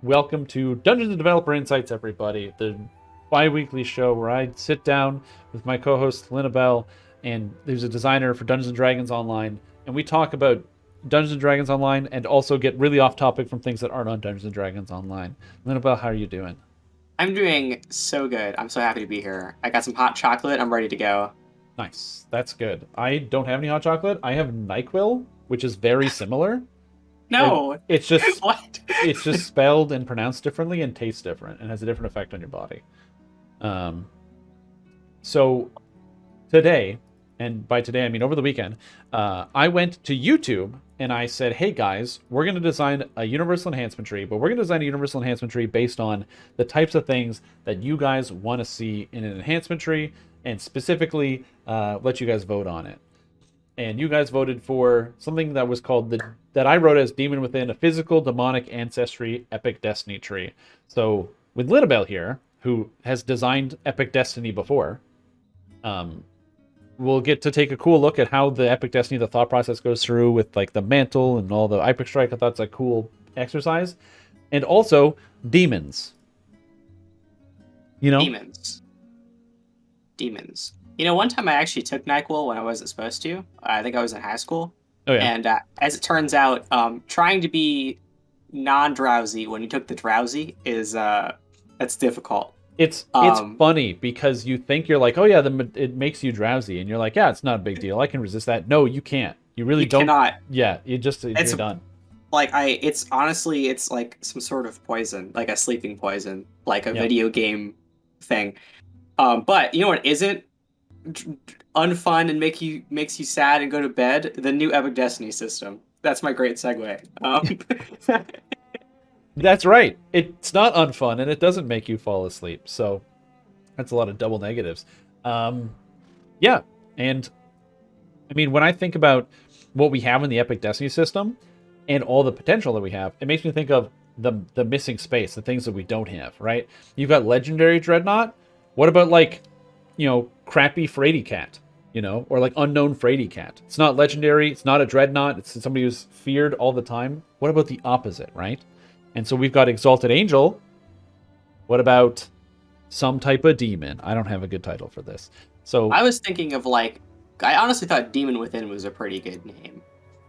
Welcome to Dungeons and Developer Insights, everybody. The bi-weekly show where I sit down with my co-host Linabelle, and there's a designer for Dungeons and Dragons Online, and we talk about Dungeons and Dragons Online, and also get really off topic from things that aren't on Dungeons and Dragons Online. Linabelle, how are you doing? I'm doing so good. I'm so happy to be here. I got some hot chocolate. I'm ready to go. Nice, that's good. I don't have any hot chocolate. I have Nyquil, which is very similar. Like No. it's just What? it's just spelled and pronounced differently and tastes different and has a different effect on your body. Um, so today, and by today I mean over the weekend, I went to YouTube and I said, "Hey guys, we're going to design a universal enhancement tree, but we're going to design a universal enhancement tree based on the types of things that you guys want to see in an enhancement tree, and specifically let you guys vote on it." And you guys voted for something that was called that I wrote as Demon Within, a physical demonic ancestry epic destiny tree. So with Linabelle here, who has designed epic destiny before, um, we'll get to take a cool look at how the epic destiny, the thought process goes through with like the mantle and all the epic strike. I thought it's a cool exercise, and also demons. You know? Demons. Demons. One time I actually took NyQuil when I wasn't supposed to. I think I was in high school. Oh yeah. And as it turns out, trying to be non-drowsy when you took the drowsy is that's difficult. It's funny because you think you're like, oh yeah, it makes you drowsy, and you're like, yeah, it's not a big deal. I can resist that. No, you can't. You really You don't. cannot. Yeah, you're It's done. it's honestly it's like some sort of poison, like a sleeping poison, like a Yeah. video game thing. But you know what isn't unfun and makes you sad and go to bed? The new Epic Destiny system. That's my great segue. That's right. It's not unfun, and it doesn't make you fall asleep. So that's a lot of double negatives. Um, yeah, and I mean, when I think about what we have in the Epic Destiny system and all the potential that we have, it makes me think of the missing space, the things that we don't have. Right? You've got legendary dreadnought. What about like, crappy Frady Cat? Or like unknown Frady Cat. It's not legendary. It's not a dreadnought. It's somebody who's feared all the time. What about the opposite, right? And so we've got Exalted Angel. What about some type of demon? I don't have a good title for this. So I was thinking of I honestly thought Demon Within was a pretty good name.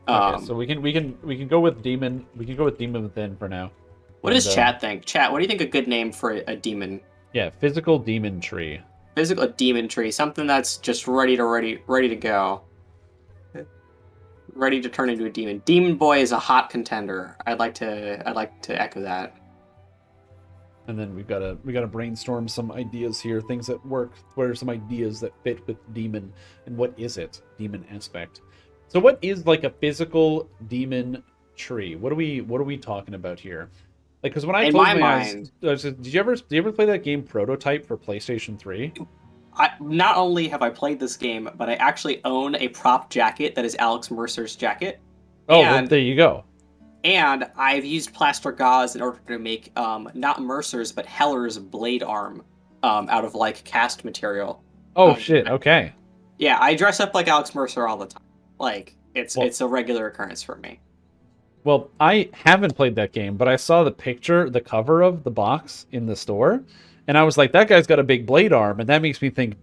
okay, so we can go with demon. We can go with Demon Within for now. What does Chat think? Chat, what do you think a good name for a demon? Yeah, physical demon tree. Physical demon tree, something that's just ready to go. Ready to turn into a demon. Demon Boy is a hot contender. I'd like to echo that. And then we gotta brainstorm some ideas here, things that work. What are some ideas that fit with demon, and what is it? Demon aspect. So what is like a physical demon tree? What are we talking about here? Like, because when I In close my my eyes, mind, did you ever play that game Prototype for PlayStation 3? not only have I played this game, but I actually own a prop jacket that is Alex Mercer's jacket. Oh, well, And there you go. And I've used plaster gauze in order to make not Mercer's but Heller's blade arm out of like cast material. Oh Um, shit. Okay. yeah, I dress up like Alex Mercer all the time. Like Well, it's a regular occurrence for me. well, I haven't played that game, but I saw the picture, the cover of the box in the store, and I was like, that guy's got a big blade arm, and that makes me think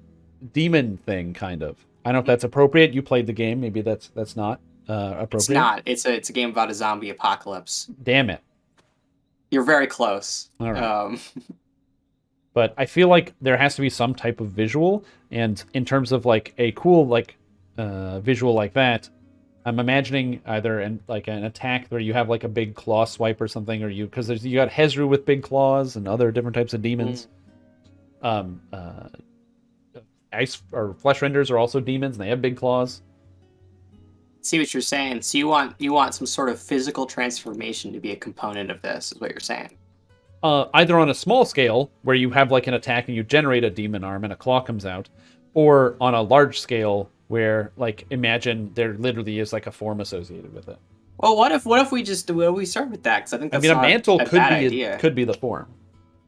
demon thing, kind of. I don't know if that's appropriate. You played the game, maybe that's not It's appropriate. not. It's a game about a zombie apocalypse. Damn it. You're very close. All right. But I feel like there has to be some type of visual, and in terms of like a cool like visual like that, I'm imagining either like an attack where you have like a big claw swipe or something, or because you got Hezru with big claws and other different types of demons. Um, uh, Ice or flesh renders are also demons, and they have big claws. See what you're saying. So you want some sort of physical transformation to be a component of this, is what you're saying. Either on a small scale where you have like an attack and you generate a demon arm and a claw comes out, or on a large scale where like imagine there literally is like a form associated with it. Well, what if we start with that? Because I think I that's mean, a not mantle a could bad be idea. could be the form.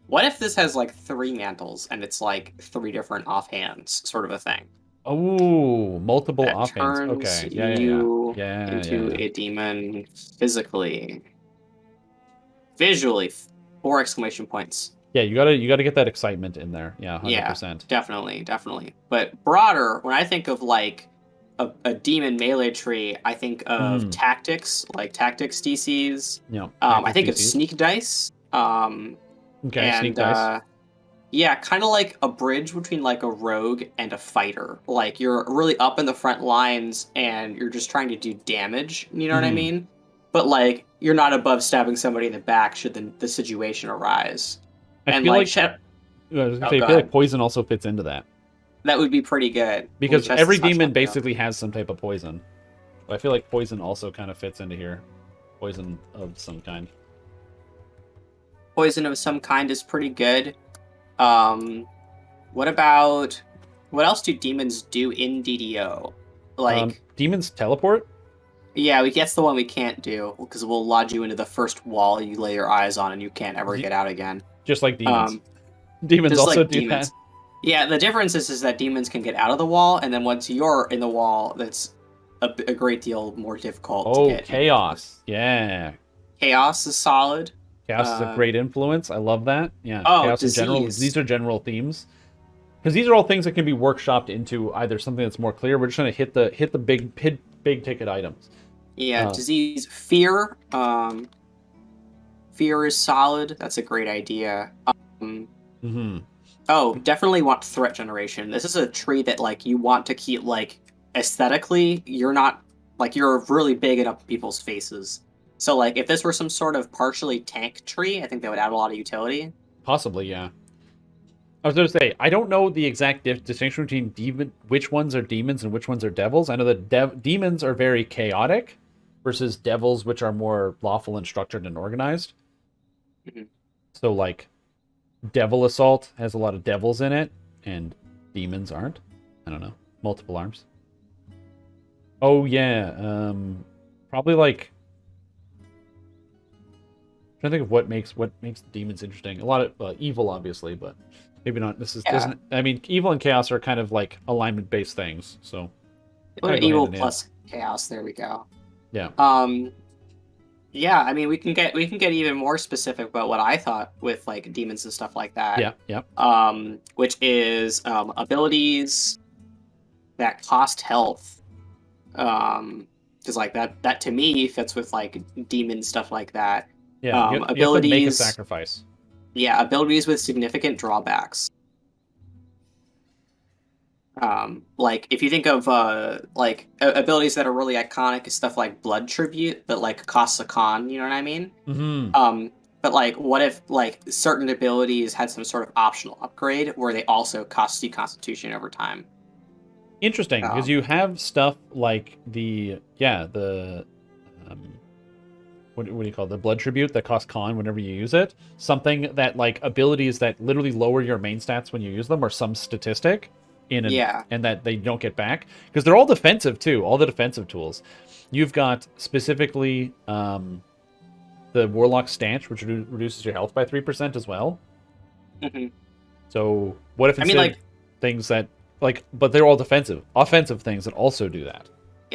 What if this has like three mantles and it's like three different offhands, sort of a thing Oh, multiple that offense. turns Okay, yeah, yeah, yeah, you yeah, yeah, into yeah. a demon physically? Visually, 4 exclamation points. Yeah, you gotta get that excitement in there. Yeah, Yeah, 100%. definitely. But broader, when I think of like a demon melee tree, I think of Mm. tactics, like tactics DCs. Yeah, I tactics think of DCs. sneak dice. Okay, sneak And dice. yeah, kind of like a bridge between like a rogue and a fighter. Like you're really up in the front lines and you're just trying to do damage. You know what I Hmm. mean? But like you're not above stabbing somebody in the back should the situation arise. I And feel like, like I was gonna oh, say I go feel like ahead. poison also fits into that That would be pretty good. We because just every touched demon on that. basically has some type of poison. But I feel like poison also kind of fits into here. Poison of some kind. Poison of some kind is pretty good. Um, what about what else do demons do in DDO? Like, Demons teleport. yeah, that's the one we can't do because we'll lodge you into the first wall you lay your eyes on and you can't ever get out again. Just like demons. Um, Demons just also like do that. demons. Yeah, the difference is that demons can get out of the wall, and then once you're in the wall, that's a great deal more difficult to Oh, get in. chaos. Yeah. Chaos is solid. Chaos is a Um, great influence. I love that. Yeah. oh, Chaos in general. disease. These are general themes. Because these are all things that can be workshopped into either something that's more clear. We're just trying to hit the big ticket items. Yeah, disease. Fear. Fear is solid. That's a great idea. Mm-hmm. Oh, definitely want threat generation. This is a tree that like you want to keep like aesthetically. You're not like you're really big it up in people's faces. So like if this were some sort of partially tank tree, I think that would add a lot of utility. Possibly, yeah. I was going to say, I don't know the exact distinction between which ones are demons and which ones are devils. I know that demons are very chaotic versus devils, which are more lawful and structured and organized. Mhm. So, like, Devil Assault has a lot of devils in it, and demons aren't. I don't know. Multiple arms. Oh, yeah. Probably, like, I'm trying to think of what makes demons interesting. A lot of evil, obviously, but maybe not. This is Yeah, doesn't. I mean, evil and chaos are kind of like alignment based things, so kind of go hand evil in hand. plus chaos. There we go. Yeah. Um, yeah, I mean we can get even more specific about what I thought with like demons and stuff like that. Yeah. Yeah. Which is abilities that cost health. Because like that to me fits with like demon stuff like that. Yeah. You have to make a Abilities, sacrifice. yeah, abilities with significant drawbacks. Like if you think of like abilities that are really iconic, stuff like Blood Tribute that like costs a con, you know what I mean? Mm-hmm. But like, what if like certain abilities had some sort of optional upgrade where they also cost you Constitution over time? Interesting, because Um, you have stuff like the what do you call it? The blood tribute that costs con whenever you use it. Something that like abilities that literally lower your main stats when you use them, or some statistic yeah, and that they don't get back because they're all defensive too. All the defensive tools. You've got specifically the Warlock Stanch, which reduces your health by 3% as well. hmm So what if I mean, instead like things that like, but they're all defensive, offensive things that also do that.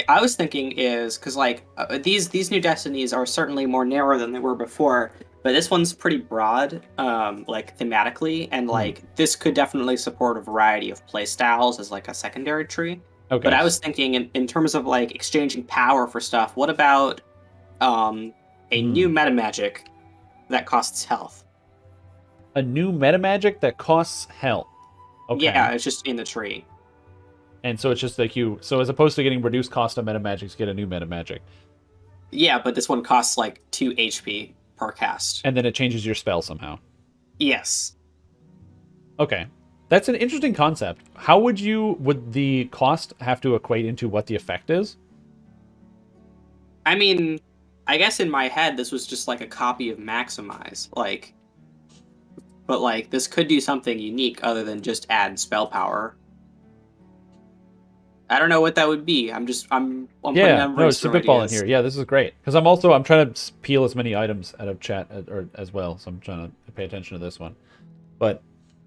I was thinking is because like these new destinies are certainly more narrow than they were before, but this one's pretty broad, like thematically, and Hmm. like this could definitely support a variety of play styles as like a secondary tree. But Okay, I was thinking in terms of like exchanging power for stuff. What about um, a new hmm. meta magic that costs health? A new meta magic that costs health. Okay. Yeah, it's just in the tree. And so it's just like so as opposed to getting reduced cost of meta magics, get a new meta magic. Yeah, but this one costs like 2 HP per cast. And then it changes your spell somehow. Yes. Okay. That's an interesting concept. How would the cost have to equate into what the effect is? I mean, I guess in my head this was just like a copy of Maximize, like, but like this could do something unique other than just add spell power. I don't know what that would be. I'm putting Yeah, down no, it's brainstorm spitballing here. ideas. Yeah, this is great. Because I'm trying to peel as many items out of chat as well. So I'm trying to pay attention to this one. But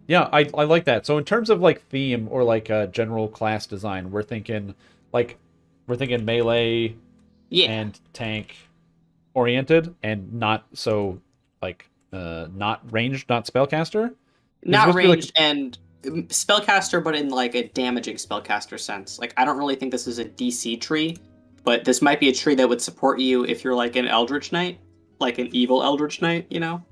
yeah, I like that. So in terms of like theme or like general class design, like we're thinking melee Yeah, and tank oriented and not so not ranged, not spellcaster? It's Not supposed to be like ranged and spellcaster, but in like a damaging spellcaster sense. Like I don't really think this is a DC tree, but this might be a tree that would support you if you're like an Eldritch Knight, like an evil Eldritch Knight, you know?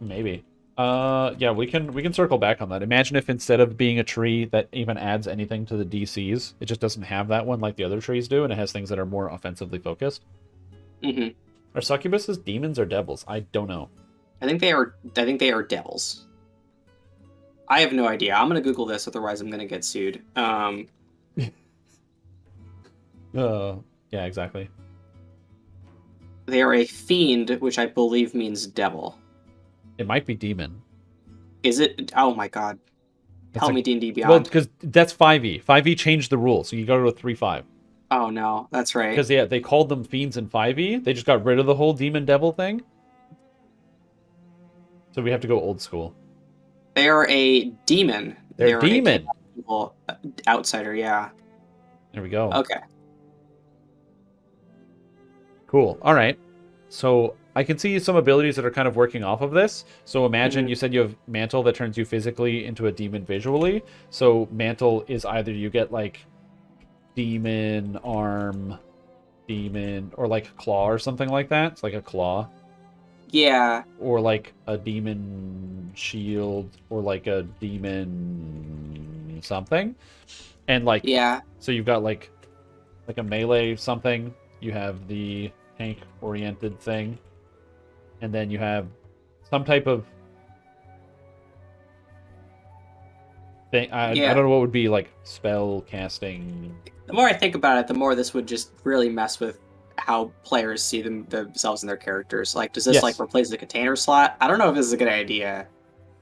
maybe. Yeah, we can circle back on that. Imagine if instead of being a tree that even adds anything to the DCs, it just doesn't have that one like the other trees do, and it has things that are more offensively focused. Hmm. Are succubuses demons or devils? I don't know. I think they are. I think they are devils. I have no idea. I'm gonna Google this, otherwise I'm gonna get sued. Yeah, exactly. They are a fiend, which I believe means devil. It might be demon. Is it? Oh my god! That's Tell a, me D&D well, Beyond. because that's 5e. 5e changed the rules, so you go to a 3-5. Oh no, that's right. Because yeah, they called them fiends in 5e. They just got rid of the whole demon devil thing. So we have to go old school. They are a demon. They're They're a demon. evil outsider. Yeah. There we go. Okay. Cool. All right. So I can see some abilities that are kind of working off of this. So imagine you said you have Mantle that turns you physically into a demon visually. So Mantle is either you get like demon arm, demon, or like claw or something like that. It's like a claw. Yeah. Or like a demon shield, or like a demon something. And like, Yeah. so you've got like a melee something. You have the tank oriented thing, and then you have some type of thing. I Yeah. don't know what would be like spell casting. The more I think about it, the more this would just really mess with how players see themselves and their characters. Like, does this Yes. like replace the container slot? I don't know if this is a good idea.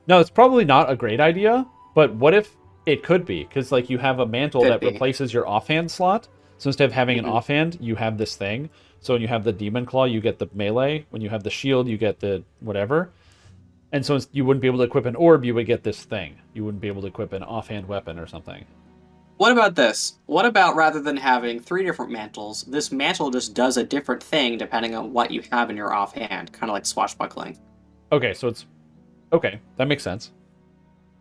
No, it's probably not a great idea, but what if it could be? Because like you have a mantle Could that be. replaces your offhand slot. So instead of having an Mhm. offhand, you have this thing. So when you have the demon claw, you get the melee. When you have the shield, you get the whatever. And so you wouldn't be able to equip an orb, you would get this thing. You wouldn't be able to equip an offhand weapon or something. What about this? What about rather than having 3 different mantles, this mantle just does a different thing depending on what you have in your offhand, kind of like swashbuckling. Okay, so it's okay. That makes sense.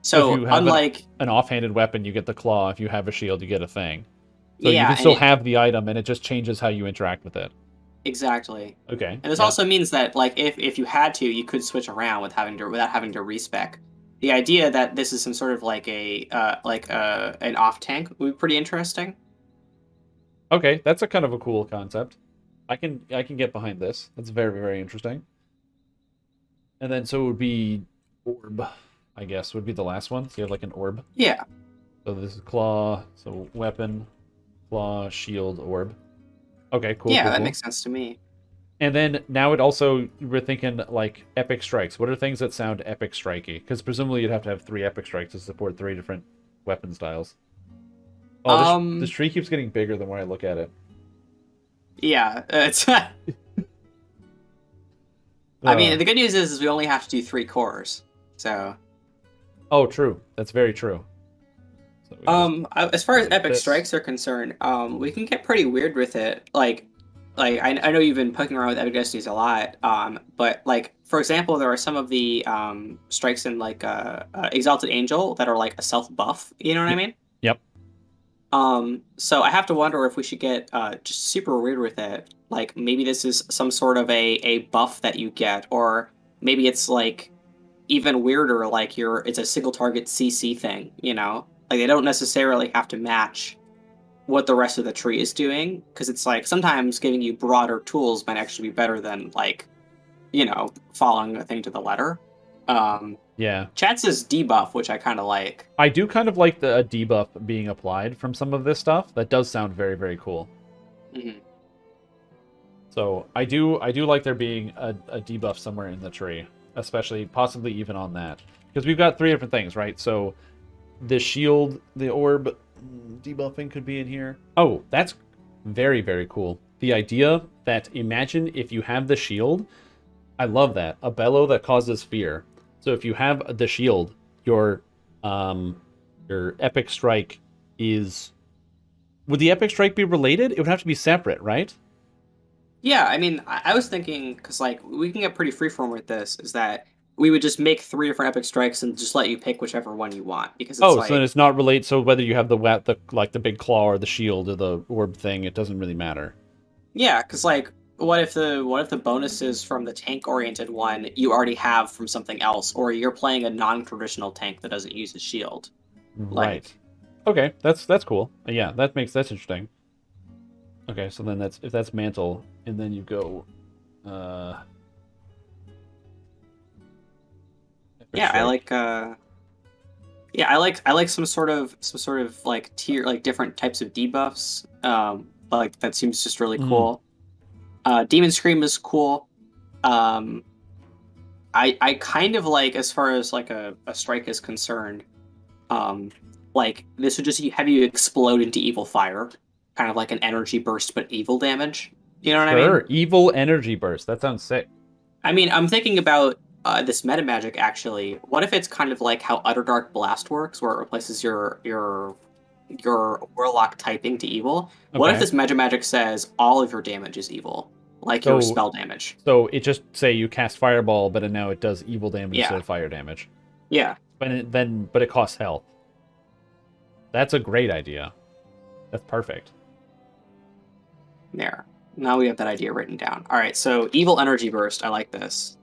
So if you have unlike an offhanded weapon, you get the claw. If you have a shield, you get a thing. So you yeah, can and still have the item, and it just changes how you interact with it. exactly. Okay. And this yeah. also means that like if you had to, you could switch around without having to respec. The idea that this is some sort of like an off tank would be pretty interesting. Okay, that's a kind of a cool concept. I can get behind this. That's very, very interesting. And then so it would be orb, I guess, would be the last one. So you have like an orb. Yeah. So this is claw, so weapon, claw, shield, orb. Okay, cool. Yeah, cool, that cool. makes sense to me. And then now it also, we're thinking like epic strikes. What are things that sound epic strikey? Because presumably you'd have to have 3 epic strikes to support 3 different weapon styles. Oh, this tree keeps getting bigger the more I look at it. Yeah, it's. I mean, the good news is we only have to do 3 cores, so. Oh, true. That's very true. So as far as like epic this. strikes are concerned, we can get pretty weird with it. Like I know you've been poking around with epic destinies a lot. But like for example, there are some of the strikes in like exalted angel that are like a self buff. You know what I mean? Yep. So I have to wonder if we should get just super weird with it. Like maybe this is some sort of a buff that you get, or maybe it's like even weirder, like it's a single target CC thing, you know? Like they don't necessarily have to match what the rest of the tree is doing, because it's like sometimes giving you broader tools might actually be better than like, following a thing to the letter. Yeah. Chat says debuff, which I kind of like. I do kind of like the debuff being applied from some of this stuff. That does sound very, very cool. Mm-hmm. So I do like there being a debuff somewhere in the tree, especially possibly even on that, because we've got 3 different things, right? So the shield, the orb, debuffing could be in here. Oh, that's very, very cool. The idea that imagine if you have the shield, I love that. A bellow that causes fear. So if you have the shield, your epic strike is. Would the epic strike be related? It would have to be separate, right? Yeah, I mean, I was thinking because like we can get pretty freeform with this. Is that we would just make three different epic strikes and just let you pick whichever one you want because it's Oh, so then like it's not relate. So whether you have the like the big claw or the shield or the orb thing, it doesn't really matter. yeah, because like what if the bonuses from the tank oriented one you already have from something else, or you're playing a non-traditional tank that doesn't use a shield, Right. like Okay, that's cool. Yeah, that's interesting. Okay, so then that's if that's mantle, and then you go uh epic yeah, I strike. like I like some sort of like tier like different types of debuffs. Like that seems just really Mm, cool. Demon Scream is cool. Um, I kind of like as far as like a strike is concerned. Um, like this would just have you explode into evil fire, kind of like an energy burst but evil damage. You know what I mean? sure. Evil energy burst. That sounds sick. I mean, I'm thinking about this meta magic actually. What if it's kind of like how Underdark Blast works, where it replaces your warlock typing to evil? What if Okay. this meta magic says all of your damage is evil, like your So spell damage? so it just say you cast fireball, but now it does evil damage instead Yeah, of fire damage. yeah. But it costs health. That's a great idea. That's perfect. There. Now we have that idea written down. All right, so evil energy burst. I like this.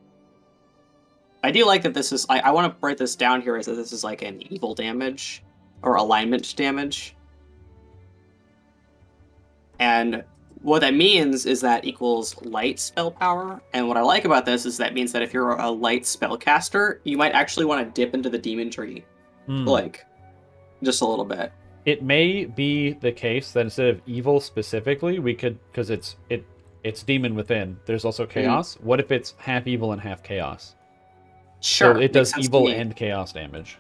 I do like that this is. I want to write this down here as that this is like an evil damage or alignment damage. And what that means is that equals light spell power. And what I like about this is that means that if you're a light spellcaster, you might actually want to dip into the demon tree, Hmm. like just a little bit. It may be the case that instead of evil specifically, we could because it's demon within. There's also Mm, chaos. What if it's half evil and half chaos? So sure, it makes does sense to evil me. and chaos damage.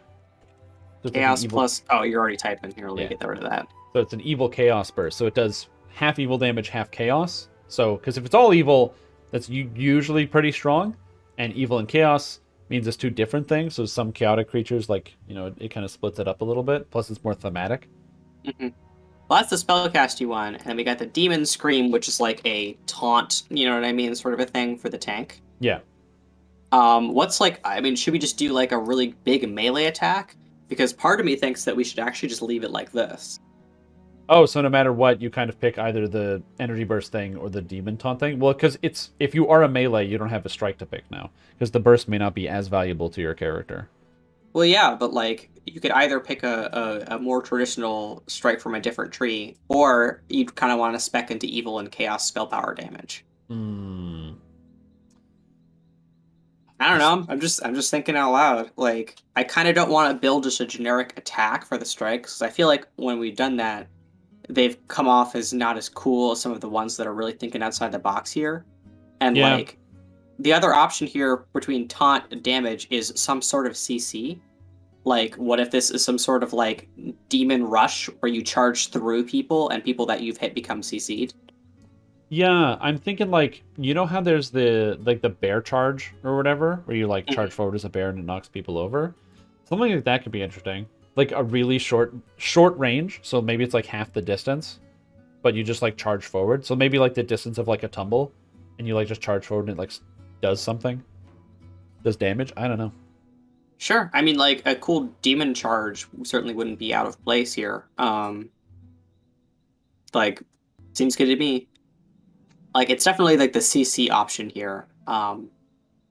So it's like an Chaos evil, plus. Oh, you're already typing here. Let me yeah. get rid of that. So it's an evil chaos burst. So it does half evil damage, half chaos. So because if it's all evil, that's usually pretty strong, and evil and chaos means it's two different things. So some chaotic creatures, like it kind of splits it up a little bit. Plus, it's more thematic. Mhm. Well, that's the spellcast you want, and then we got the demon scream, which is like a taunt. You know what I mean, sort of a thing for the tank. Yeah. What's like? I mean, should we just do like a really big melee attack? Because part of me thinks that we should actually just leave it like this. Oh, so no matter what, you kind of pick either the energy burst thing or the demon taunt thing. Well, because it's if you are a melee, you don't have a strike to pick now, because the burst may not be as valuable to your character. Well, yeah, but like you could either pick a more traditional strike from a different tree, or you'd kind of want to spec into evil and chaos spell power damage. Hmm. I don't know. I'm just thinking out loud. Like I kind of don't want to build just a generic attack for the strikes, 'cause I feel like when we've done that, they've come off as not as cool as some of the ones that are really thinking outside the box here. And Yeah. like the other option here between taunt and damage is some sort of CC. Like, what if this is some sort of like demon rush where you charge through people and people that you've hit become CC'd? Yeah, I'm thinking like how there's the bear charge or whatever, where you like charge Mhm. forward as a bear and it knocks people over. Something like that could be interesting. Like a really short range, so maybe it's like half the distance, but you just like charge forward. So maybe like the distance of like a tumble, and you like just charge forward and it like does something, does damage. I don't know. Sure. I mean, like a cool demon charge certainly wouldn't be out of place here. Like seems good to me. Like it's definitely like the CC option here.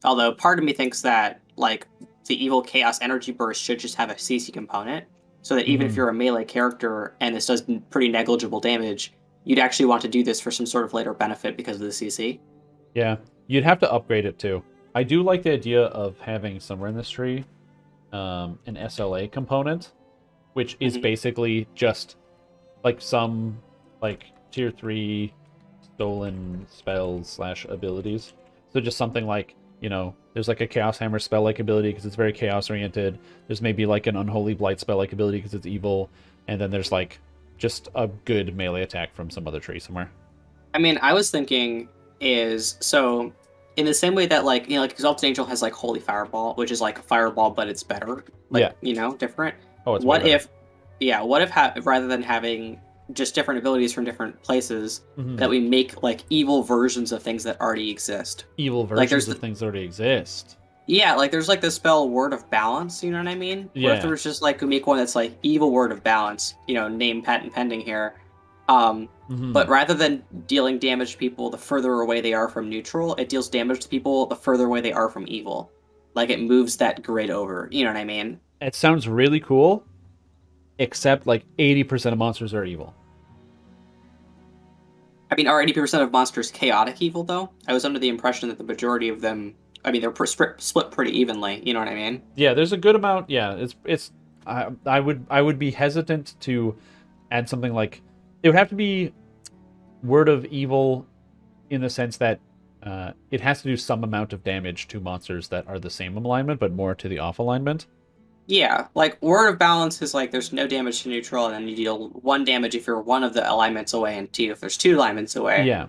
Although part of me thinks that like the evil chaos energy burst should just have a CC component, so that even if Hmm. you're a melee character and this does pretty negligible damage, you'd actually want to do this for some sort of later benefit because of the CC. Yeah, you'd have to upgrade it too. I do like the idea of having somewhere in this tree, an SLA component, which is Hmm. basically just like some like tier 3 stolen spells slash abilities. So just something like there's like a chaos hammer spell like ability because it's very chaos oriented. There's maybe like an unholy blight spell like ability because it's evil, and then there's like just a good melee attack from some other tree somewhere. I mean, I was thinking is so in the same way that like Exalted Angel has like Holy Fireball, which is like a fireball but it's better, Yeah. like different. Oh, it's way What better. if, yeah, what if rather than having just different abilities from different places Mhm. that we make like evil versions of things that already exist. Evil Like versions there's of things that already exist. yeah, like there's like the spell Word of Balance, you know what I mean? What if there Yeah. was just like we make one that's like evil Word of Balance, name patent pending here. Hmm. But rather than dealing damage to people the further away they are from neutral, it deals damage to people the further away they are from evil. Like it moves that grid over, you know what I mean? It sounds really cool, except like 80% of monsters are evil. I mean, are 80% of monsters chaotic evil though? I was under the impression that the majority of them, I mean, they're split pretty evenly, you know what I mean? Yeah, there's a good amount. Yeah, it's. I would be hesitant to add something like it would have to be word of evil in the sense that it has to do some amount of damage to monsters that are the same alignment, but more to the off alignment. Yeah, like Word of Balance is like there's no damage to neutral, and then you deal one damage if you're one of the alignments away, and two if there's two alignments away. Yeah,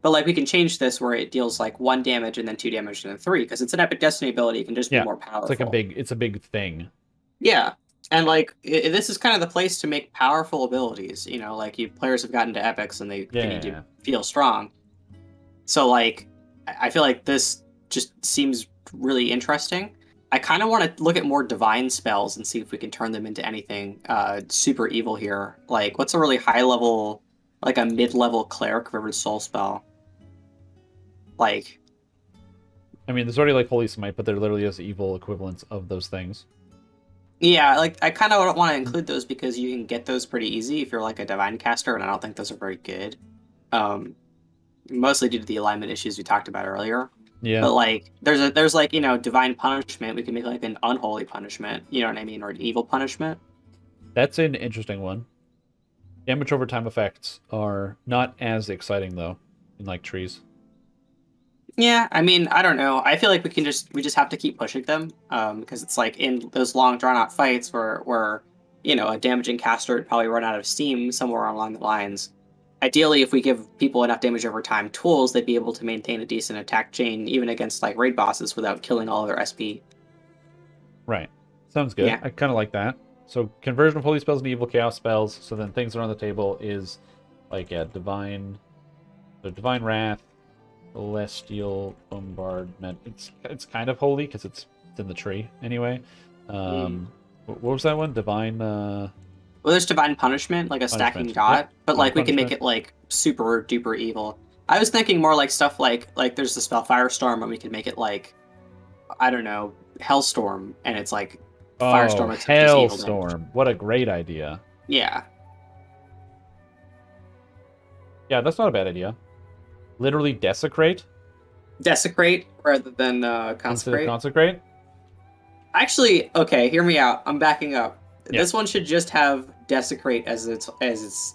But like we can change this where it deals like one damage and then two damage and then three, because it's an epic destiny ability, it can just be yeah. more powerful. It's a big thing. Yeah, and like this is kind of the place to make powerful abilities. Like you players have gotten to epics and they need to Yeah. feel strong. So like I feel like this just seems really interesting. I kind of want to look at more divine spells and see if we can turn them into anything super evil here. Like what's a really high level, like a mid-level cleric rivered soul spell? Like I mean, there's already like Holy Smite, but there literally is evil equivalents of those things. yeah, like I kind of want to include those because you can get those pretty easy if you're like a divine caster, and I don't think those are very good. Um, Mostly due to the alignment issues we talked about earlier. Yeah, But like there's like, divine punishment. We can make like an unholy punishment, you know what I mean, or an evil punishment. that's an interesting one. Damage over time effects are not as exciting though in like trees. Yeah, I mean, I don't know. I feel like we just have to keep pushing them, because it's like in those long drawn out fights where a damaging caster would probably run out of steam somewhere along the lines. Ideally, if we give people enough damage over time tools, they'd be able to maintain a decent attack chain even against like raid bosses without killing all of their SP. Right. Sounds good. Yeah. I kind of like that. So conversion of holy spells into evil chaos spells. So then things that are on the table is like the divine wrath, celestial bombardment. It's kind of holy because it's in the tree anyway. What was that one? Divine Well, there's divine punishment, like a stacking punishment. dot, Yep. but Divine like we can make punishment. it like super duper evil. I was thinking more like stuff like there's the spell Firestorm, and we can make it like I don't know Hellstorm, and it's like Oh, Firestorm except just evil damage. Hailstorm. What a great idea. Yeah, Yeah, that's not a bad idea. Literally desecrate desecrate rather than instead of consecrate. consecrate. Actually, okay, hear me out. I'm backing up. Yeah. This one should just have desecrate as its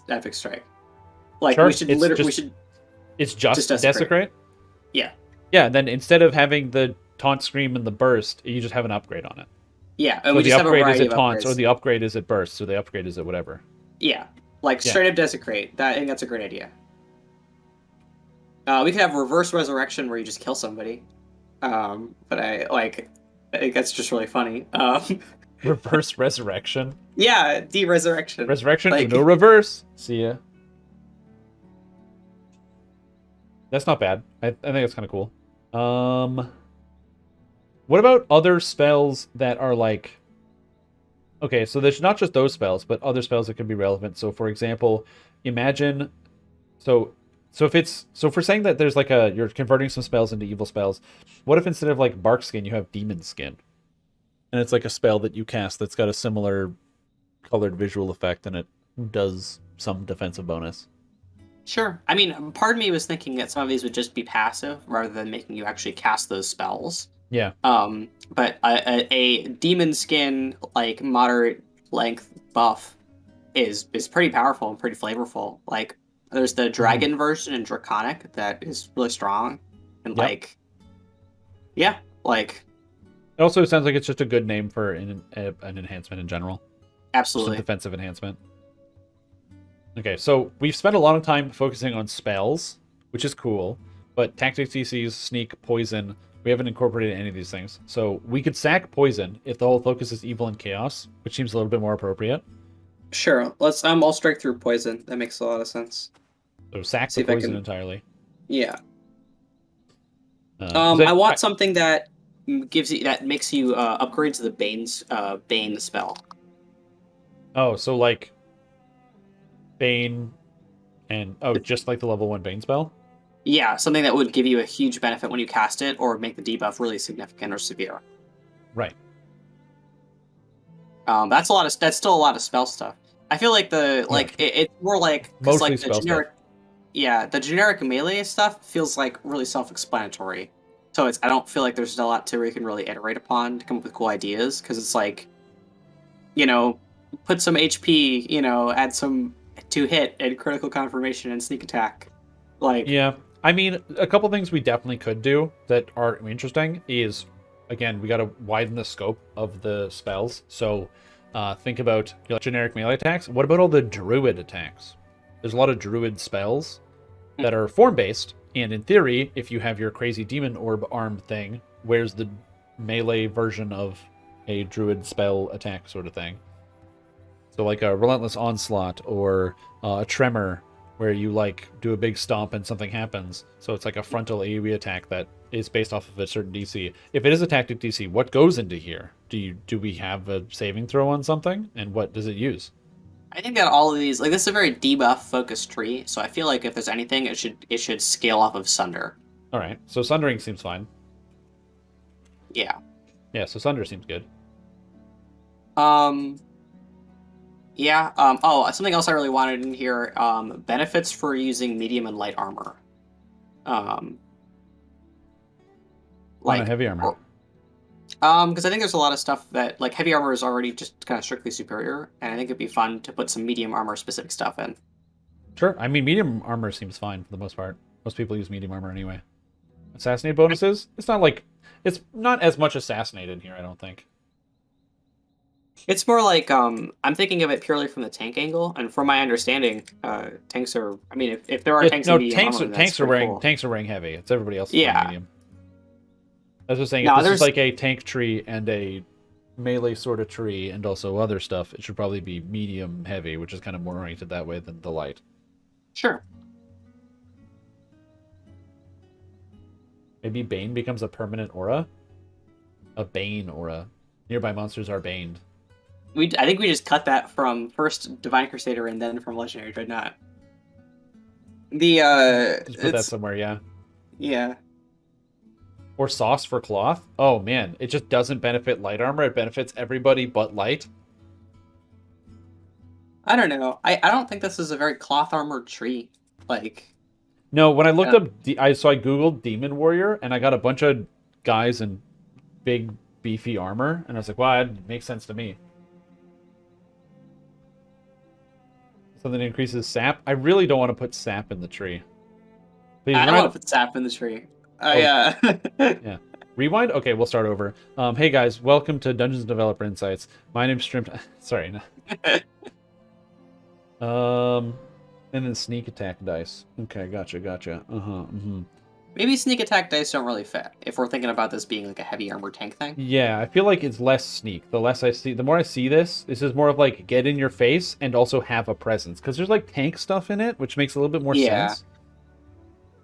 epic strike. Like Sure. we should literally we should It's just desecrate. desecrate. Yeah, Yeah, then instead of having the taunt scream and the burst, you just have an upgrade on it. yeah, and So we the just have a upgrade is variety at of taunts, or upgrades. the upgrade is at burst, or the upgrade is at whatever. Yeah, like Yeah. straight up desecrate. I think that's a great idea. We could have reverse resurrection where you just kill somebody. But I think that's just really funny. Reverse resurrection. Yeah, de-resurrection. Resurrection, Like, Uno reverse. See ya. That's not bad. I think that's kind of cool. What about other spells that are like... Okay, so there's not just those spells, but other spells that could be relevant. So, for example, imagine... if we're saying that there's like you're converting some spells into evil spells, what if instead of like bark skin, you have demon skin? And it's like a spell that you cast that's got a similar colored visual effect, and it does some defensive bonus. sure. I mean, part of me was thinking that some of these would just be passive rather than making you actually cast those spells. Yeah. But a demon skin like moderate length buff is pretty powerful and pretty flavorful. Like there's the dragon version in Draconic that is really strong, and Yep. like, yeah, like It also sounds like it's just a good name for an enhancement in general. Just a absolutely. defensive enhancement. Okay, so we've spent a lot of time focusing on spells, which is cool, but tactics, DCs, sneak, poison, we haven't incorporated any of these things. So we could sack poison if the whole focus is evil and chaos, which seems a little bit more appropriate. Sure. I'll strike through poison. That makes a lot of sense. So sack See the if I poison can. entirely. Yeah. 'Cause I want something that makes you upgrade to the Bane spell. oh, so like Bane and just like the level 1 Bane spell? Yeah, something that would give you a huge benefit when you cast it, or make the debuff really significant or severe. Right. That's still a lot of spell stuff. I feel like Yeah. it's more like because Mostly like the spell stuff. generic, yeah, the generic melee stuff feels like really self-explanatory. So I don't feel like there's a lot to where you can really iterate upon to come up with cool ideas because it's like, you know, put some HP, add some two hit and critical confirmation and sneak attack. Like, Yeah. I mean, a couple things we definitely could do that are interesting is, again, we got to widen the scope of the spells. So think about generic melee attacks. What about all the druid attacks? There's a lot of druid spells that are form based, and in theory, if you have your crazy demon orb arm thing, where's the melee version of a druid spell attack sort of thing? So like a relentless onslaught or a tremor, where you like do a big stomp and something happens. So it's like a frontal AoE attack that is based off of a certain DC. If it is a tactic DC, what goes into here? Do we have a saving throw on something, and what does it use? I think that all of these, like, this is a very debuff focused tree, so I feel like if there's anything, it should scale off of Sunder. All right, so sundering seems fine. Yeah. Yeah, so sunder seems good. Um. Yeah. Oh, something else I really wanted in here. Benefits for using medium and light armor. Um. Why not Like, heavy armor? because I think there's a lot of stuff that like heavy armor is already just kind of strictly superior, and I think it'd be fun to put some medium armor specific stuff in. Sure. I mean, medium armor seems fine for the most part. Most people use medium armor anyway. Assassinate bonuses? It's not as much assassinated here, I don't think. It's more like I'm thinking of it purely from the tank angle, and from my understanding, tanks are. I mean, if there are Yeah, tanks in no, medium armor, then that's pretty cool. tanks are wearing heavy. It's everybody else that's wearing Yeah. medium. I was just saying, if No, this is there's like a tank tree and a melee sort of tree and also other stuff, it should probably be medium heavy, which is kind of more oriented that way than the light. sure. Maybe Bane becomes a permanent aura? A Bane aura. Nearby monsters are baned. I think we just cut that from first Divine Crusader and then from Legendary Dreadnought. The Just put that somewhere, yeah. yeah. Or sauce for cloth? Oh man, it just doesn't benefit light armor. It benefits everybody but light. I don't know. I don't think this is a very cloth armored tree. Like, No, when I looked up, I googled demon warrior and I got a bunch of guys in big beefy armor, and I was like, wow, that makes sense to me. Something that increases sap. I really don't want to put sap in the tree. Please, I don't want to put sap in the tree. Yeah. Yeah. Rewind? Okay, we'll start over. Hey guys, welcome to Dungeons Developer Insights. My name's Strimtom. Sorry. And then sneak attack dice. Okay, gotcha. Maybe sneak attack dice don't really fit if we're thinking about this being like a heavy armor tank thing. Yeah, I feel like it's less sneak. The more I see this is more of like get in your face and also have a presence. Because there's like tank stuff in it, which makes a little bit more sense.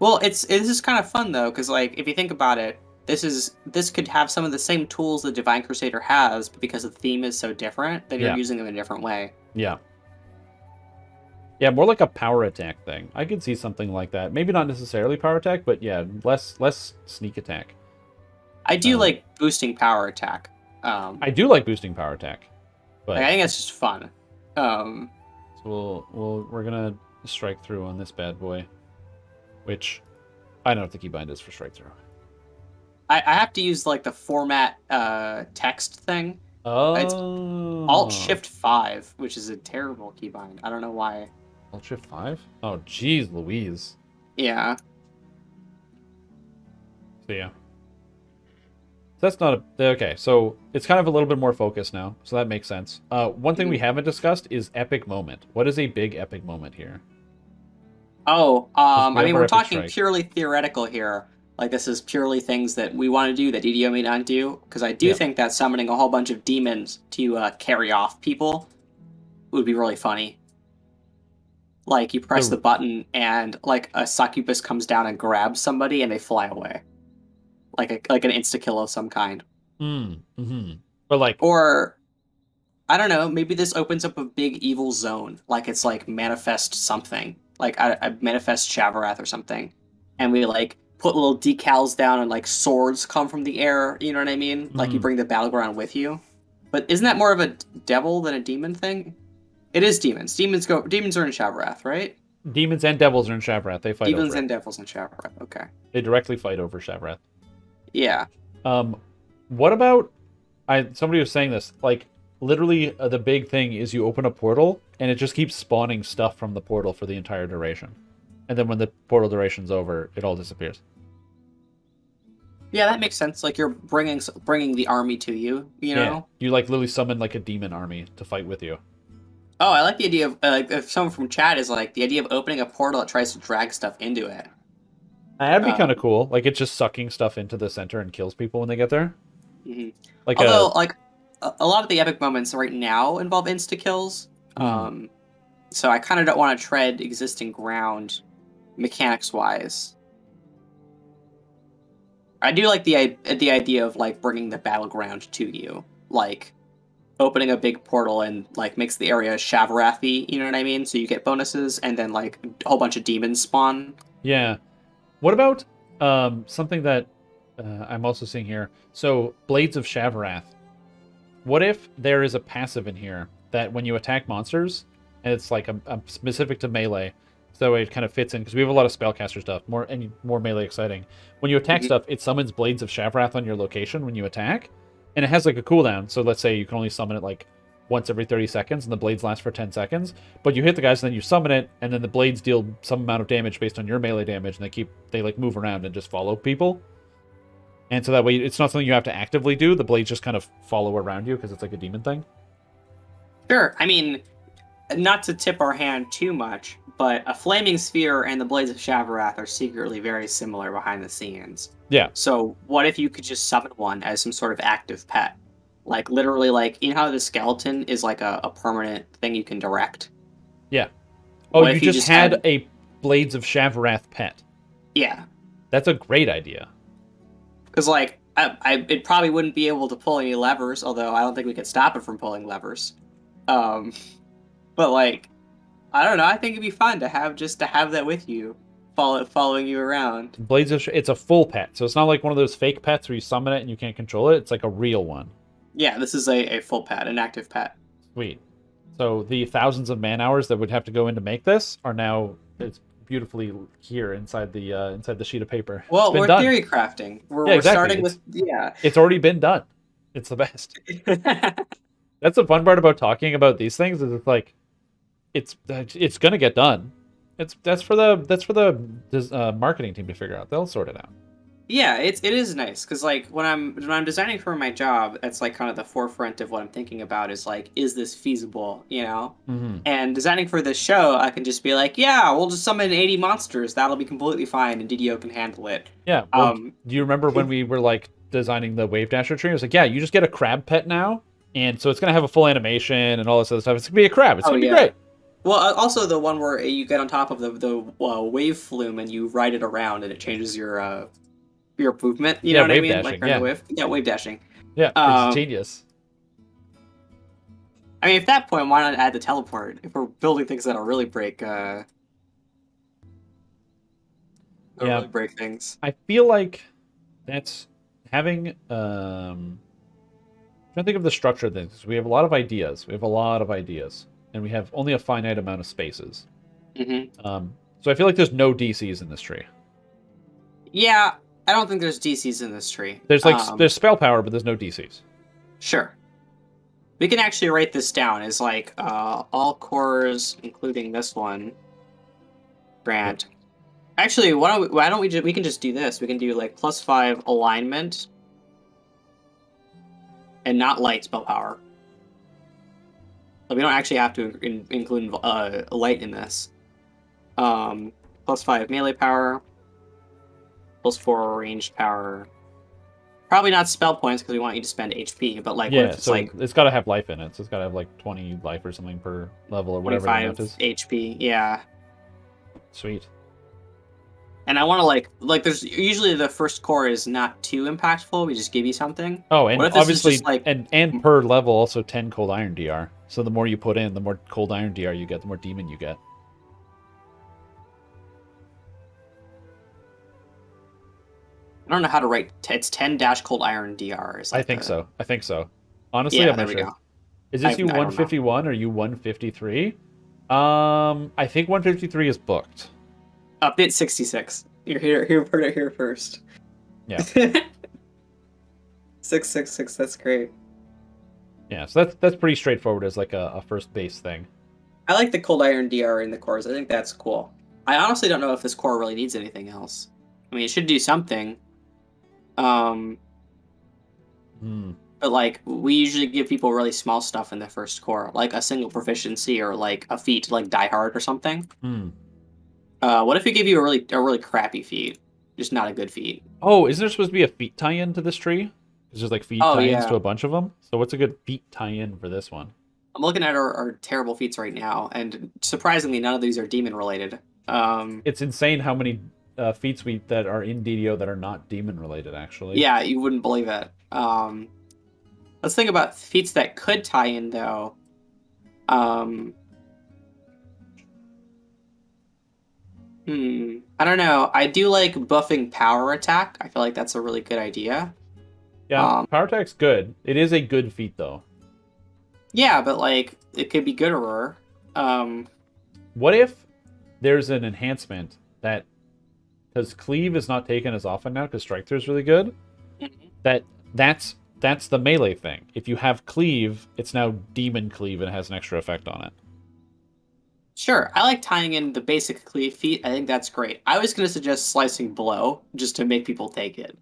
Well, this is kind of fun though, because like if you think about it, this could have some of the same tools that Divine Crusader has, but because the theme is so different, that you're using them in a different way. Yeah. Yeah, more like a power attack thing. I could see something like that. Maybe not necessarily power attack, but yeah, less sneak attack. I do like boosting power attack. I do like boosting power attack, but I think it's just fun. So we're gonna strike through on this bad boy, which I don't know what the keybind is for strike through. I have to use like the format text thing. Oh, it's Alt Shift 5, which is a terrible keybind. I don't know why. Alt Shift 5? Oh, jeez, Louise. Yeah. So yeah. That's not a... Okay, so it's kind of a little bit more focused now, so that makes sense. One thing we haven't discussed is epic moment. What is a big epic moment here? Oh, I mean, we're talking strike. purely theoretical here. Like, this is purely things that we want to do that DDO may not do, because I do think that summoning a whole bunch of demons to carry off people would be really funny. Like you press the button and like a succubus comes down and grabs somebody and they fly away, like an insta kill of some kind. Mm-hmm. But like, or I don't know, maybe this opens up a big evil zone, like it's like manifest something, like I manifest Shavarath or something, and we like put little decals down and like swords come from the air. You know what I mean? Like you bring the battleground with you. But isn't that more of a devil than a demon thing? It is demons. Demons are in Shavarath, right? demons and devils are in Shavarath. They fight Demons over and it. devils in Shavarath. Okay. They directly fight over Shavarath. Yeah. What about somebody was saying this, like literally the big thing is you open a portal and it just keeps spawning stuff from the portal for the entire duration. And then when the portal duration's over, it all disappears. Yeah, that makes sense. Like you're bringing the army to you, you know? Yeah. You like literally summon like a demon army to fight with you. Oh, I like the idea of like if someone from chat is like the idea of opening a portal that tries to drag stuff into it. That'd be kind of cool. Like it's just sucking stuff into the center and kills people when they get there. Mm-hmm. Like although like a lot of the epic moments right now involve insta kills. So I kind of don't want to tread existing ground mechanics wise. I do like the idea of like bringing the battleground to you, like opening a big portal and like makes the area Shavarathi, you know what I mean? So you get bonuses and then like a whole bunch of demons spawn. Yeah. What about something that I'm also seeing here? So Blades of Shavarath. What if there is a passive in here that when you attack monsters, and it's like a specific to melee, so that way it kind of fits in, because we have a lot of spellcaster stuff, more melee exciting. When you attack stuff, it summons Blades of Shavarath on your location when you attack, and it has like a cooldown. So let's say you can only summon it like once every 30 seconds, and the blades last for 10 seconds. But you hit the guys, and then you summon it, and then the blades deal some amount of damage based on your melee damage, and they like move around and just follow people. And so that way, it's not something you have to actively do. The blades just kind of follow around you because it's like a demon thing. Sure. I mean, not to tip our hand too much, but a flaming sphere and the Blades of Shavarath are secretly very similar behind the scenes. Yeah. So what if you could just summon one as some sort of active pet? Like literally, like you know how the skeleton is like a permanent thing you can direct. Yeah. Oh, What you if just had a Blades of Shavarath pet. Yeah. That's a great idea. Because like it probably wouldn't be able to pull any levers, although I don't think we could stop it from pulling levers. But like, I don't know. I think it'd be fun to have that with you, following you around. Blades of it's a full pet, so it's not like one of those fake pets where you summon it and you can't control it. It's like a real one. Yeah, this is a full pet, an active pet. Sweet. So the thousands of man hours that would have to go in to make this are now it's beautifully here inside the sheet of paper. Well, we're theory crafting. We're starting with It's already been done. It's the best. That's the fun part about talking about these things is it's like it's gonna get done. That's for the marketing team to figure out. They'll sort it out. Yeah, it is nice because like when I'm designing for my job, that's like kind of the forefront of what I'm thinking about is like, is this feasible, you know? Mm-hmm. And designing for this show, I can just be like, yeah, we'll just summon 80 monsters. That'll be completely fine, and DDO can handle it. Yeah. Well, do you remember when we were like designing the Wave Dasher tree? I was like, yeah, you just get a crab pet now, and so it's gonna have a full animation and all this other stuff. It's gonna be a crab. It's gonna be great. Well, also the one where you get on top of the wave flume and you ride it around and it changes your movement. You know what I mean? Dashing, like wave. Yeah, wave dashing. Yeah, it's genius. I mean, at that point, why not add the teleport? If we're building things that'll really break, really break things. I feel like that's having. I'm trying to think of the structure of things. We have a lot of ideas. And we have only a finite amount of spaces. Mm-hmm. So I feel like there's no DCs in this tree. Yeah, I don't think there's DCs in this tree. There's there's spell power, but there's no DCs. Sure. We can actually write this down as like all cores, including this one, grant. Actually, why don't we can just do this? We can do like +5 alignment and not light spell power. We don't actually have to include light in this. +5 melee power, +4 ranged power, Probably not spell points because we want you to spend HP, but like, what Yeah, if it's so like it's got to have life in it. So it's got to have like 20 life or something per level or whatever the amount 25 is. HP? Yeah. Sweet. And I want to like there's usually the first core is not too impactful. We just give you something. Oh, What and if this is obviously, just like and per level also 10 cold iron DR. So the more you put in, the more cold iron DR you get, the more demon you get. I don't know how to write. It's 10 dash cold iron DR. Is I that think the? so. I think so. Honestly, Yeah, I'm there not we sure. go. Is this you I don't know. 151 or you 153? I think 153 is booked. Update 66. You're here. Here, heard it here first. Yeah. 666. That's great. Yeah, so that's pretty straightforward as like a first base thing. I like the cold iron DR in the cores. I think that's cool. I honestly don't know if this core really needs anything else. I mean, it should do something. But like, we usually give people really small stuff in the first core, like a single proficiency or like a feat like Die Hard or something. What if we give you a really crappy feat, just not a good feat? Oh, isn't there supposed to be a feat tie-in to this tree? Because there's like feat Oh tie-ins to yeah, a bunch of them. So what's a good feat tie-in for this one? I'm looking at our terrible feats right now, and surprisingly, none of these are demon related. It's insane how many feats that are in DDO that are not demon related. Actually, Yeah, you wouldn't believe it. Let's think about feats that could tie in though. I don't know. I do like buffing power attack. I feel like that's a really good idea. yeah, power attack's good. It is a good feat though. Yeah, but like it could be gooder. What if there's an enhancement that, because cleave is not taken as often now because strike through is really good. That's the melee thing. If you have cleave, it's now demon cleave and it has an extra effect on it. Sure, I like tying in the basic cleave feat. I think that's great. I was going to suggest slicing blow just to make people take it,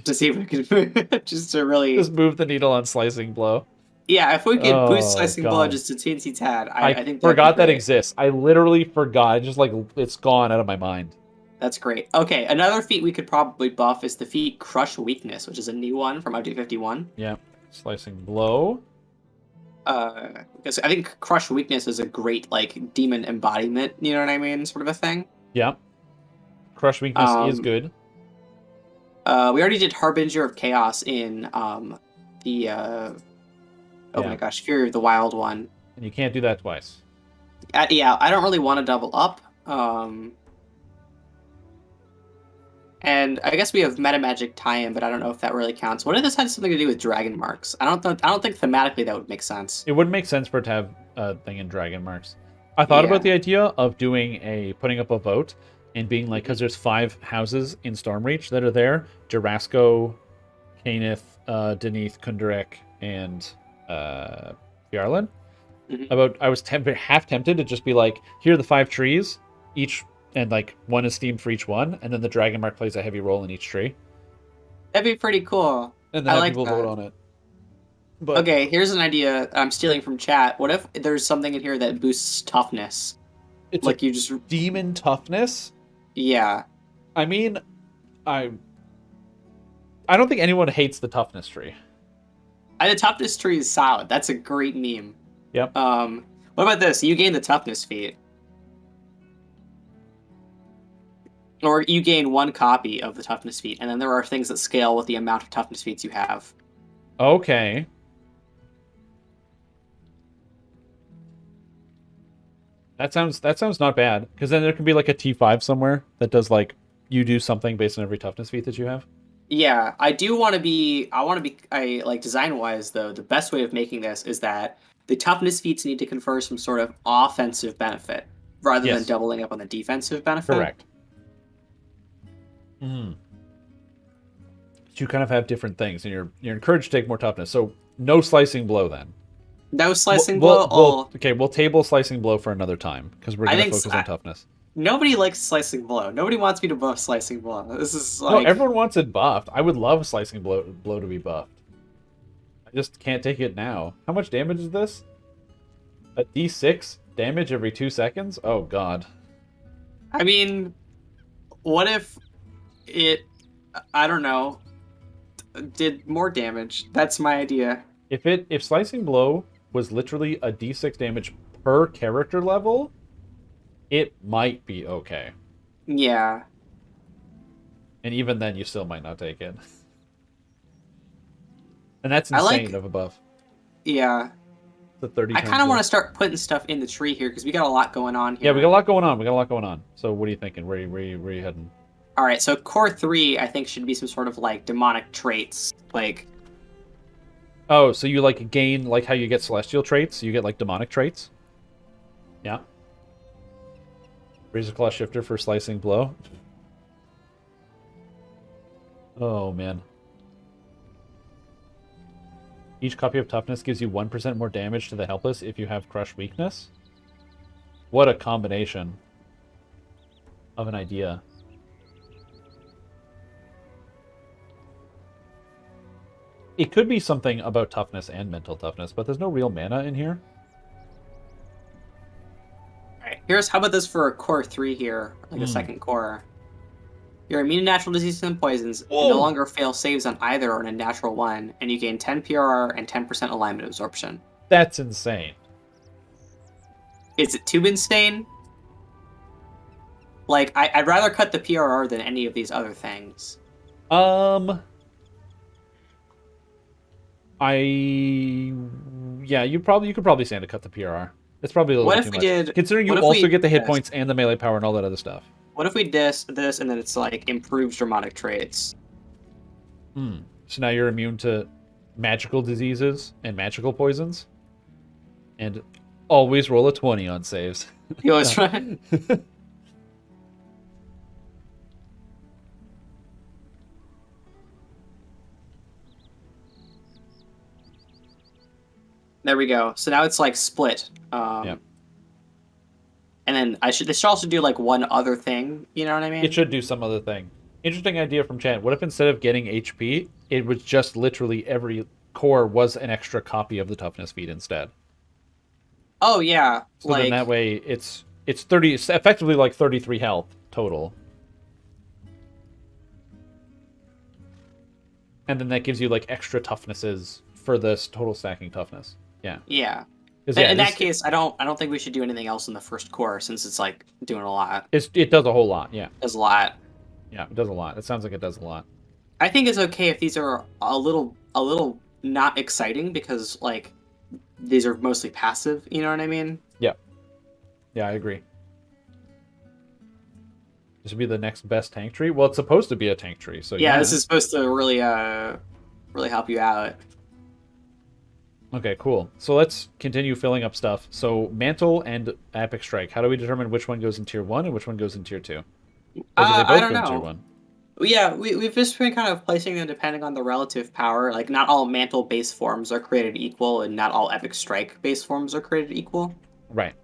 to see if we could just to really Just move the needle on slicing blow. Yeah, if we could boost Oh slicing blow god. just to TNT Tad, I I think forgot that great. exists. I literally forgot. Just like it's gone out of my mind. That's great. Okay, another feat we could probably buff is the feat Crush Weakness, which is a new one from update 51. Yeah, slicing blow. Because I think Crush Weakness is a great like demon embodiment. You know what I mean, sort of a thing. Yeah, crush weakness is good. We already did Harbinger of Chaos in the oh my gosh, Fury of the Wild one. And you can't do that twice. Yeah, I don't really want to double up. And I guess we have meta magic tie-in, but I don't know if that really counts. What if this had something to do with dragon marks? I don't think thematically that would make sense. It wouldn't make sense for it to have a thing in dragon marks. I thought about the idea of putting up a vote and being like, because there's 5 houses in Stormreach that are there: Jarasco, Caneth, Deneth, Kundarek, and Fjarlin. I was half tempted to just be like, here are the 5 trees, each, and like one is themed for each one, and then the dragon mark plays a heavy role in each tree. That'd be pretty cool. And then people vote on it. But okay, here's an idea I'm stealing from chat. What if there's something in here that boosts toughness? It's like you just demon toughness? Yeah. I mean, I don't think anyone hates the toughness tree. The toughness tree is solid. That's a great meme. Yep. What about this? You gain the toughness feat. Or you gain 1 copy of the toughness feat, and then there are things that scale with the amount of toughness feats you have. Okay. That sounds not bad, because then there can be like a T5 somewhere that does like you do something based on every toughness feat that you have. Yeah, I like design wise though, the best way of making this is that the toughness feats need to confer some sort of offensive benefit rather than doubling up on the defensive benefit. Correct. So you kind of have different things, and you're encouraged to take more toughness. So no slicing blow then. No slicing blow. We'll table slicing blow for another time because we're going to focus on toughness. Nobody likes slicing blow. Nobody wants me to buff slicing blow. This is like... No, everyone wants it buffed. I would love slicing blow to be buffed. I just can't take it now. How much damage is this? A D6 damage every 2 seconds? Oh god. I mean, what if it... I don't know. did more damage. That's my idea. If slicing blow was literally a d6 damage per character level, it might be okay. Yeah. And even then, you still might not take it. And that's I insane like. of a buff. Yeah. The 30 I times kind of want to buff. start putting stuff in the tree here because we got a lot going on Yeah, here. we got a lot going on. We got a lot going on. So what are you thinking? Where are you heading? All right, so core 3, I think, should be some sort of like demonic traits, like. Oh, so you like gain like how you get celestial traits? You get like demonic traits? Yeah. Razor Claw Shifter for slicing blow. Oh man. Each copy of toughness gives you 1% more damage to the helpless if you have crush weakness. What a combination of an idea. It could be something about toughness and mental toughness, but there's no real mana in here. All right, how about this for core 3 here, like the second core. You're immune to natural diseases and poisons. Whoa. You no longer fail saves on either or in a natural 1, and you gain 10 PRR and 10% alignment absorption. That's insane. Is it too insane? Like, I'd rather cut the PRR than any of these other things. Yeah, you could probably stand to cut the PRR. It's probably a little bit too much. Considering you also get the hit points and the melee power and all that other stuff. What if we this and then it's like improves dramatic traits? So now you're immune to magical diseases and magical poisons. And always roll a 20 on saves. You always try. There we go. So now it's like split. Yeah. And then this should also do like one other thing. You know what I mean? It should do some other thing. Interesting idea from Chan. What if instead of getting HP, it was just literally every core was an extra copy of the toughness feat instead? Oh yeah. So then that way it's effectively like 33 health total. And then that gives you like extra toughnesses for this total stacking toughness. Yeah. Yeah. Yeah, in that case, I don't think we should do anything else in the first core since it's like doing a lot. It does a whole lot, yeah. It does a lot. Yeah, it does a lot. It sounds like it does a lot. I think it's okay if these are a little not exciting because like these are mostly passive, you know what I mean? Yeah. Yeah, I agree. This would be the next best tank tree. Well, it's supposed to be a tank tree, so yeah. This is supposed to really help you out. Okay, cool. So let's continue filling up stuff. So Mantle and Epic Strike. How do we determine which one goes in tier 1 and which one goes in tier 2? Or do they both I don't go in know. tier 1? Yeah, we've just been kind of placing them depending on the relative power. Like, not all Mantle base forms are created equal, and not all Epic Strike base forms are created equal. Right.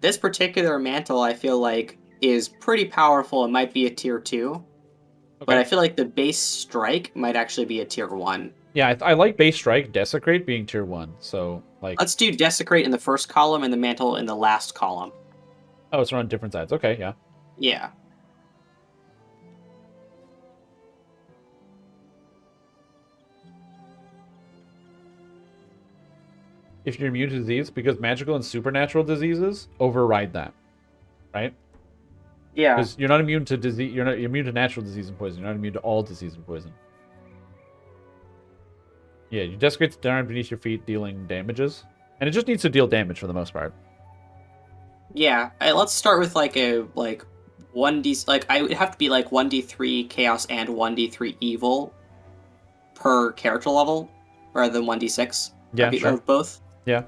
This particular Mantle, I feel like, is pretty powerful and might be a tier 2. Okay. But I feel like the base Strike might actually be a tier 1. Yeah, I like base Strike, Desecrate being tier 1. So, like... Let's do Desecrate in the first column and the Mantle in the last column. Oh, it's on different sides. Okay, yeah. Yeah. If you're immune to disease, because magical and supernatural diseases override that, right? Yeah. Because you're not immune to disease. You're immune to natural disease and poison. You're not immune to all disease and poison. Yeah, you desecrate the down beneath your feet, dealing damages, and it just needs to deal damage for the most part. Yeah, let's start with like a 1d. Like I would have to be like 1d3 chaos and 1d3 evil per character level, rather than 1d6. Yeah, sure. Of both. Yeah,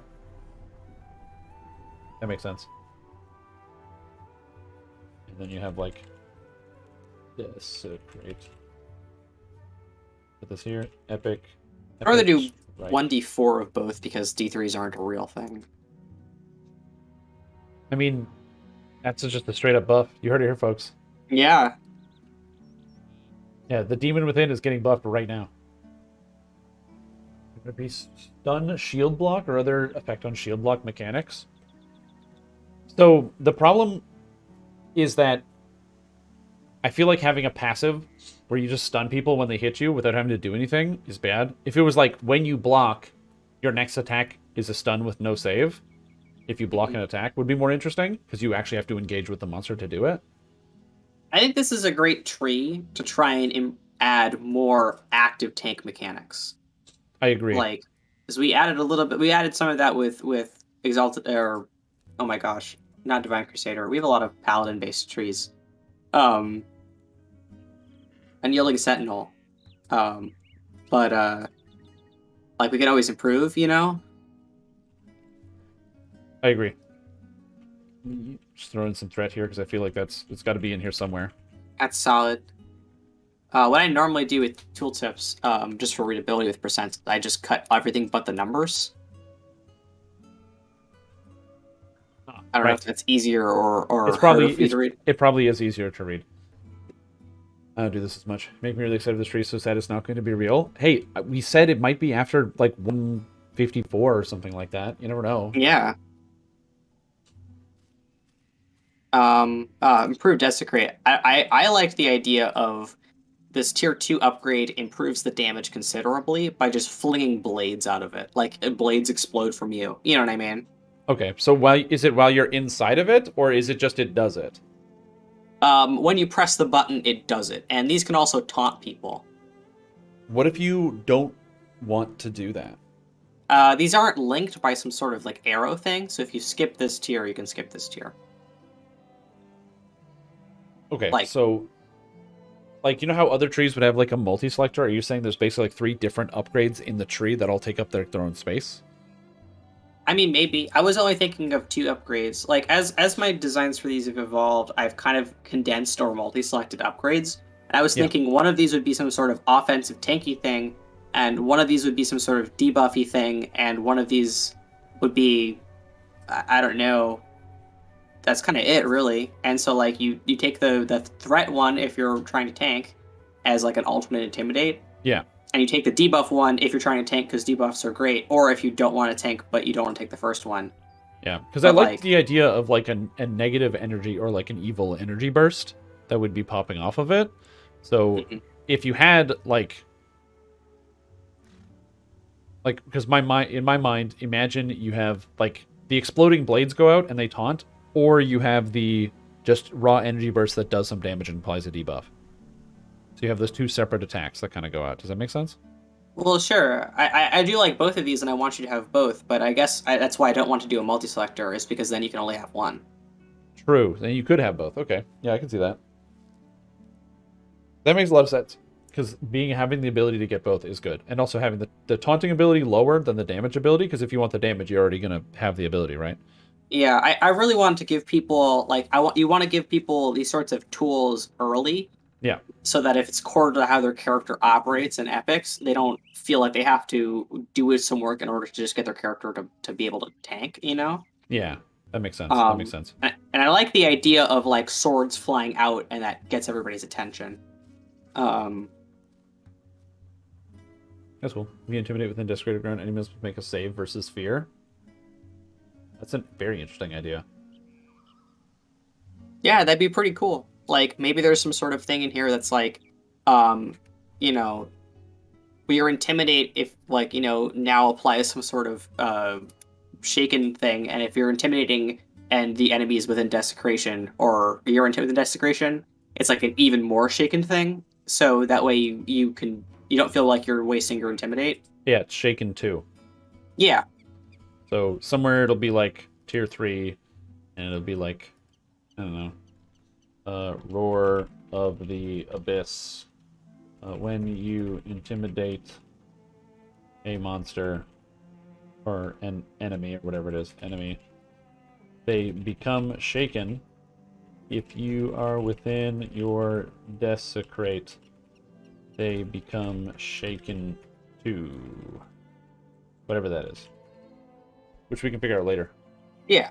that makes sense. And then you have like desecrate. Put this here, epic. I'd rather do 1d4 of both because d3s aren't a real thing. I mean, that's just a straight up buff. You heard it here, folks. Yeah. Yeah, the demon within is getting buffed right now. Would it be stun, shield block, or other effect on shield block mechanics? So the problem is that I feel like having a passive where you just stun people when they hit you without having to do anything is bad. If it was like when you block, your next attack is a stun with no save, if you block an attack, would be more interesting because you actually have to engage with the monster to do it. I think this is a great tree to try and add more active tank mechanics. I agree. Like, because we added a little bit, we added some of that with Exalted, or oh my gosh, not Divine Crusader. We have a lot of Paladin based trees. Unyielding Sentinel. But like we can always improve, you know? I agree. Just throw in some threat here because I feel like it's got to be in here somewhere. That's solid. What I normally do with tooltips, just for readability with percents, I just cut everything but the numbers. I don't know if that's easier or it's harder probably for you to read. it probably is easier to read. I don't do this as much. Make me really excited. This tree so sad it's not going to be real. Hey, we said it might be after like 154 or something like that. You never know. Yeah. Improved Desecrate. I like the idea of this tier 2 upgrade improves the damage considerably by just flinging blades out of it. Like blades explode from you. You know what I mean? Okay, so while you're inside of it, or is it just it does it? When you press the button, it does it. And these can also taunt people. What if you don't want to do that? These aren't linked by some sort of like arrow thing, so if you skip this tier, you can skip this tier. Okay, so like you know how other trees would have like a multi-selector? Are you saying there's basically like 3 different upgrades in the tree that all take up their own space? I mean, maybe. I was only thinking of 2 upgrades. Like, as my designs for these have evolved, I've kind of condensed or multi-selected upgrades. And I was thinking one of these would be some sort of offensive tanky thing, and one of these would be some sort of debuffy thing, and one of these would be, I don't know, that's kind of it, really. And so, like, you take the threat one if you're trying to tank as, like, an alternate Intimidate. Yeah. And you take the debuff one if you're trying to tank because debuffs are great, or if you don't want to tank but you don't want to take the first one. Yeah, because I like the idea of like a negative energy or like an evil energy burst that would be popping off of it. So if you had like because in my mind, imagine you have like the exploding blades go out and they taunt, or you have the just raw energy burst that does some damage and applies a debuff. So you have those 2 separate attacks that kind of go out. Does that make sense? Well, sure. I do like both of these, and I want you to have both, but I guess that's why I don't want to do a multi-selector, is because then you can only have one. True. Then you could have both. Okay. Yeah, I can see that. That makes a lot of sense. Because having the ability to get both is good. And also having the taunting ability lower than the damage ability, because if you want the damage, you're already going to have the ability, right? Yeah, I really want to give people, like, you want to give people these sorts of tools early. Yeah. So that if it's core to how their character operates in epics, they don't feel like they have to do some work in order to just get their character to be able to tank, you know? Yeah, that makes sense. That makes sense. And I like the idea of like swords flying out, and that gets everybody's attention. That's cool. We intimidate within desecrated ground. Enemies make a save versus fear. That's a very interesting idea. Yeah, that'd be pretty cool. Like, maybe there's some sort of thing in here that's like, you know, we are intimidate if, like, you know, now applies some sort of shaken thing, and if you're intimidating and the enemy is within desecration, or you're within desecration, it's like an even more shaken thing. So that way you don't feel like you're wasting your intimidate. Yeah, it's shaken too. Yeah. So somewhere it'll be like tier 3, and it'll be like, I don't know. Roar of the Abyss. When you intimidate a monster or an enemy, or whatever it is, enemy, they become shaken. If you are within your desecrate, they become shaken too. Whatever that is. Which we can figure out later. Yeah.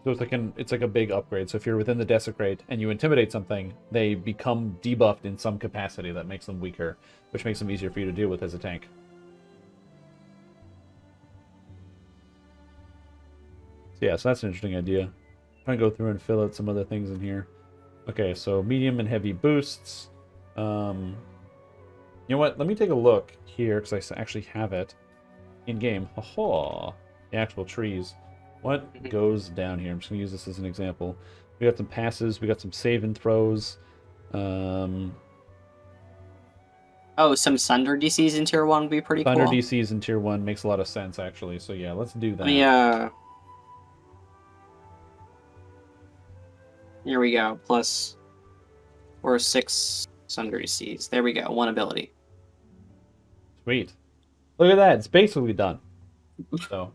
So it's like a big upgrade. So if you're within the desecrate and you intimidate something, they become debuffed in some capacity that makes them weaker, which makes them easier for you to deal with as a tank. So yeah, so that's an interesting idea. I'm trying to go through and fill out some other things in here. Okay, so medium and heavy boosts. You know what? Let me take a look here because I actually have it in game. Haha, the actual trees. What goes down here? I'm just gonna use this as an example. We got some passes. We got some save and throws. Oh, some Sunder DCs in Tier 1 would be pretty Thunder cool. DCs in Tier 1 makes a lot of sense, actually. So yeah, let's do that. Let me, here we go. Plus 4 or 6 Sunder DCs. There we go. 1 ability. Sweet. Look at that. It's basically done. So.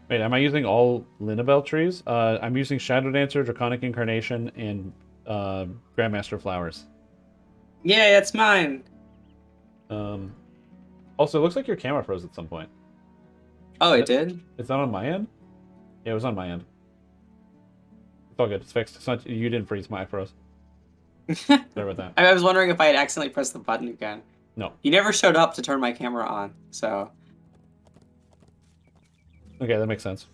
Wait, am I using all Linabelle trees? I'm using Shadow Dancer, Draconic Incarnation, and Grandmaster Flowers. Yay, that's mine! Also, it looks like your camera froze at some point. Oh, it did? It's not on my end? Yeah, it was on my end. It's all good. It's fixed. It's not, you didn't freeze. I froze. Sorry about that. I was wondering if I had accidentally pressed the button again. No. You never showed up to turn my camera on, so... Okay, that makes sense.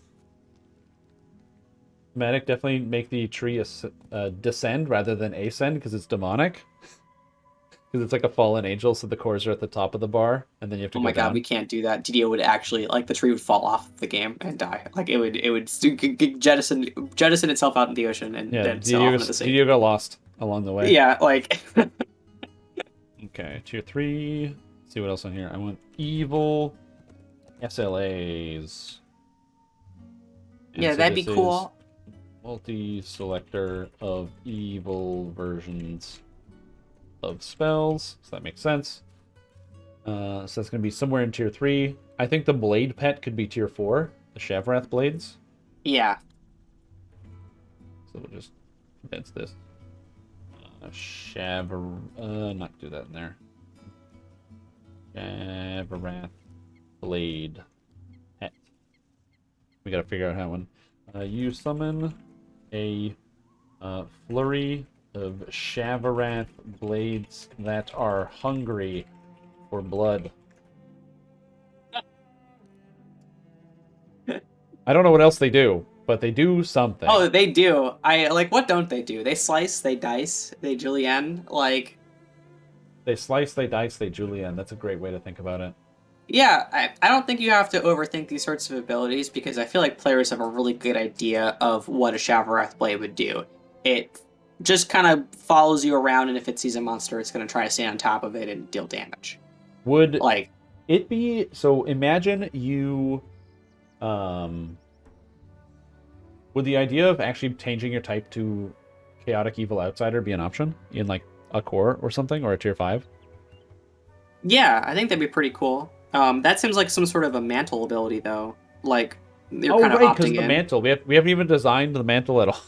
Matic, definitely make the tree descend rather than ascend because it's demonic. Because it's like a fallen angel, so the cores are at the top of the bar, and then you have to go down. Oh my god, we can't do that. DDO would actually, like, the tree would fall off the game and die. Like, it would jettison itself out in the ocean and yeah, then sail off into the sea. DDO got lost along the way. Yeah, like... Okay, tier 3. Let's see what else on here. I want evil SLAs. And yeah, so that'd be this cool. is multi-selector of evil versions of spells, so that makes sense. So that's going to be somewhere in tier 3. I think the blade pet could be tier 4, the Shavrath blades. Yeah. So we'll just condense this. Not do that in there. Shavrath blade pet. We gotta figure out how one. You summon a flurry of Shavrath blades that are hungry for blood. I don't know what else they do, but they do something. Oh, they do. What don't they do? They slice, they dice, they julienne, like... They slice, they dice, they julienne. That's a great way to think about it. Yeah, I don't think you have to overthink these sorts of abilities because I feel like players have a really good idea of what a Shavrath blade would do. It just kind of follows you around, and if it sees a monster, it's going to try to stay on top of it and deal damage. Would like it be so? Imagine you, would the idea of actually changing your type to chaotic evil outsider be an option in like a core or something or a tier 5? Yeah, I think that'd be pretty cool. That seems like some sort of a mantle ability, though. Like you're kind of right, because opting the in. mantle. We haven't even designed the mantle at all.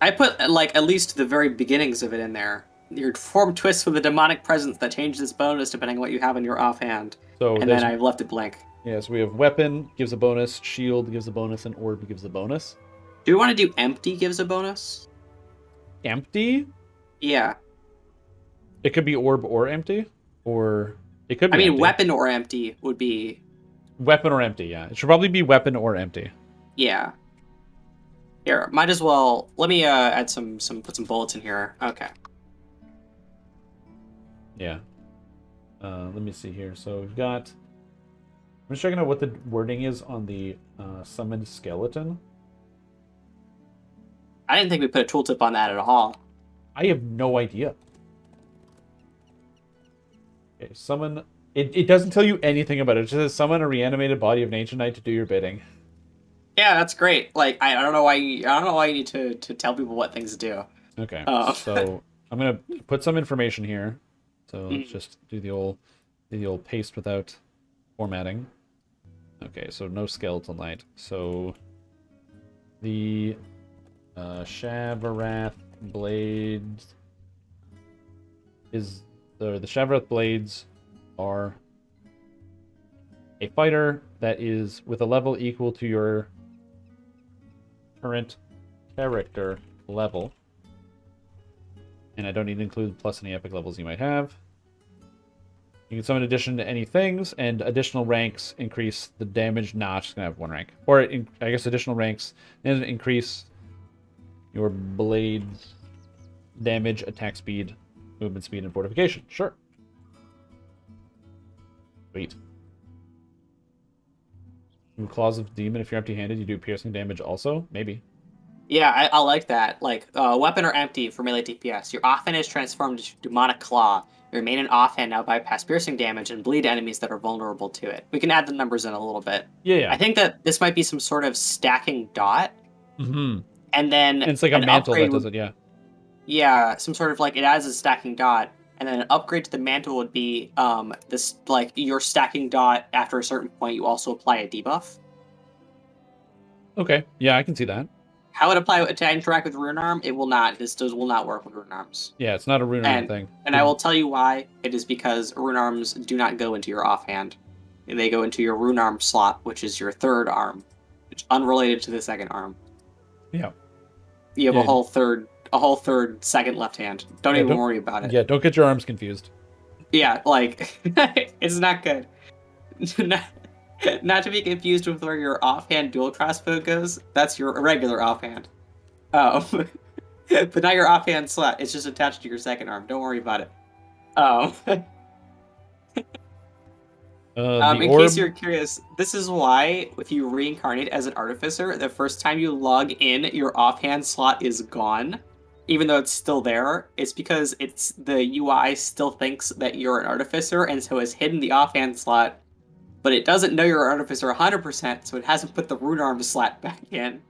I put like at least the very beginnings of it in there. Your form twists with a demonic presence that changes its bonus depending on what you have in your offhand. So and then I've left it blank. Yeah, so we have weapon gives a bonus, shield gives a bonus, and orb gives a bonus. Do we want to do empty gives a bonus? Empty? Yeah. It could be orb or empty, or it could be. I mean, empty. weapon or empty would be. Weapon or empty, yeah. It should probably be weapon or empty. Yeah. Here, might as well. Let me add put some bullets in here. Okay. Yeah. Let me see here. So we've got. I'm just checking out what the wording is on the summoned skeleton. I didn't think we put a tooltip on that at all. I have no idea. Okay, summon. It doesn't tell you anything about it. It just says summon a reanimated body of an ancient knight to do your bidding. Yeah, that's great. Like I don't know why you need to tell people what things do. Okay. So I'm gonna put some information here. So let's just do the old paste without formatting. Okay, so no skeletal knight. So the Shavrath blades is the Shavrath blades are a fighter that is with a level equal to your current character level. And I don't need to include plus any epic levels you might have. You can summon addition to any things, and additional ranks increase the damage. Nah, it's just gonna have 1 rank. Or I guess additional ranks and increase your blades damage, attack speed, movement speed, and fortification. Sure. Sweet. Claws of Demon, if you're empty-handed, you do piercing damage also? Maybe. Yeah, I like that. Like, weapon or empty for melee DPS. Your offhand is transformed into Demonic Claw. Your main and offhand now bypass piercing damage and bleed enemies that are vulnerable to it. We can add the numbers in a little bit. Yeah. I think that this might be some sort of stacking dot. Mm-hmm. And then And it's like a mantle that does it, yeah. Yeah, some sort of like it adds a stacking dot. And then an upgrade to the mantle would be this, like, your stacking dot after a certain point, you also apply a debuff. Okay, yeah, I can see that. How it apply to interact with Rune Arm? It will not. Will not work with Rune Arms. Yeah, it's not a Rune Arm thing. And I will tell you why. It is because Rune Arms do not go into your offhand. They go into your Rune Arm slot, which is your third arm, which is unrelated to the second arm. Yeah. You have a whole third second left hand. Don't even worry about it. Yeah, don't get your arms confused. Yeah, like, it's not good. Not to be confused with where your offhand dual crossbow goes. That's your regular offhand. Oh. But not your offhand slot. It's just attached to your second arm. Don't worry about it. Oh. In case you're curious, this is why if you reincarnate as an artificer, the first time you log in, your offhand slot is gone. Even though it's still there, it's because the UI still thinks that you're an artificer, and so has hidden the offhand slot, but it doesn't know you're an artificer 100%, so it hasn't put the rune arm slot back in.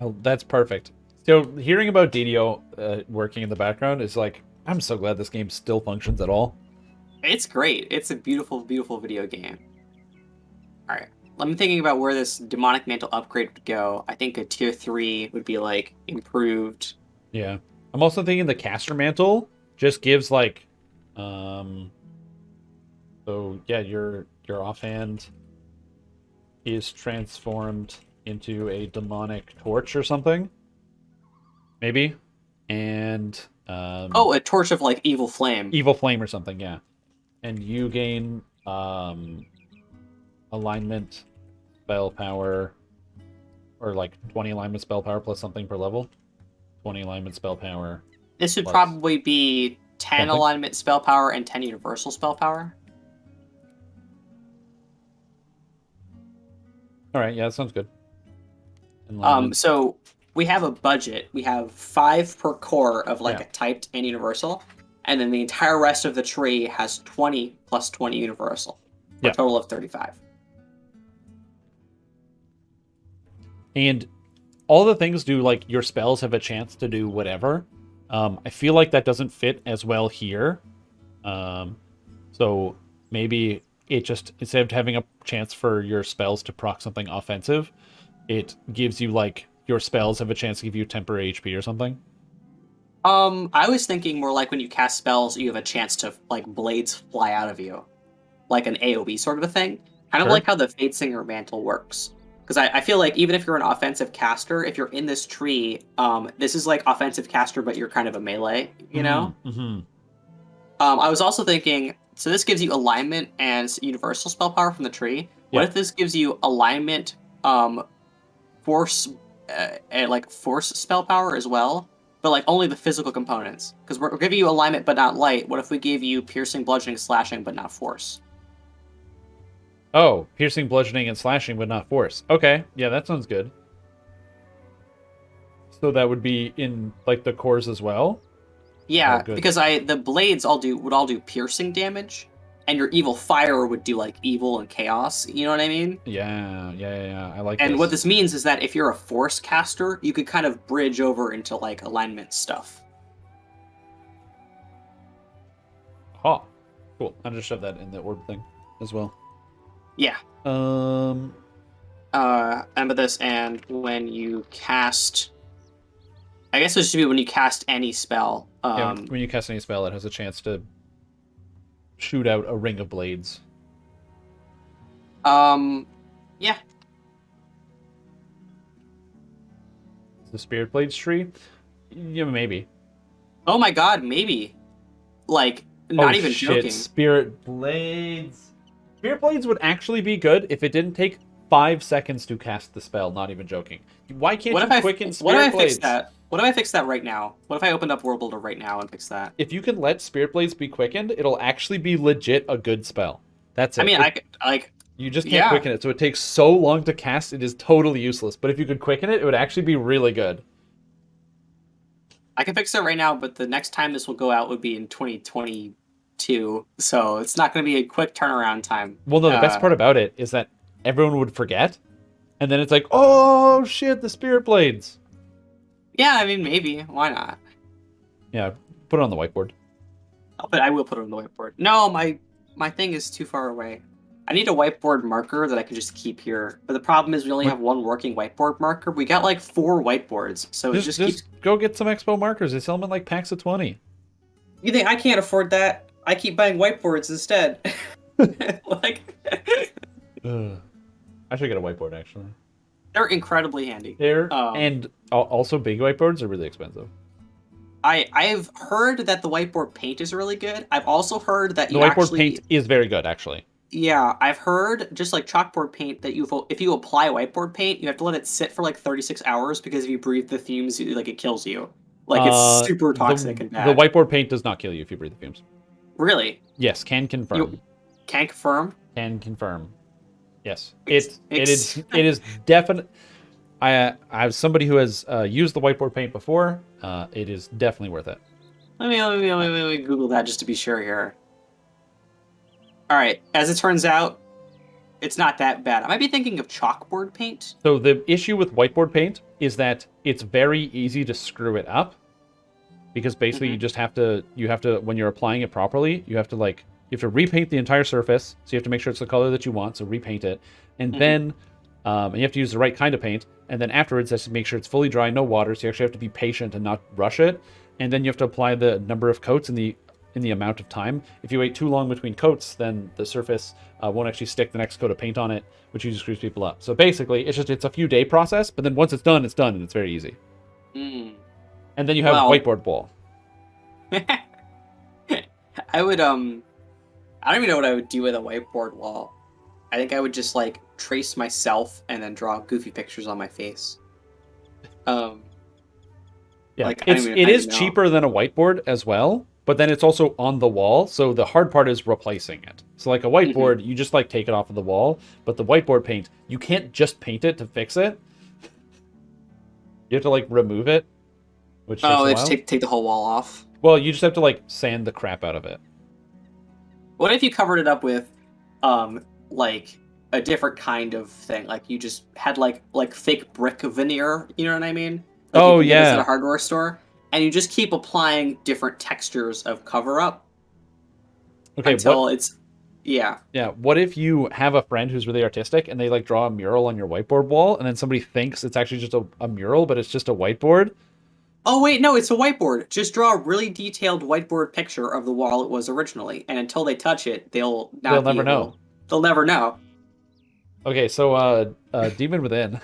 Oh, that's perfect. So hearing about DDO working in the background is like, I'm so glad this game still functions at all. It's great. It's a beautiful, beautiful video game. All right. I'm thinking about where this demonic mantle upgrade would go. I think a tier 3 would be like improved. Yeah. I'm also thinking the caster mantle just gives like so yeah, your offhand is transformed into a demonic torch or something. Maybe. And a torch of like evil flame. Evil flame or something, yeah. And you gain alignment spell power, or like 20 alignment spell power plus something per level. 20 alignment spell power. This would probably be 10 something. Alignment spell power and 10 universal spell power. All right, yeah, that sounds good. So we have a budget. We have 5 per core of like a typed and universal, and then the entire rest of the tree has 20 plus 20 universal, for a total of 35. And all the things do, like, your spells have a chance to do whatever. I feel like that doesn't fit as well here. So maybe it just, instead of having a chance for your spells to proc something offensive, it gives you, like, your spells have a chance to give you temporary HP or something. I was thinking more like when you cast spells, you have a chance to, like, blades fly out of you. Like an AoE sort of a thing. Kind of like how the Fatesinger mantle works. Because I feel like even if you're an offensive caster, if you're in this tree, this is like offensive caster, but you're kind of a melee, you know? Mm-hmm. I was also thinking, so this gives you alignment and universal spell power from the tree. What if this gives you alignment, force, and like force spell power as well, but like only the physical components? Because we're giving you alignment but not light. What if we gave you piercing, bludgeoning, slashing, but not force? Oh, piercing, bludgeoning, and slashing, but not force. Okay, yeah, that sounds good. So that would be in like the cores as well. Yeah, because the blades would all do piercing damage, and your evil fire would do like evil and chaos. You know what I mean? Yeah. I like. And what this means is that if you're a force caster, you could kind of bridge over into like alignment stuff. Oh, cool. I'll just shove that in the orb thing as well. Yeah. And with this, and when you cast, I guess it should be when you cast any spell. When you cast any spell, it has a chance to shoot out a ring of blades. Yeah. The Spirit Blades tree? Yeah, maybe. Oh my god, maybe. Like, not even joking. Spirit Blades. Spirit Blades would actually be good if it didn't take 5 seconds to cast the spell. Not even joking. Why can't you quicken Spirit Blades? What if I fix that right now? What if I opened up World Builder right now and fix that? If you can let Spirit Blades be quickened, it'll actually be legit a good spell. That's it. I mean, I could, like, you just can't yeah. quicken it, so it takes so long to cast. It is totally useless. But if you could quicken it, it would actually be really good. I can fix it right now, but the next time this will go out would be in 2022, so it's not going to be a quick turnaround time. Well, no, the best part about it is that everyone would forget, and then it's like, oh shit, the Spirit Blades. Yeah, I mean, maybe. Why not? Yeah, put it on the whiteboard. But I will put it on the whiteboard. No, my thing is too far away. I need a whiteboard marker that I can just keep here. But the problem is we only have one working whiteboard marker. We got like 4 whiteboards, so it just keeps... go get some Expo markers. They sell them in like packs of 20. You think I can't afford that? I keep buying whiteboards instead. Like... I should get a whiteboard, actually. They're incredibly handy. And also big whiteboards are really expensive. I've heard that the whiteboard paint is really good. I've also heard that the whiteboard paint is very good, actually. Yeah, I've heard, just like chalkboard paint, that if you apply whiteboard paint, you have to let it sit for like 36 hours because if you breathe the fumes, like it kills you. Like it's super toxic and bad. The whiteboard paint does not kill you if you breathe the fumes. Really? Yes, can confirm. Can confirm? Can confirm. Yes, it is definite. I have somebody who has used the whiteboard paint before. It is definitely worth it. Let me Google that just to be sure here. All right, as it turns out, it's not that bad. I might be thinking of chalkboard paint. So the issue with whiteboard paint is that it's very easy to screw it up, because basically you have to when you're applying it properly, you have to repaint the entire surface. So you have to make sure it's the color that you want. So repaint it, and then you have to use the right kind of paint. And then afterwards, that's to make sure it's fully dry, no water. So you actually have to be patient and not rush it. And then you have to apply the number of coats in the amount of time. If you wait too long between coats, then the surface won't actually stick the next coat of paint on it, which usually screws people up. So basically, it's a few day process, but then once it's done, and it's very easy. And then you have a whiteboard wall. I would I don't even know what I would do with a whiteboard wall. I think I would just like trace myself and then draw goofy pictures on my face. Yeah, it is cheaper than a whiteboard as well, but then it's also on the wall, so the hard part is replacing it. So like a whiteboard, you just like take it off of the wall, but the whiteboard paint, you can't just paint it to fix it. You have to like remove it, which takes a while. Just take the whole wall off. Well, you just have to like sand the crap out of it. What if you covered it up with like a different kind of thing? Like you just had like fake brick veneer, you know what I mean? Like oh you can get this yeah. at a hardware store, and you just keep applying different textures of cover up. Okay, until it's yeah. Yeah, what if you have a friend who's really artistic and they like draw a mural on your whiteboard wall, and then somebody thinks it's actually just a mural, but it's just a whiteboard? Oh wait, no, it's a whiteboard. Just draw a really detailed whiteboard picture of the wall it was originally, and until they touch it, they'll never know. They'll never know. Okay, so Demon Within.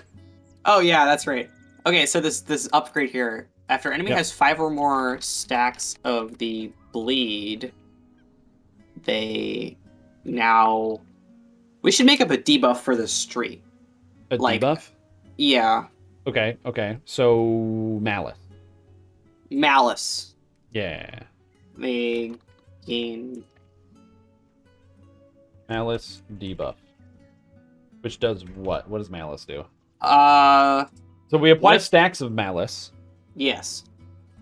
Oh yeah, that's right. Okay, so this upgrade here. After enemy has 5 or more stacks of the bleed, we should make up a debuff for this tree. A debuff? Yeah. Okay. So Malice. Yeah. They gain Malice debuff. Which does what? What does Malice do? So we apply stacks of Malice. Yes.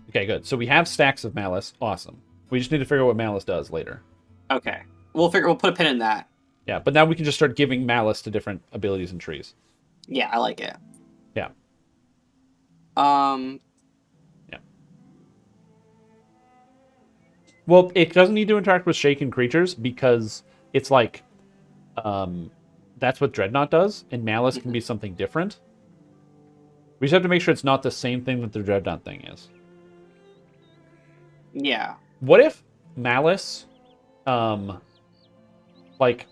Okay, good. So we have stacks of Malice. Awesome. We just need to figure out what Malice does later. Okay. We'll put a pin in that. Yeah, but now we can just start giving Malice to different abilities and trees. Yeah, I like it. Yeah. Yeah. Well, it doesn't need to interact with shaken creatures because it's like that's what Dreadnought does, and Malice can be something different. We just have to make sure it's not the same thing that the Dreadnought thing is. Yeah. What if Malice like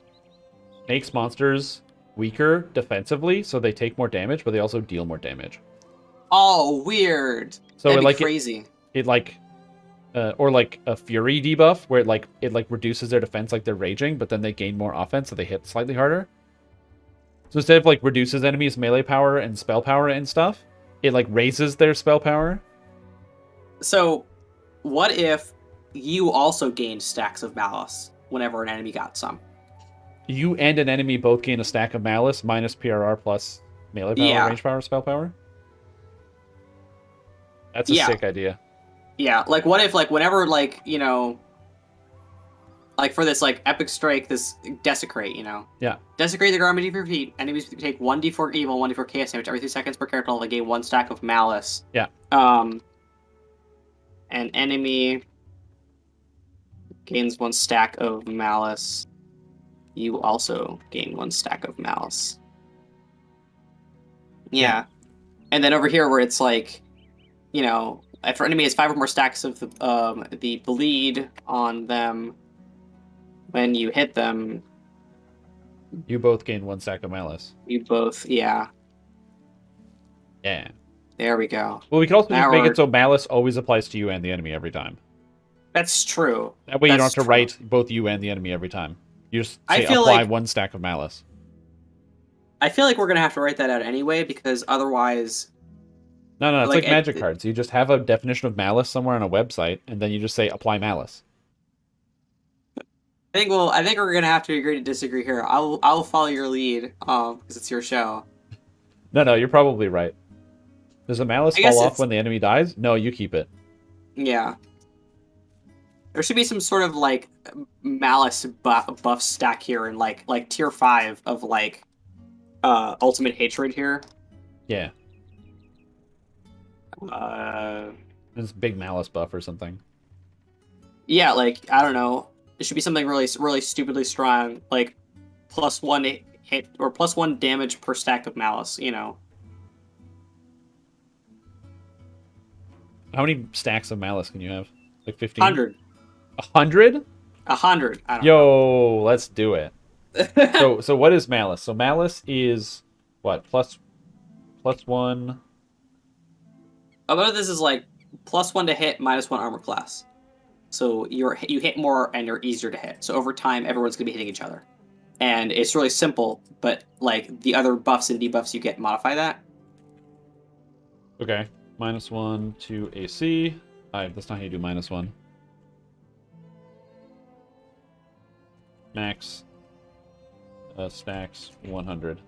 makes monsters weaker defensively, so they take more damage, but they also deal more damage? Oh, weird. So that'd be crazy. Or like a Fury debuff, where it reduces their defense like they're raging, but then they gain more offense, so they hit slightly harder. So instead of like reduces enemies melee power and spell power and stuff, it like raises their spell power. So, what if you also gained stacks of malice whenever an enemy got some? You and an enemy both gain a stack of malice minus PRR plus melee power, Yeah, range power, spell power. That's a yeah, sick idea. yeah. Like, what if, like, whenever, like, you know, like for this, like, epic strike, this desecrate, you know? Yeah. Desecrate the garment of your feet. Enemies take 1d4 evil, 1d4 chaos damage every 3 seconds per character level. They gain 1 stack of malice. Yeah. An enemy gains 1 stack of malice. You also gain 1 stack of malice. Yeah. And then over here where it's like, you know, if our enemy has 5 or more stacks of the bleed on them when you hit them, You both gain 1 stack of malice. you both, yeah. Yeah. There we go. Well, we could also Now just make we're- it so malice always applies to you and the enemy every time. That's true. That way you don't That's have to true. write both you and the enemy every time. You just I say feel apply like- 1 stack of malice. I feel like we're gonna have to write that out anyway because otherwise, No, it's like Like, magic cards. You just have a definition of malice somewhere on a website, and then you just say apply malice. I think we're gonna have to agree to disagree here. I'll follow your lead, because it's your show. No, you're probably right. Does the malice I guess fall off it's- when the enemy dies? No, you keep it. Yeah. There should be some sort of like malice buff stack here, and like tier 5 of like ultimate hatred here. Yeah. Uh, It's big malice buff or something. yeah, like I don't know. It should be something really stupidly strong, like +1 hit or +1 damage per stack of malice. You know. How many stacks of malice can you have? Like 15? 100. 100? 100. I don't Yo, let's do it. know. So what is malice? So malice is what? Plus 1. Although this is like +1 to hit, -1 armor class. So you hit more and you're easier to hit. So over time, everyone's gonna be hitting each other, and it's really simple. But like the other buffs and debuffs you get modify that. Okay. -1 to AC. That's not how you do -1. Max stacks 100.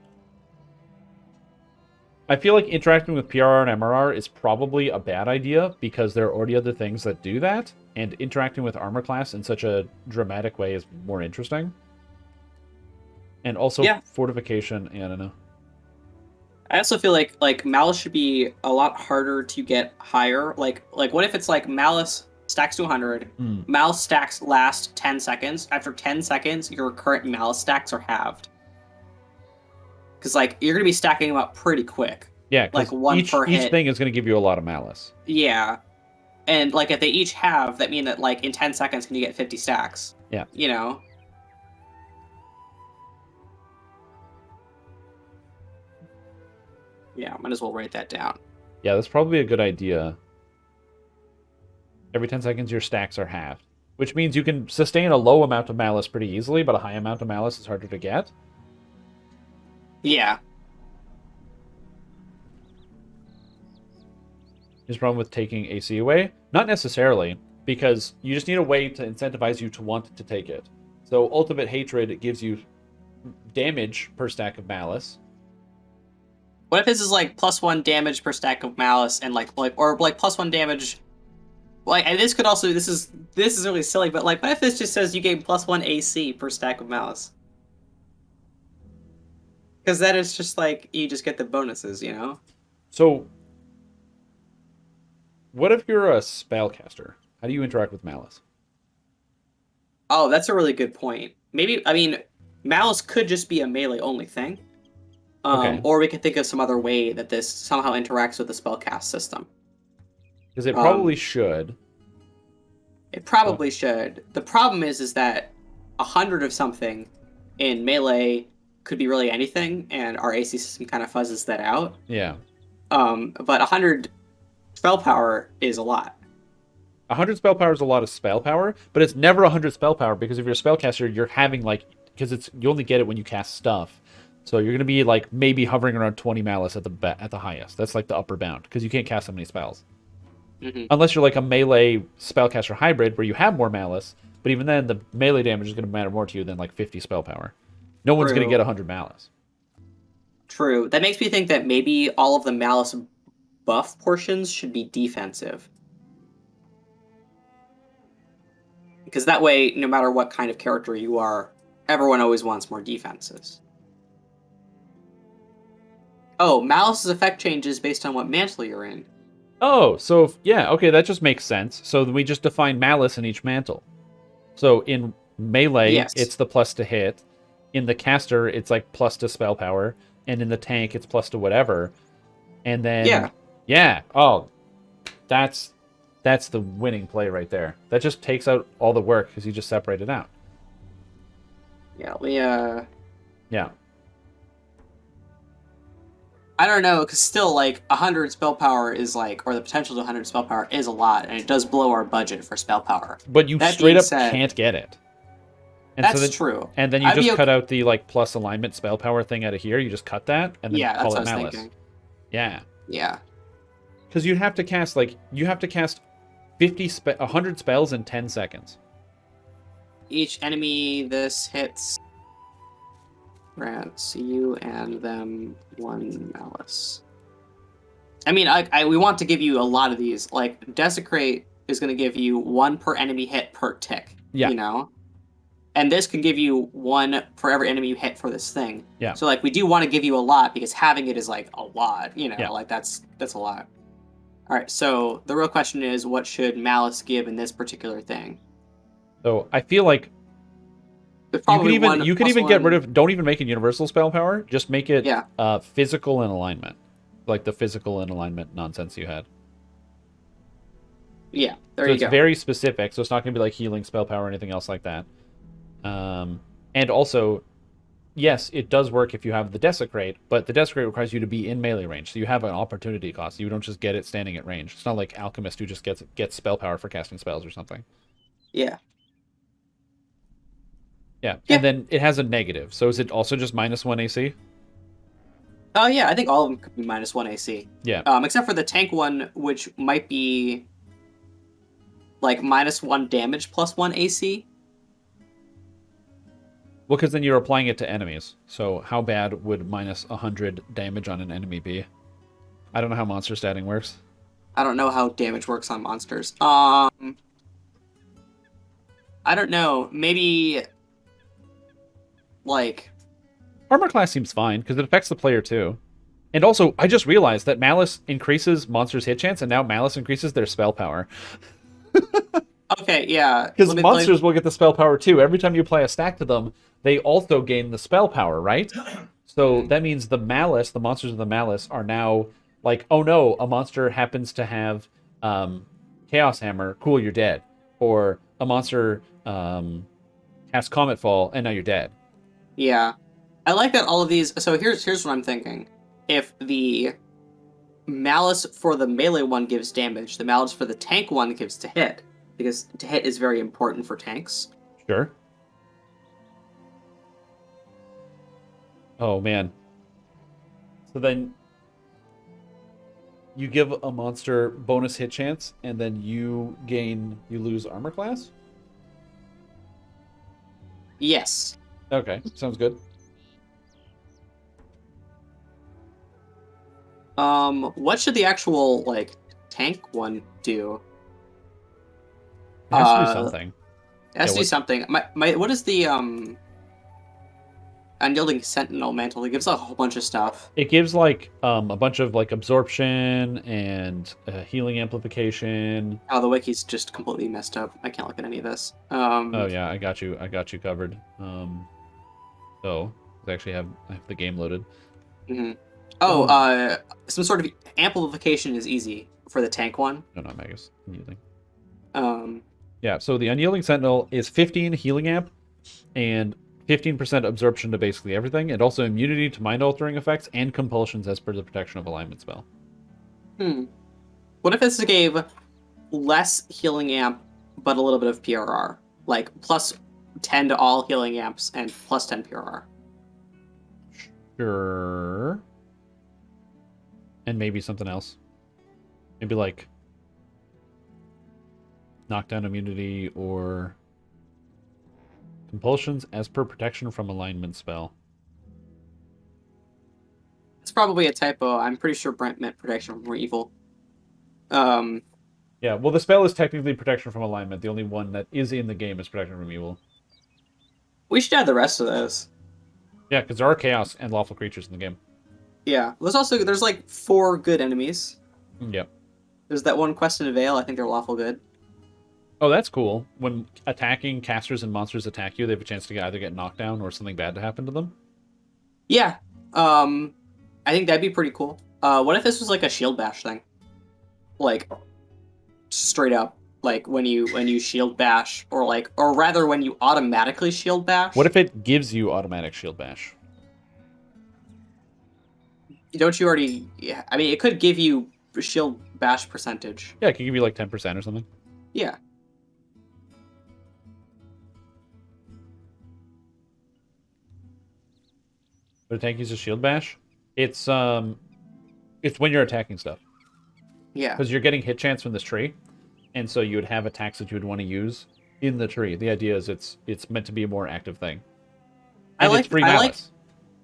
I feel like interacting with PRR and MRR is probably a bad idea because there are already other things that do that, and interacting with armor class in such a dramatic way is more interesting. And also Yeah. fortification, I don't know. I also feel like malice should be a lot harder to get higher. Like what if it's like malice stacks to 100, malice stacks last 10 seconds. After 10 seconds, your current malice stacks are halved. Because like you're gonna be stacking them up pretty quick. Yeah, 'cause Like one per each hit. thing is going to give you a lot of malice. Yeah. And like if they each have, that mean that like in 10 seconds can you get 50 stacks? Yeah. You know? Yeah, might as well write that down. Yeah, that's probably a good idea. Every 10 seconds, your stacks are halved, which means you can sustain a low amount of malice pretty easily, but a high amount of malice is harder to get. Yeah. Is the problem with taking AC away? Not necessarily, because you just need a way to incentivize you to want to take it. So ultimate hatred gives you damage per stack of malice. What if this is like +1 damage per stack of malice and like or like +1 damage? Like, and this could also this is really silly, but like what if this just says you gain +1 AC per stack of malice? Because that is just like you just get the bonuses, you know? So, what if you're a spellcaster? How do you interact with malice? Oh, that's a really good point. Maybe, I mean, malice could just be a melee only thing. Okay. Or we could think of some other way that this somehow interacts with the spellcast system. Because it probably should. It probably should. The problem is that 100 of something in melee could be really anything, and our AC system kind of fuzzes that out. Yeah. But 100 spell power is a lot. 100 spell power is a lot of spell power, but it's never 100 spell power because if you're a spellcaster, you're having like, because you only get it when you cast stuff. So you're going to be like maybe hovering around 20 malice at the highest. That's like the upper bound because you can't cast so many spells. Unless you're like a melee spellcaster hybrid where you have more malice, but even then the melee damage is going to matter more to you than like 50 spell power. No one's going to get 100 malice. True. That makes me think that maybe all of the malice buff portions should be defensive. Because that way, no matter what kind of character you are, everyone always wants more defenses. Oh, Malice's effect changes based on what mantle you're in. Oh, so yeah, okay, that just makes sense. So we just define malice in each mantle. So in melee, Yes. it's the plus to hit. In the caster, it's like plus to spell power. And in the tank, it's plus to whatever. And then yeah. Oh, that's the winning play right there. That just takes out all the work because you just separate it out. Yeah, Yeah. I don't know, because still, like, 100 spell power is, like, or the potential to 100 spell power is a lot, and it does blow our budget for spell power. But you That straight being up said, can't get it. And that's so then, true. And then you just cut out the, like, plus alignment spell power thing out of here. You just cut that, and then call it malice. Thinking. Yeah. Yeah. Because you'd have to cast, like, 100 spells in 10 seconds. Each enemy this hits grants you and them 1 malice. I mean, we want to give you a lot of these. Like, Desecrate is going to give you 1 per enemy hit per tick. Yeah. You know? And this can give you 1 for every enemy you hit for this thing. Yeah. So, like, we do want to give you a lot because having it is, like, a lot. You know? Yeah. Like, that's a lot. Alright, so the real question is, what should Malice give in this particular thing? So, I feel like you could even get rid of, don't even make it universal spell power, just make it physical and alignment. Like the physical and alignment nonsense you had. Yeah, there you go. So it's very specific, so it's not going to be like healing spell power or anything else like that. And also, yes, it does work if you have the Desecrate, but the Desecrate requires you to be in melee range, so you have an opportunity cost. You don't just get it standing at range. It's not like Alchemist who just gets spell power for casting spells or something. Yeah. Yeah, and then it has a negative. So is it also just -1 AC? Oh, yeah, I think all of them could be -1 AC. Yeah. Except for the tank one, which might be like -1 damage plus 1 AC. Well, because then you're applying it to enemies. So how bad would -100 damage on an enemy be? I don't know how monster statting works. I don't know how damage works on monsters. I don't know. Maybe, like... Armor class seems fine, because it affects the player, too. And also, I just realized that Malice increases monsters' hit chance, and now Malice increases their spell power. Okay, yeah. Because monsters will get the spell power, too. Every time you apply a stack to them, they also gain the spell power, right? So that means the Malice, the monsters of the Malice, are now like, oh no, a monster happens to have Chaos Hammer, cool, you're dead. Or a monster casts Comet Fall, and now you're dead. Yeah. I like that all of these... So here's what I'm thinking. If the Malice for the melee one gives damage, the Malice for the tank one gives to hit. Because to hit is very important for tanks. Sure. Oh, man. So then you give a monster bonus hit chance, and then you lose armor class? Yes. Okay, sounds good. What should the actual, like, tank one do? It has to do something. It has to do something. What is the, Unyielding Sentinel Mantle? It gives a whole bunch of stuff. It gives, like, a bunch of, like, absorption and healing amplification. Oh, the wiki's just completely messed up. I can't look at any of this. Oh, yeah, I got you covered. So, I actually have the game loaded. Mm-hmm. Oh, some sort of amplification is easy for the tank one. No, not Magus. Unyielding. Yeah, so the Unyielding Sentinel is 15 healing amp and 15% absorption to basically everything, and also immunity to mind-altering effects and compulsions as per the Protection of Alignment spell. What if this gave less healing amp, but a little bit of PRR? Like, plus 10 to all healing amps and plus 10 PRR. Sure. And maybe something else. Maybe like knockdown immunity or compulsions as per protection from alignment spell. It's probably a typo. I'm pretty sure Brent meant protection from evil. Um, Yeah, well, the spell is technically protection from alignment. The only one that is in the game is protection from evil. we should add the rest of those. Yeah, because there are chaos and lawful creatures in the game. Yeah, there's like 4 good enemies. Yep. There's that one quest in Vale. I think they're lawful good. Oh, that's cool. When attacking casters and monsters attack you, they have a chance to either get knocked down or something bad to happen to them. Yeah. I think that'd be pretty cool. What if this was like a shield bash thing? Like straight up, like when you shield bash, or rather when you automatically shield bash. What if it gives you automatic shield bash? Don't you already? Yeah, I mean, it could give you shield bash percentage. Yeah, it could give you like 10% or something. Yeah. But a tank uses shield bash. It's when you're attacking stuff. Yeah. Because you're getting hit chance from this tree, and so you would have attacks that you would want to use in the tree. The idea is it's meant to be a more active thing. And it's free malice.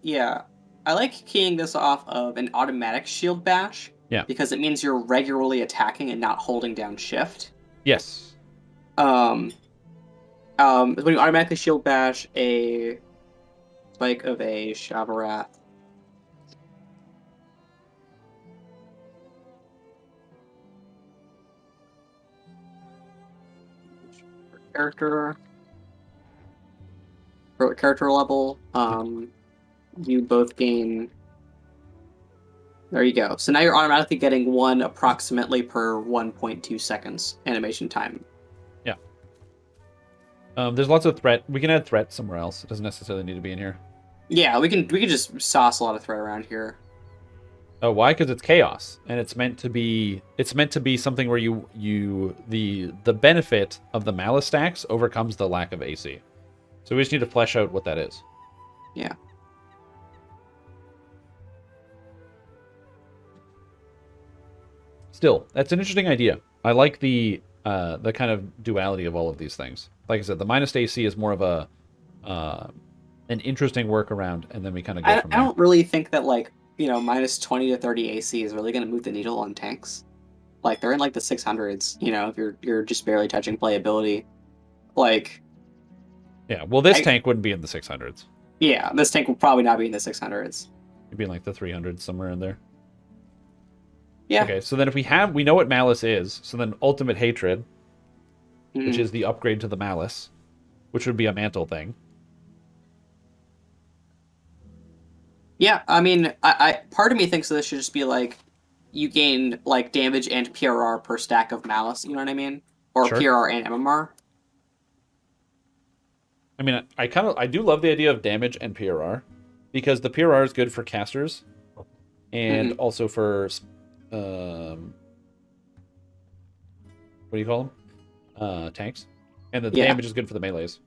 Yeah. I like keying this off of an automatic shield bash. Yeah. Because it means you're regularly attacking and not holding down shift. Yes. When you automatically shield bash a Spike of a Shavarath. Character level, you both gain. There you go. So now you're automatically getting 1 approximately per 1.2 seconds animation time. Yeah. There's lots of threat. We can add threat somewhere else. It doesn't necessarily need to be in here. Yeah, we can just sauce a lot of threat around here. Oh, why? Because it's chaos, and it's meant to be something where the benefit of the malice stacks overcomes the lack of AC. So we just need to flesh out what that is. Yeah. Still, that's an interesting idea. I like the kind of duality of all of these things. Like I said, the minus AC is more of a an interesting workaround, and then we kind of go from there. I don't really think that minus 20 to 30 AC is really going to move the needle on tanks. Like they're in like the 600s. If you're just barely touching playability. Yeah, well, this tank wouldn't be in the 600s. Yeah, this tank will probably not be in the 600s. It'd be in like the 300s, somewhere in there. Yeah. Okay, so then if we know what malice is, so then ultimate hatred, which is the upgrade to the malice, which would be a mantle thing. Yeah, I mean, I part of me thinks this should just be like, you gain like damage and PRR per stack of malice. You know what I mean? Or Sure. PRR and MMR. I mean, I do love the idea of damage and PRR, because the PRR is good for casters, and also for what do you call them? Tanks, and the damage is good for the melees.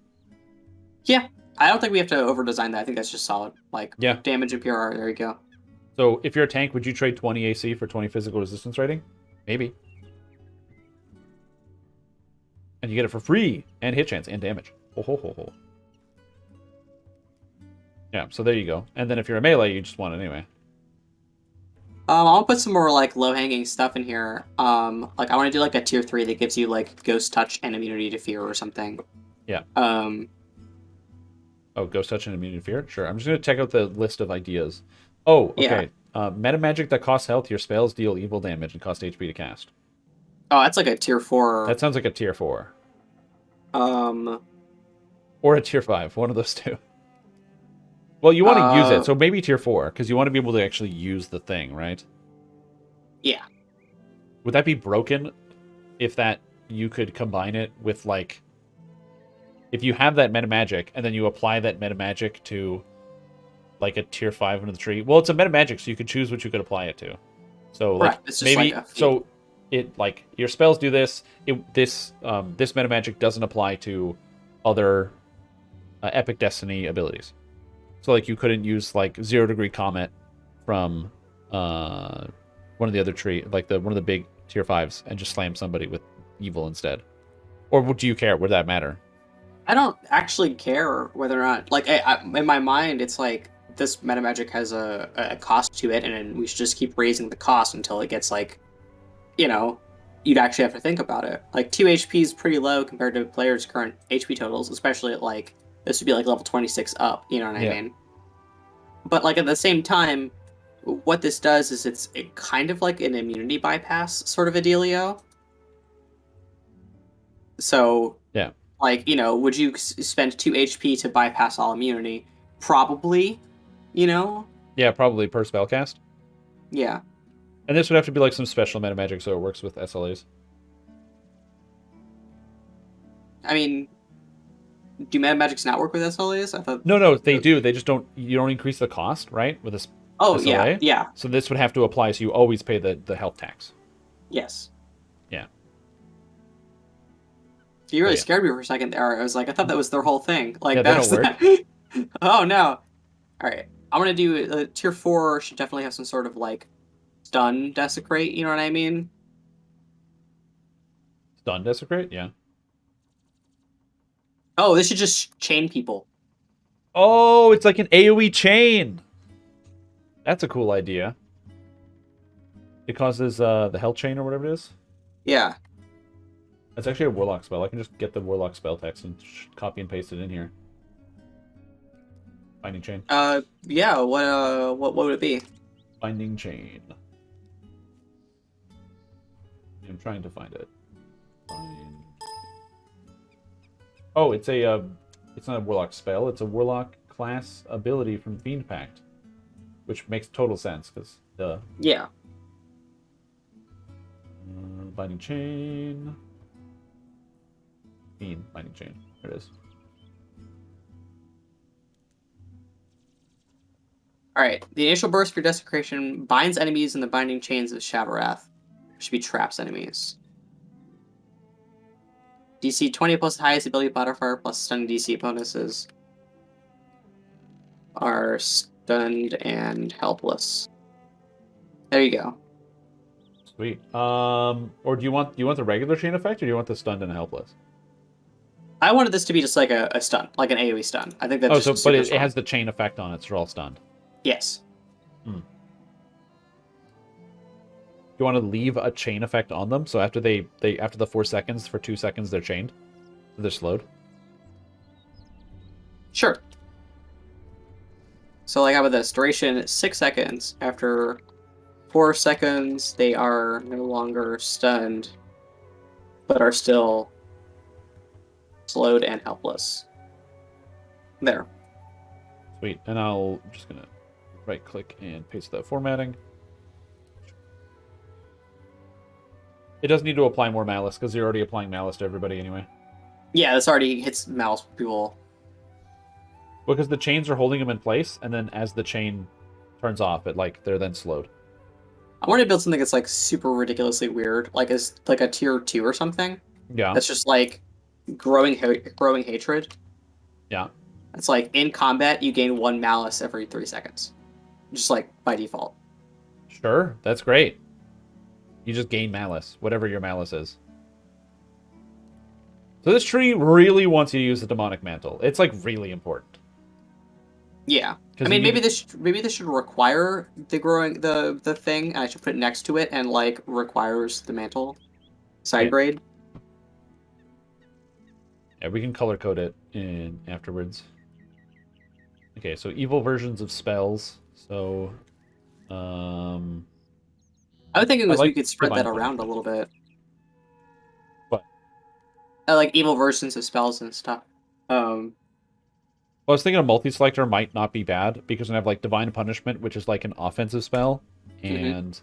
Yeah, I don't think we have to over-design that. I think that's just solid. Damage and PRR. There you go. So if you're a tank, would you trade 20 AC for 20 physical resistance rating? Maybe. And you get it for free, and hit chance, and damage. Ho, ho, ho, ho. Yeah, so there you go. And then if you're a melee, you just want it anyway. I'll put some more like low-hanging stuff in here. I want to do like a tier 3 that gives you like Ghost Touch and immunity to fear or something. Yeah. Oh, Ghost Touch and immunity to fear? Sure. I'm just going to check out the list of ideas. Oh, okay. Yeah. Meta magic that costs health. Your spells deal evil damage and cost HP to cast. Oh, that's like a tier 4. That sounds like a tier 4. Or a tier 5. One of those two. Well, you want to use it, so maybe tier 4, because you want to be able to actually use the thing, right? Yeah. Would that be broken if you could combine it with, like, if you have that meta magic, and then you apply that meta magic to, like, a tier 5 into the tree? Well, it's a meta magic, so you could choose what you could apply it to. So, like, maybe, so, it, like, your spells do this, this meta magic doesn't apply to other Epic Destiny abilities. So like you couldn't use like 0 degree comet from one of the other tree, like the one of the big tier 5s, and just slam somebody with evil instead. Or do you care? Would that matter? I don't actually care whether or not, like, in my mind, it's like this meta magic has a cost to it, and we should just keep raising the cost until it gets like, you know, you'd actually have to think about it. Like 2 HP is pretty low compared to players' current HP totals, especially at like this would be like level 26 up. You know what I mean? But like at the same time, what this does is it's kind of like an immunity bypass sort of a dealio. So Yeah. like, would you spend 2 HP to bypass all immunity? Probably, you know? Yeah, probably per spellcast. Yeah. And this would have to be like some special meta magic so it works with SLAs. I mean, do meta magics not work with SLAs? I thought. No, they do. They just don't. You don't increase the cost, right? With this Oh, SLA. yeah. So this would have to apply. So you always pay the health tax. Yes. Yeah. You really scared me for a second there. I was like, I thought that was their whole thing. Like, yeah, that's they don't work. Oh no! All right, I'm gonna do tier 4. Should definitely have some sort of like stun desecrate. You know what I mean? Stun desecrate. Yeah. Oh, this should just chain people. Oh, it's like an AoE chain. That's a cool idea. It causes the hell chain or whatever it is. Yeah. It's actually a warlock spell. I can just get the warlock spell text and copy and paste it in here. Binding chain. Yeah. What would it be? Binding chain. I'm trying to find it. Oh, it's a it's not a warlock spell. It's a warlock class ability from Fiend Pact, which makes total sense because the Yeah. binding chain. Fiend binding chain. There it is. All right. The initial burst for desecration binds enemies in the binding chains of Shadow Wrath. Should be traps enemies. DC 20 plus the highest ability modifier plus stun DC bonuses are stunned and helpless. There you go. Sweet. Or do you want the regular chain effect, or do you want the stunned and helpless? I wanted this to be just like a stun, like an AoE stun. I think that's but it has the chain effect on it, so they're all stunned. Yes. Do you want to leave a chain effect on them, so after they after the 4 seconds, for 2 seconds they're chained, so they're slowed? Sure. So like how about this? Duration 6 seconds. After 4 seconds, they are no longer stunned, but are still slowed and helpless. There. Sweet. And I'm just gonna right click and paste the formatting. It doesn't need to apply more malice because you're already applying malice to everybody anyway. Yeah, this already hits mouse people. Because the chains are holding them in place, and then as the chain turns off, they're then slowed. I want to build something that's like super ridiculously weird, like as like a tier 2 or something. Yeah. That's just like growing hatred. Yeah. It's like in combat you gain 1 malice every 3 seconds, just like by default. Sure, that's great. You just gain malice, whatever your malice is. So this tree really wants you to use the demonic mantle. It's like really important. Yeah, I mean maybe this should require the thing, and I should put it next to it and like requires the mantle side grade. Yeah, we can color code it in afterwards. Okay, so evil versions of spells. So, I was thinking we could spread that around a little bit. What? Like evil versions of spells and stuff. Well, I was thinking a multi-selector might not be bad because I have like Divine Punishment, which is like an offensive spell, and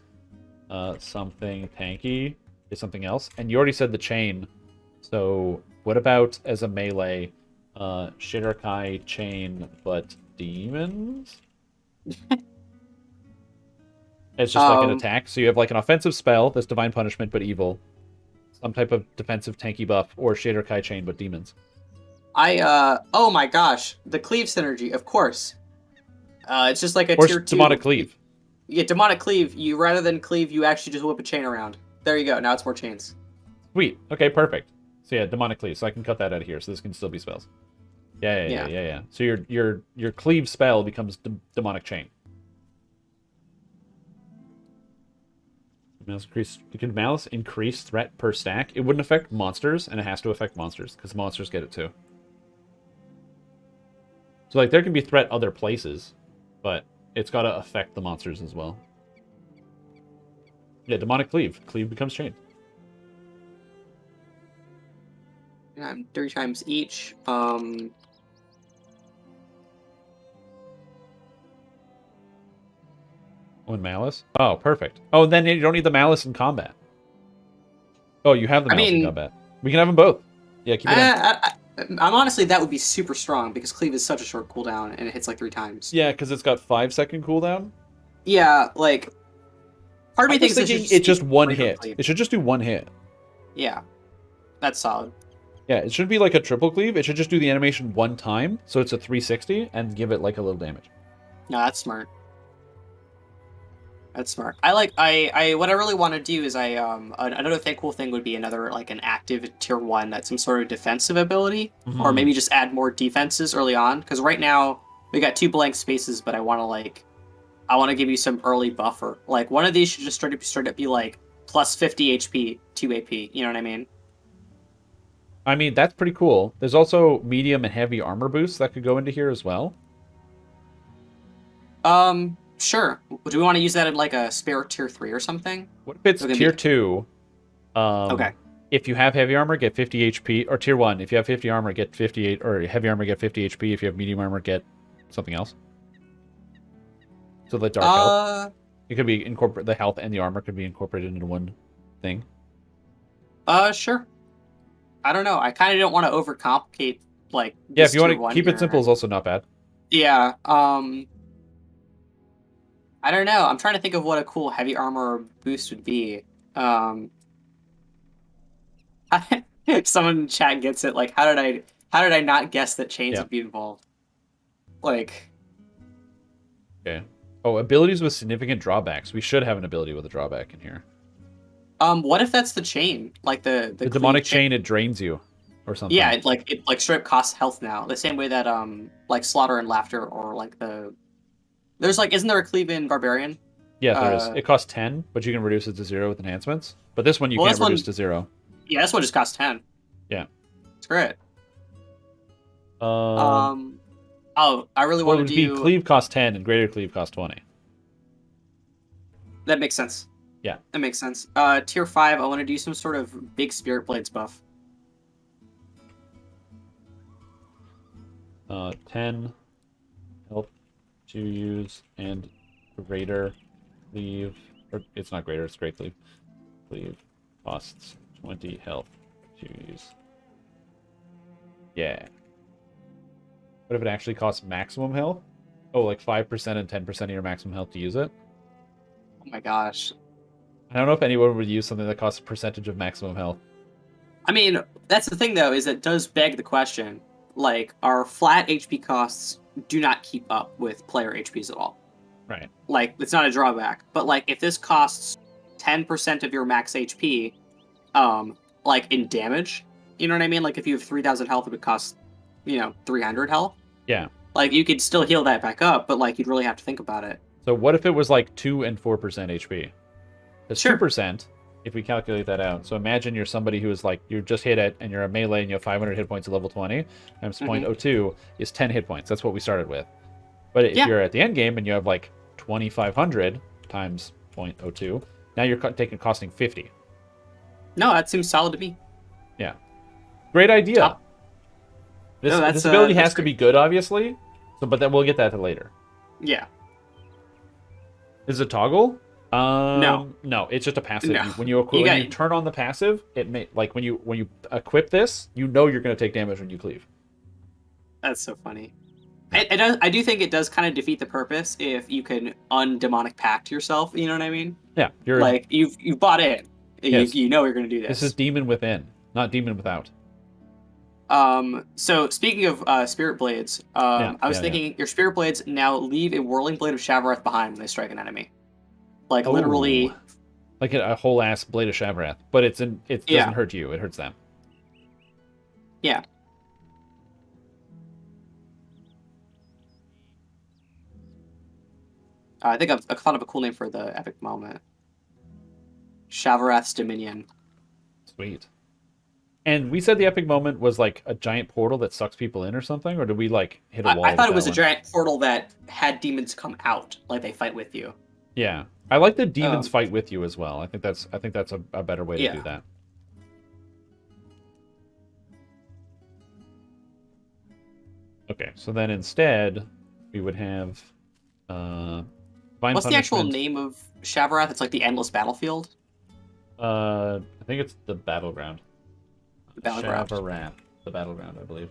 something tanky is something else. And you already said the chain, so what about as a melee, Shidarakai chain but demons? It's just like an attack. So you have like an offensive spell that's Divine Punishment but evil, some type of defensive tanky buff, or Shidarakai chain but demons. Oh my gosh, the cleave synergy, of course. It's just like a Or tier 2. demonic cleave. You get demonic cleave. You rather than cleave, you actually just whip a chain around. There you go. Now it's more chains. Sweet. Okay, perfect. So yeah, demonic cleave. So I can cut that out of here. So this can still be spells. Yeah. So your cleave spell becomes demonic chain. Can Malice increase threat per stack? It wouldn't affect monsters, and it has to affect monsters because monsters get it too. So like there can be threat other places, but it's got to affect the monsters as well. Yeah, demonic cleave. Cleave becomes chain. 3 times each. When Malice? Oh, perfect. Oh, then you don't need the Malice in combat. Oh, you have the Malice in combat. We can have them both. Yeah, keep it I'm honestly, that would be super strong because cleave is such a short cooldown and it hits like 3 times. Yeah, because it's got 5-second cooldown. Yeah, like part of me thinks it's just one hit. It should just do one hit. Yeah, that's solid. Yeah, it shouldn't be like a triple cleave. It should just do the animation one time, so it's a 360, and give it like a little damage. No, that's smart. That's smart. What I really want to do is another cool thing would be another like an active tier 1 that's some sort of defensive ability, or maybe just add more defenses early on. Because right now we got 2 blank spaces, but I want to give you some early buffer. Like one of these should just straight up be like plus 50 HP, 2 AP. You know what I mean? I mean that's pretty cool. There's also medium and heavy armor boosts that could go into here as well. Sure. Do we want to use that in like a spare tier 3 or something? What if it's tier 2? Okay. If you have heavy armor, get 50 HP. Or tier 1, if you have 50 armor, get 58. Or heavy armor, get 50 HP. If you have medium armor, get something else. So the dark health. It could be the health and the armor could be incorporated into one thing. Sure. I don't know. I kind of don't want to overcomplicate like. Yeah, if you want to keep it simple, is also not bad. Yeah. I don't know. I'm trying to think of what a cool heavy armor boost would be. Someone in chat gets it. Like, how did I not guess that chains would be involved? Like. Okay. Oh, abilities with significant drawbacks. We should have an ability with a drawback in here. What if that's the chain? Like the demonic chain, it drains you, or something. Yeah, it straight up costs health now. The same way that like Slaughter and Laughter or like there's like, isn't there a cleave in Barbarian? Yeah, there is. It costs 10, but you can reduce it to 0 with enhancements. But this one you can't reduce to 0. Yeah, this one just costs 10. Yeah. It's great. Oh, I really want to do... Cleave costs 10 and greater cleave costs 20. That makes sense. Yeah. That makes sense. Tier 5, I want to do some sort of big Spirit Blades buff. 10 health to use and greater cleave. Or it's not greater, it's great cleave. Cleave costs 20 health to use. Yeah. What if it actually costs maximum health? Oh, like 5% and 10% of your maximum health to use it? Oh my gosh. I don't know if anyone would use something that costs a percentage of maximum health. I mean, that's the thing, though, is it does beg the question. Like, our flat HP costs do not keep up with player HPs at all. Right. Like, it's not a drawback. But, like, if this costs 10% of your max HP, like, in damage, you know what I mean? Like, if you have 3,000 health, it would cost, 300 health. Yeah. Like, you could still heal that back up, but, like, you'd really have to think about it. So what if it was, like, 2 and 4% HP? That's sure. 2%, if we calculate that out. So imagine you're somebody who is, like, you're just hit it, and you're a melee, and you have 500 hit points at level 20, times 0.02 is 10 hit points. That's what we started with. But if you're at the end game, and you have, like, 2,500 times 0.02, now you're costing 50. No, that seems solid to me. Yeah. Great idea. This ability has to be good, obviously. But then we'll get that later. Yeah. Is it toggle? No. No, it's just a passive. No. When you turn on the passive, it may when you equip this, you're going to take damage when you cleave. That's so funny. I do think it does kind of defeat the purpose if you can undemonic pact yourself. You know what I mean? Yeah, you've bought it. Yes. You know you're going to do this. This is demon within, not demon without. So speaking of spirit blades, I was thinking your spirit blades now leave a whirling blade of Shavarath behind when they strike an enemy. Like Oh, literally, like a whole ass blade of Shavarath, but it doesn't yeah, hurt you; it hurts them. yeah. I think I've thought of a cool name for the epic moment. Shavarath's Dominion. Sweet. And we said the epic moment was like a giant portal that sucks people in or something, or did we like hit a wall? I thought with it was that a one? giant portal that had demons come out, like they fight with you. Yeah, I like the demons fight with you as well. I think that's a better way to do that. Okay, so then instead we would have divine What's punishment. the actual name of Shavarath? It's like the endless battlefield. I think it's the battleground. The battleground. Shavarath, the battleground, I believe.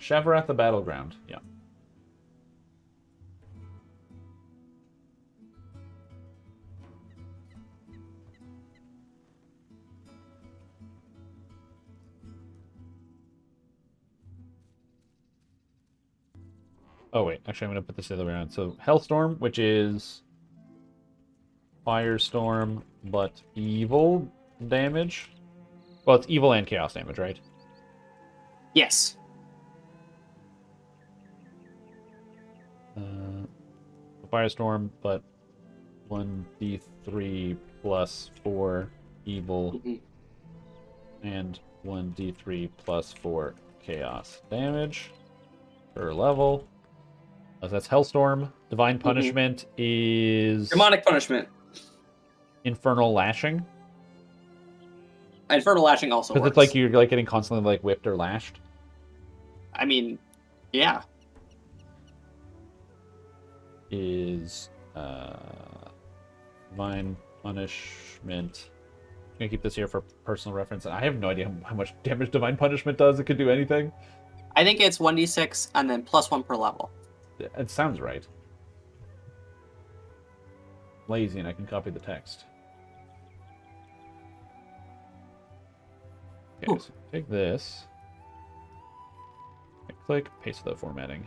Shavarath, the battleground. Yeah. Oh wait, actually, I'm gonna put this the other way around. So Hellstorm, which is Firestorm, but evil damage. Well, it's evil and chaos damage, right? Yes. Firestorm, but 1d3 plus 4 evil and 1d3 plus 4 chaos damage per level. So that's Hellstorm. Divine Punishment is Demonic Punishment. Infernal Lashing. Infernal Lashing also works. Because it's like you're like getting constantly like whipped or lashed. I mean, yeah. Is Divine Punishment. I'm gonna keep this here for personal reference. I have no idea how much damage Divine Punishment does. It could do anything. I think it's 1d6 and then +1 per level. It sounds right. Lazy, and I can copy the text. Okay, so take this. Click, paste the formatting.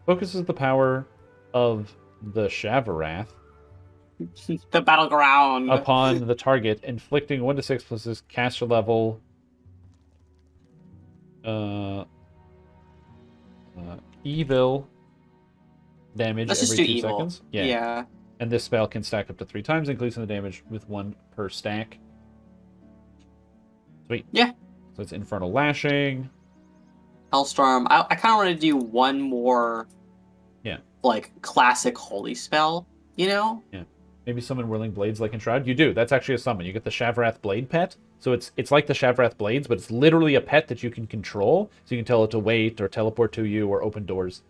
Focuses the power of the Shavarath the battleground upon the target, inflicting 1d6 plus his caster level. Evil damage Let's every just do 2 evil. seconds. Yeah. And this spell can stack up to 3 times, increasing the damage with 1 per stack. Sweet. Yeah. So it's Infernal Lashing. Hellstorm. I kind of want to do one more. Yeah. Like classic holy spell, you know? Yeah. Maybe summon Whirling Blades like Enshroud. You do. That's actually a summon. You get the Shavarath Blade pet. So it's like the Shavarath Blades, but it's literally a pet that you can control. So you can tell it to wait or teleport to you or open doors.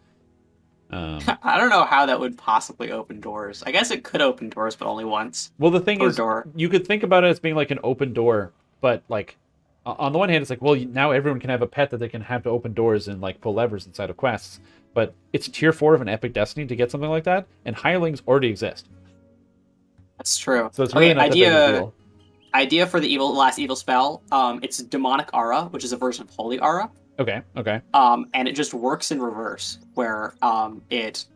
I don't know how that would possibly open doors. I guess it could open doors, but only once. Well, the thing is, door. You could think about it as being like an open door, but like on the one hand, it's like, well, now everyone can have a pet that they can have to open doors and like pull levers inside of quests. But it's tier 4 of an epic destiny to get something like that, and hirelings already exist. That's true. So it's really not that big of a deal. Idea for the last evil spell. It's demonic aura, which is a version of holy aura. Okay. And it just works in reverse, where it,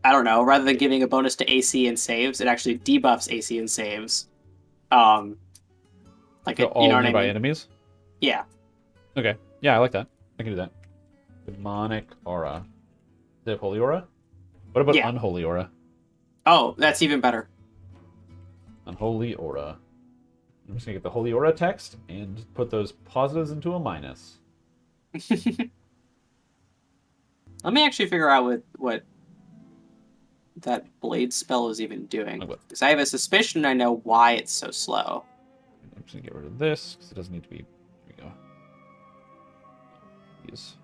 I don't know, rather than giving a bonus to AC and saves, it actually debuffs AC and saves. Like So all nearby enemies? Yeah. Okay. Yeah, I like that. I can do that. Demonic aura. Is it holy aura? What about unholy aura? Oh, that's even better. Unholy aura. I'm just gonna get the holy aura text and put those positives into a minus. Let me actually figure out what that blade spell is even doing. Because I have a suspicion I know why it's so slow. I'm just gonna get rid of this because it doesn't need to be. Here we go. These.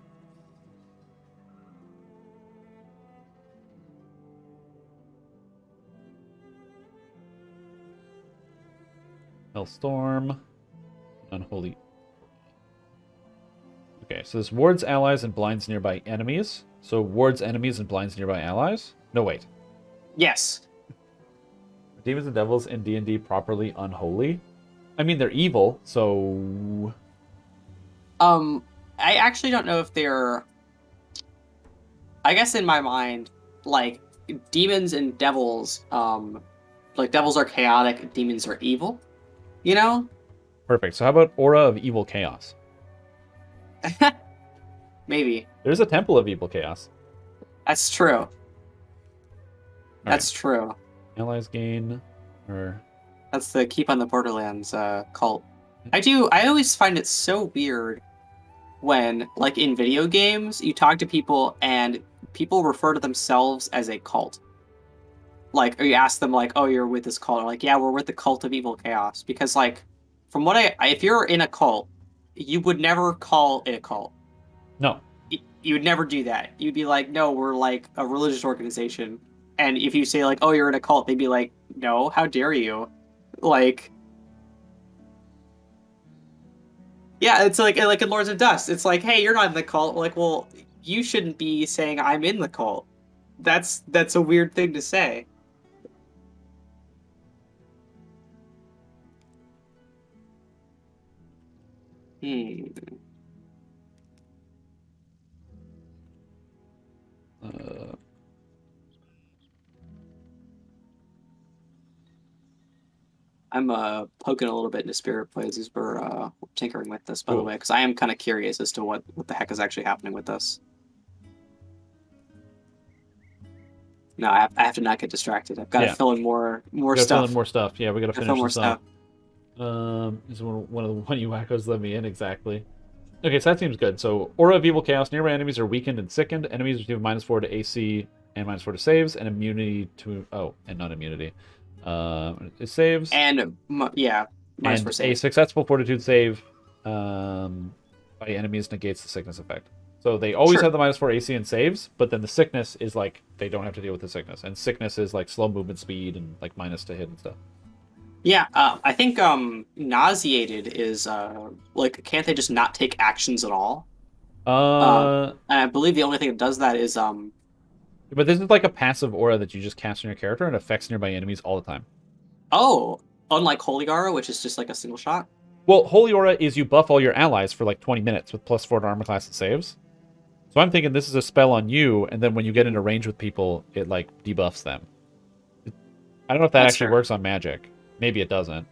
Hellstorm. Unholy. Okay, so this wards allies and blinds nearby enemies. So wards enemies and blinds nearby allies? No, wait. Yes. Demons and devils in D&D properly unholy? I mean, they're evil, so I actually don't know if they're. I guess in my mind, like demons and devils, like devils are chaotic, demons are evil. You know? perfect. So how about Aura of Evil Chaos? Maybe. There's a Temple of Evil Chaos. That's true. All That's right. true. Allies gain, or That's the Keep on the Borderlands cult. I always find it so weird when, like in video games, you talk to people and people refer to themselves as a cult. Like, or you ask them, like, oh, you're with this cult. Or like, yeah, we're with the cult of evil chaos. Because, like, from what if you're in a cult, you would never call it a cult. no. You would never do that. You'd be like, no, we're like a religious organization. And if you say like, oh, you're in a cult, they'd be like, no, how dare you? Like, yeah, it's like in Lords of Dust, it's like, hey, you're not in the cult. Like, well, you shouldn't be saying I'm in the cult. That's a weird thing to say. Hmm. Uh, I'm poking a little bit into spirit plays as we're tinkering with this, by the cool. way, because I am kind of curious as to what the heck is actually happening with this. No, I have to not get distracted. I've got to Yeah. fill in more We gotta fill stuff. in more stuff. Yeah, we gotta Gotta fill finish more this up. stuff. Is one of the one you wackos let me in exactly. Okay, so that seems good. So Aura of Evil Chaos. Nearby enemies are weakened and sickened. Enemies receive -4 to AC and -4 to saves, and immunity to and not immunity. It saves. And yeah, minus And four a saves. successful Fortitude save by enemies negates the sickness effect. So they always Sure. have the -4 AC and saves, but then the sickness is like they don't have to deal with the sickness, and sickness is like slow movement speed and like minus to hit and stuff. Yeah, I think nauseated is like can't they just not take actions at all? And I believe the only thing that does that is But this is like a passive aura that you just cast on your character and affects nearby enemies all the time. oh, unlike Holy Gara, which is just like a single shot. Well, Holy Aura is you buff all your allies for like 20 minutes with +4 to armor class and saves. So I'm thinking this is a spell on you, and then when you get into range with people, it like debuffs them. I don't know if that That's actually fair. works on magic. Maybe it doesn't.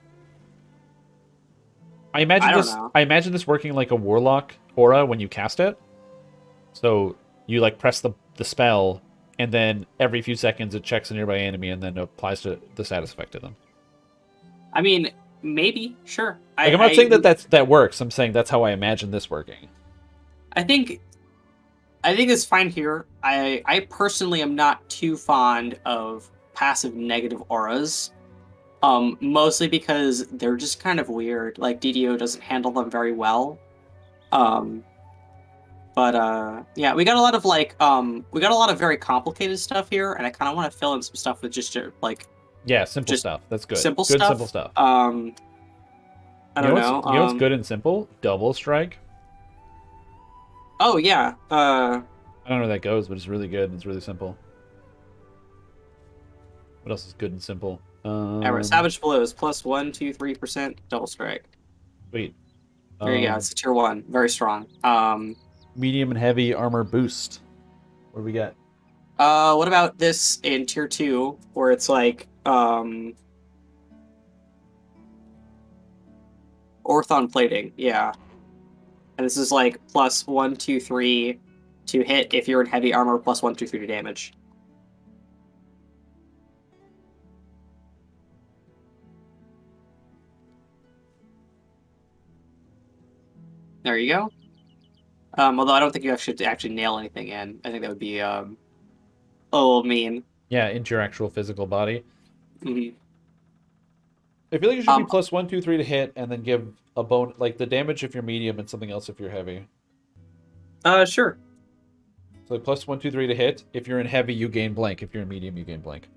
I don't know. I imagine this working like a warlock aura when you cast it. So you like press the spell, and then every few seconds it checks a nearby enemy and then applies to the status effect to them. I mean, maybe, sure. Like I'm not saying that works. I'm saying that's how I imagine this working. I think it's fine here. I personally am not too fond of passive negative auras. Mostly because they're just kind of weird. Like DDO doesn't handle them very well. Um, but yeah, we got a lot of we got a lot of very complicated stuff here, and I kind of want to fill in some stuff with just like Yeah, simple just stuff. That's good. simple Good stuff. simple stuff. I don't know. You know what's good and simple? Double strike. Oh yeah. I don't know where that goes, but it's really good and it's really simple. What else is good and simple? Savage blows +1, 2, 3% double strike. Wait. There you go. It's a tier 1, very strong. Medium and heavy armor boost. What do we got? What about this in tier 2, where it's like Orthon plating? Yeah, and this is like +1, 2, 3 to hit if you're in heavy armor, +1, 2, 3 to damage. There you go. Although I don't think you should actually nail anything in. I think that would be a little mean. Yeah, into your actual physical body. Mm-hmm. I feel like it should be +1, 2, 3 to hit, and then give a bone like the damage if you're medium and something else if you're heavy. Sure. So like +1, 2, 3 to hit. If you're in heavy, you gain blank. If you're in medium, you gain blank.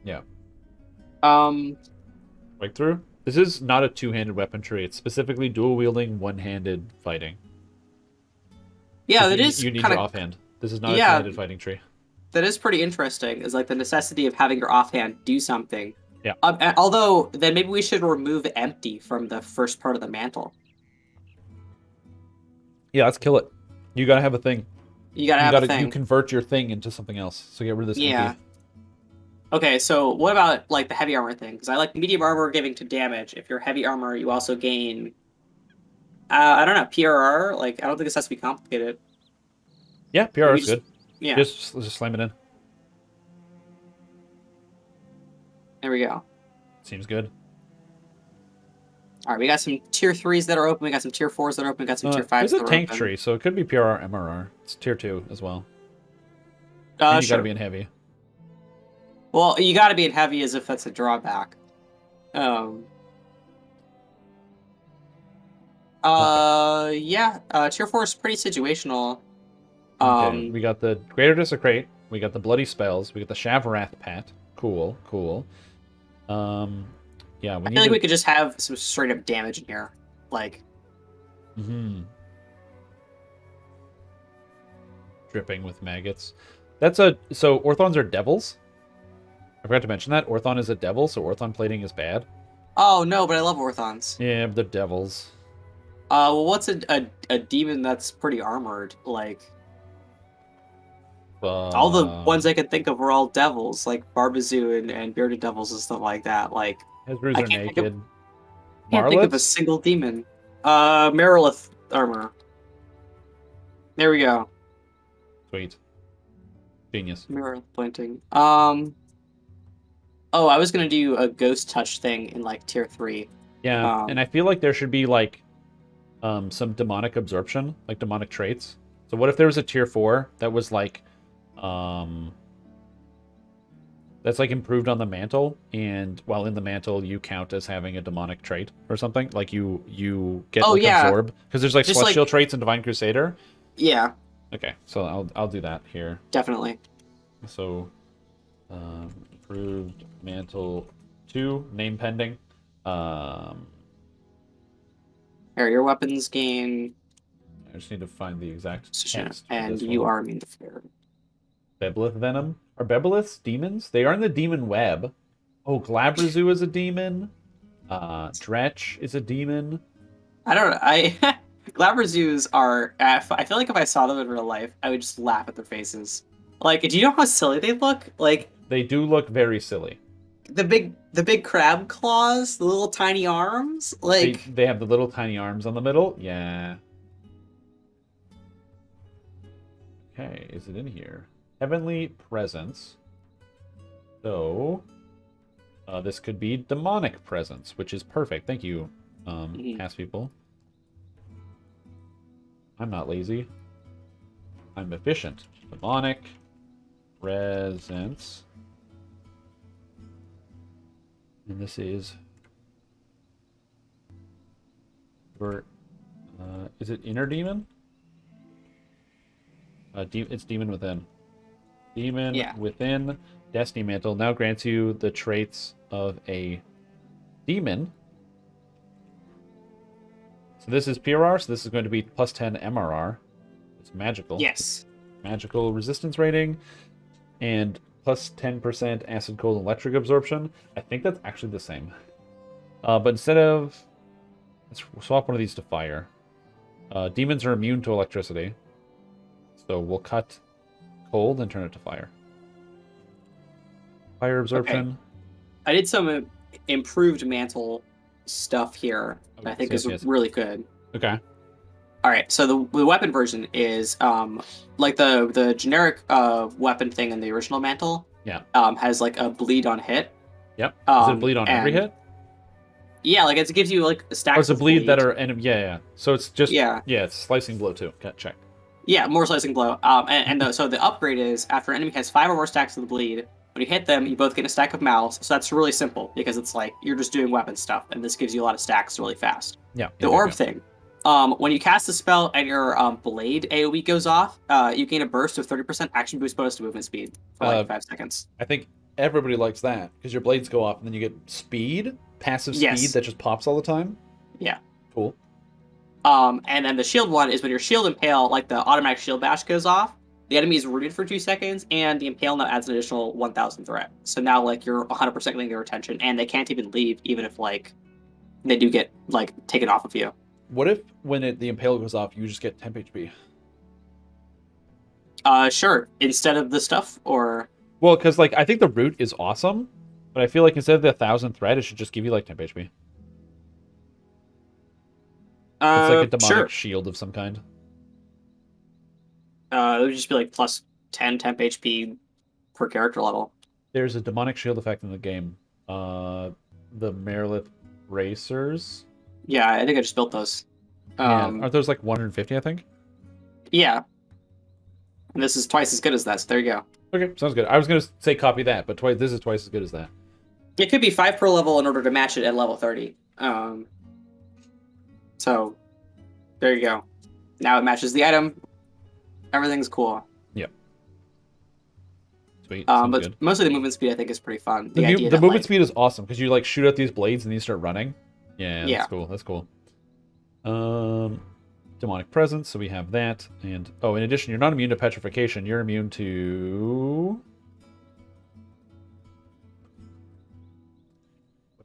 Yeah. Breakthrough. This is not a two-handed weapon tree. It's specifically dual-wielding, one-handed fighting. Yeah, that is You need kind your of offhand. This is not a two-handed fighting tree. that is pretty interesting. Is like the necessity of having your offhand do something. Yeah. Although then maybe we should remove empty from the first part of the mantle. Yeah, let's kill it. You gotta have a thing. You gotta have a You thing. convert your thing into something else. So get rid of this Yeah. empty. Okay, so what about like the heavy armor thing? Because I like medium armor giving to damage. If you're heavy armor, you also gain. I don't know, PRR. Like I don't think this has to be complicated. Yeah, PR We is good. Yeah. Just slam it in. There we go. Seems good. All right, we got some tier 3s that are open. We got some tier 4s that are open. We got some tier 5s It's that a are tank open. tree, so it could be PRR, MRR. It's tier 2 as well. And you Sure. gotta be in heavy. Well, you gotta be in heavy as if that's a drawback. Yeah. Tier 4 is pretty situational. Okay, we got the Greater Desecrate. We got the Bloody Spells. We got the Shavarath Pat. Cool, cool. Yeah, I feel like we could just have some straight up damage in here, like. Dripping with maggots. So Orthons are devils. I forgot to mention that Orthon is a devil, so Orthon plating is bad. Oh no, but I love Orthons. Yeah, but they're devils. Well, what's a demon that's pretty armored? Like all the ones I could think of were all devils, like Barbazoo and bearded devils and stuff like that. Like Hezrus I are can't naked. can't think of a Marlets? single demon. Marilith armor. There we go. Sweet. Genius. Marilith planting. Oh, I was gonna do a ghost touch thing in like tier 3. Yeah, and I feel like there should be like some demonic absorption, like demonic traits. So what if there was a tier 4 that was like that's like improved on the mantle, and while in the mantle you count as having a demonic trait or something? Like you get absorb, because there's like just celestial traits in Divine Crusader. Yeah. Okay, so I'll do that here. Definitely. So improved mantle 2, name pending. Here, your weapons gain. I just need to find the exact text. And you are immune to fear. Bebelith venom. Are Bebeliths demons? They are in the demon web. Oh, Glabrazoo is a demon. Dretch is a demon. I don't know. Glabrazoos are. I feel like if I saw them in real life, I would just laugh at their faces. Like, do you know how silly they look? Like they do look very silly. The big crab claws, the little tiny arms. Like they have the little tiny arms on the middle. Yeah. Okay, is it in here? Heavenly Presence. So, this could be Demonic Presence, which is perfect. Thank you, past people. I'm not lazy. I'm efficient. Demonic Presence. And this is... is it Inner Demon? It's Demon Within. Demon Within. Destiny Mantle now grants you the traits of a demon. So this is PRR, so this is going to be plus 10 MRR. It's magical. Yes. Magical resistance rating. And plus 10% acid, cold, electric absorption. I think that's actually the same. But instead of... Let's swap one of these to fire. Demons are immune to electricity. So we'll cut cold and turn it to fire. Fire absorption. Okay. I did some improved mantle stuff here that I think is really good. Okay. All right, so the weapon version is like the generic weapon thing in the original mantle. Yeah. Has like a bleed on hit. Yep. Is it a bleed on every hit? Yeah, like it gives you like stacks. Or it's a bleed that are yeah. So it's just it's slicing blow too. Check. Yeah, more slicing blow. So the upgrade is after an enemy has 5 or more stacks of the bleed, when you hit them, you both get a stack of mouths. So that's really simple because it's like you're just doing weapon stuff, and this gives you a lot of stacks really fast. Yeah. The orb thing. When you cast a spell and your blade AoE goes off, you gain a burst of 30% action boost bonus to movement speed for like 5 seconds. I think everybody likes that because your blades go off and then you get speed, passive speed that just pops all the time. Yeah. Cool. And then the shield one is when your shield impale, like the automatic shield bash goes off. the enemy is rooted for 2 seconds, and the Impale now adds an additional 1,000 threat. So now, like, you're 100% getting their attention, and they can't even leave, even if, like, they do get, like, taken off of you. What if when the Impale goes off, you just get temp HP? Sure. Instead of the stuff, or... Well, because, like, I think the root is awesome, but I feel like instead of the 1,000 threat, it should just give you, like, temp HP. It's like a demonic sure. shield of some kind. It would just be, like, plus 10 temp HP per character level. There's a demonic shield effect in the game. The Merilith Racers. Yeah, I think I just built those. Yeah, aren't those like 150, I think? Yeah. And this is twice as good as that, so there you go. Okay, sounds good. I was going to say copy that, but this is twice as good as that. It could be 5 per level in order to match it at level 30. So, there you go. Now it matches the item. Everything's cool. Yep. Sweet. But good. mostly the movement speed I think is pretty fun. The movement speed is awesome because you like shoot out these blades and you start running. Yeah, that's cool. That's cool. Demonic presence, so we have that, and in addition, you're not immune to petrification. You're immune to.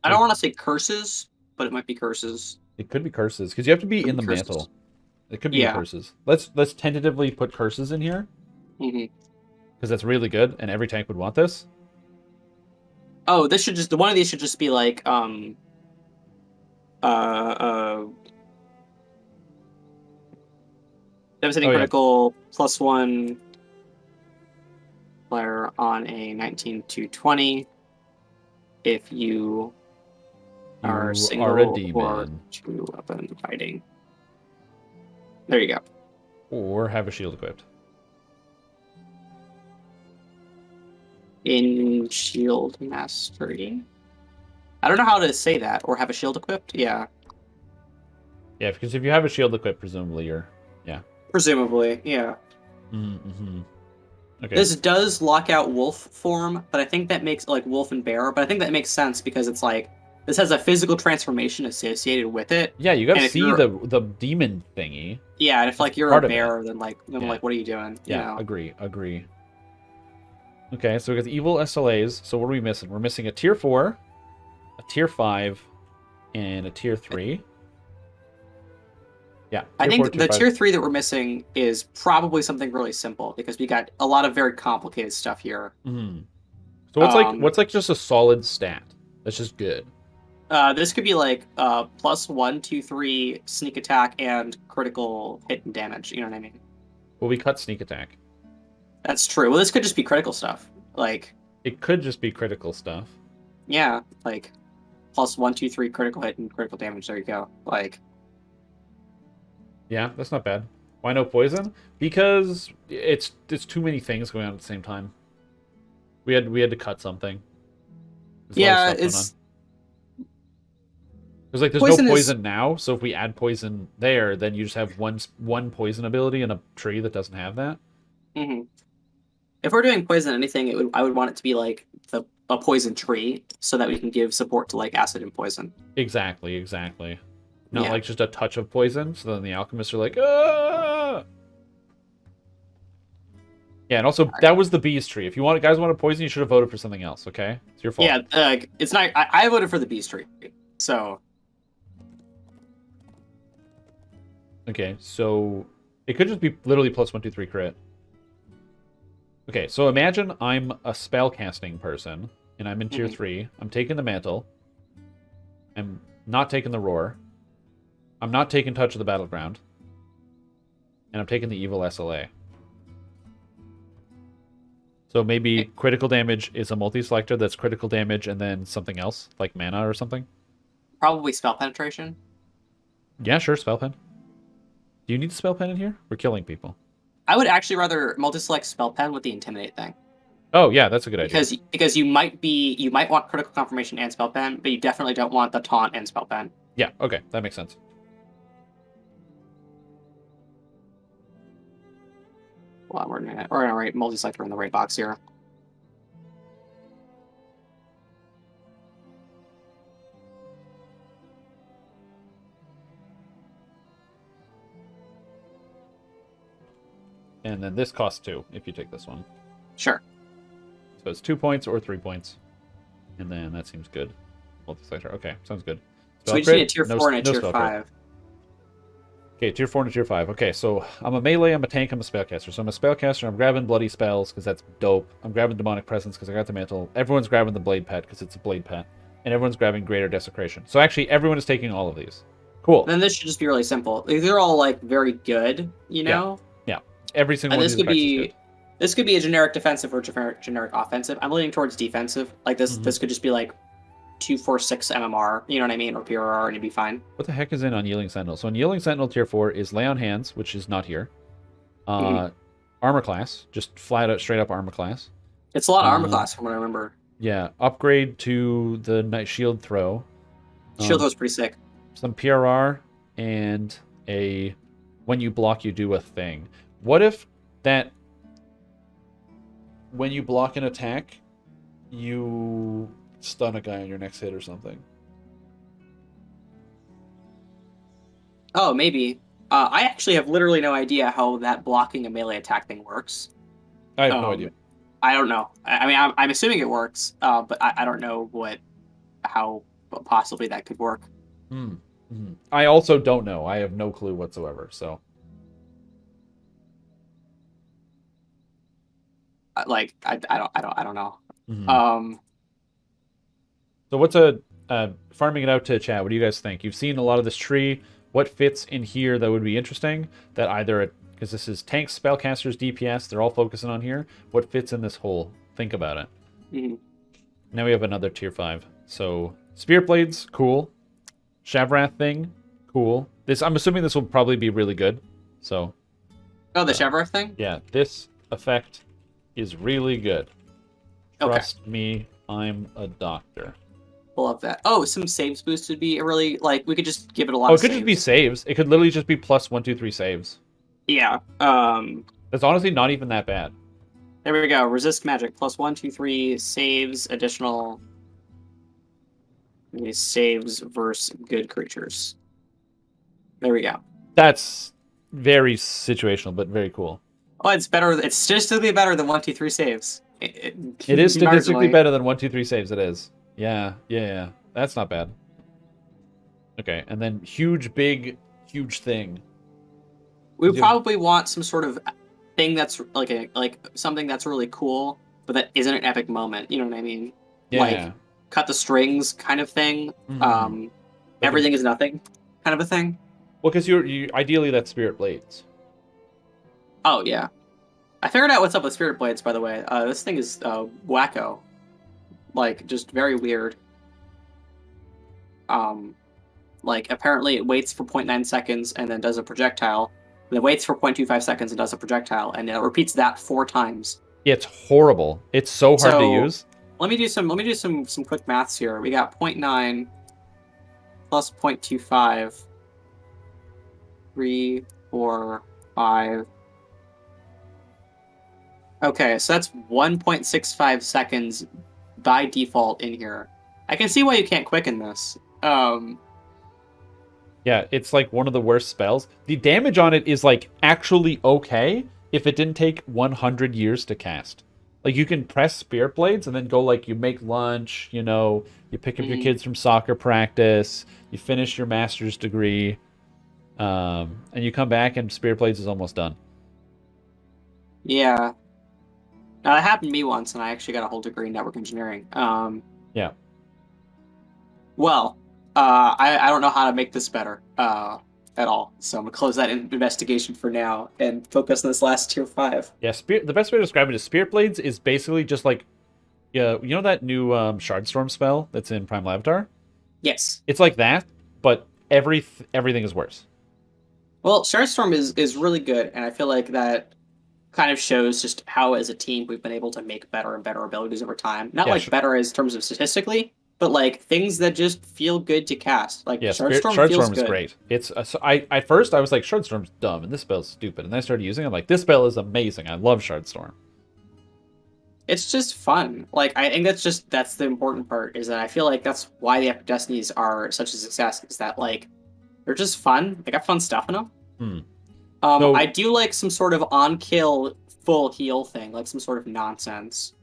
I don't want to say curses, but it might be curses. It could be curses because you have to be in the mantle. It could be curses. Let's tentatively put curses in here. Because that's really good, and every tank would want this. Oh, this should just one of these should just be like devastating critical +1 player on a 19 to 20 if you are single a demon. or 2-weapon fighting. There you go. Or have a shield equipped. In shield mastery. I don't know how to say that. Or have a shield equipped. Yeah. Yeah, because if you have a shield equipped, presumably Presumably, yeah. Okay. This does lock out wolf form, but I think that makes like wolf and bear. But I think that makes sense because it's like this has a physical transformation associated with it. Yeah, you got to see the demon thingy. Yeah, and if like you're a bear, then like what are you doing? Yeah, agree. Okay, so we got the evil SLAs. So what are we missing? We're missing a tier 4, a tier 5, and a tier 3. Yeah. I think the tier 3 that we're missing is probably something really simple because we got a lot of very complicated stuff here. So what's like just a solid stat that's just good? This could be like +1, 2, 3 sneak attack and critical hit and damage. You know what I mean? Well, we cut sneak attack. That's true. Well, this could just be critical stuff. Like it could just be critical stuff. Yeah, like +1, 2, 3 critical hit and critical damage. There you go. Like. Yeah, that's not bad. Why no poison? Because it's too many things going on at the same time. We had to cut something. There's like there's no poison now, so if we add poison there, then you just have one poison ability in a tree that doesn't have that. If we're doing poison anything, I would want it to be like a poison tree, so that we can give support to like acid and poison. Exactly. Not like just a touch of poison, so then the alchemists are like, ah! Yeah, and also that was the bees tree. If you guys want a poison, you should have voted for something else. Okay, it's your fault. Yeah, it's not. I voted for the bees tree, so. Okay, so it could just be literally +1, 2, 3 crit. Okay, so imagine I'm a spell casting person, and I'm in tier 3. I'm taking the mantle. I'm not taking the roar. I'm not taking touch of the battleground. And I'm taking the evil SLA. So maybe critical damage is a multi-selector that's critical damage and then something else, like mana or something? Probably spell penetration. Yeah, sure, spell pen. Do you need the spell pen in here? We're killing people. I would actually rather multi-select spell pen with the intimidate thing. Oh yeah, that's a good idea. Because you might want critical confirmation and spell pen, but you definitely don't want the taunt and spell pen. Yeah, okay, that makes sense. Well, we're gonna write multi-selector in the right box here. and then this costs 2 if you take this one. Sure. So it's 2 points or 3 points, and then that seems good. Multi-selector. Okay, sounds good. So we just need a tier 4 and a tier 5. Okay, tier 4 and a tier 5. Okay, so I'm a melee, I'm a tank, I'm a spellcaster. So I'm a spellcaster, I'm grabbing bloody spells because that's dope. I'm grabbing demonic presence because I got the mantle. Everyone's grabbing the blade pet because it's a blade pet. And everyone's grabbing greater desecration. So actually, everyone is taking all of these. Cool. Then this should just be really simple. They're all like very good, you know? Yeah. Every single And one of these effects is good. this could be a generic defensive or generic offensive. I'm leaning towards defensive. Like this could just be like 246 MMR, you know what I mean, or PRR, and it'd be fine. What the heck is in Unyielding Sentinel? So Unyielding Sentinel tier 4 is Lay on Hands, which is not here. Armor class, just flat out, straight up armor class. It's a lot of armor class from what I remember. Yeah, upgrade to the Night Shield throw. Shield throw's pretty sick. Some PRR and a when you block, you do a thing. What if that when you block an attack, you stun a guy on your next hit or something? Oh, maybe. I actually have literally no idea how that blocking a melee attack thing works. I have no idea. I don't know. I mean, I'm assuming it works, but I don't know how possibly that could work. I also don't know. I have no clue whatsoever. So, like, I don't know. So what's farming it out to chat? What do you guys think? You've seen a lot of this tree. What fits in here that would be interesting? That either because this is tanks, spellcasters, DPS, they're all focusing on here. What fits in this hole? Think about it. Now we have another tier 5. So Spirit Blades, cool. Shavrath thing, cool. I'm assuming this will probably be really good. So. Oh, the Shavrath thing? Yeah, this effect is really good. Trust me, I'm a doctor. Love that. Oh, some saves boost would be really, like, we could just give it a lot of saves. It could just be saves. It could literally just be plus 1, 2, 3 saves. Yeah. That's honestly not even that bad. There we go. Resist magic. Plus 1, 2, 3 saves, additional saves versus good creatures. There we go. That's very situational, but very cool. Oh, it's better. It's statistically better than 1, 2, 3 saves. It is statistically better than 1, 2, 3 saves. It is. Yeah. That's not bad. Okay, and then huge thing. We probably want some sort of thing that's like something that's really cool, but that isn't an epic moment. You know what I mean? Yeah. Like cut the strings kind of thing. Everything is nothing kind of a thing. Well, because you ideally that's Spirit Blades. Oh yeah, I figured out what's up with Spirit Blades. By the way, this thing is wacko, like just very weird. Like apparently it waits for 0.9 seconds and then does a projectile. And then waits for 0.25 seconds and does a projectile, and it repeats that 4 times. Yeah, it's horrible. It's so hard to use. Let me do some quick maths here. We got 0.9 plus 0.25, 3, 4, 5. Okay, so that's 1.65 seconds by default in here. I can see why you can't quicken this. Yeah, it's like one of the worst spells. The damage on it is like actually okay if it didn't take 100 years to cast. Like you can press Spirit Blades and then go like you make lunch, you know, you pick up your kids from soccer practice, you finish your master's degree, and you come back and Spirit Blades is almost done. Yeah. Now, that happened to me once, and I actually got a whole degree in network engineering. Yeah. Well, I don't know how to make this better at all, so I'm going to close that investigation for now and focus on this last tier 5. Yeah, the best way to describe it is Spirit Blades is basically just like, you know that new Shardstorm spell that's in Primal Avatar? Yes. It's like that, but everything is worse. Well, Shardstorm is really good, and I feel like that kind of shows just how, as a team, we've been able to make better and better abilities over time. Not better as terms of statistically, but like things that just feel good to cast. Like Shardstorm is great. It's at first I was like Shardstorm's dumb and this spell's stupid, and then I started using it. I'm like, this spell is amazing. I love Shardstorm. It's just fun. Like I think that's the important part, is that I feel like that's why the Epic Destinies are such a success. Is that like they're just fun. They got fun stuff in them. I So do like some sort of on-kill full heal thing, like some sort of nonsense.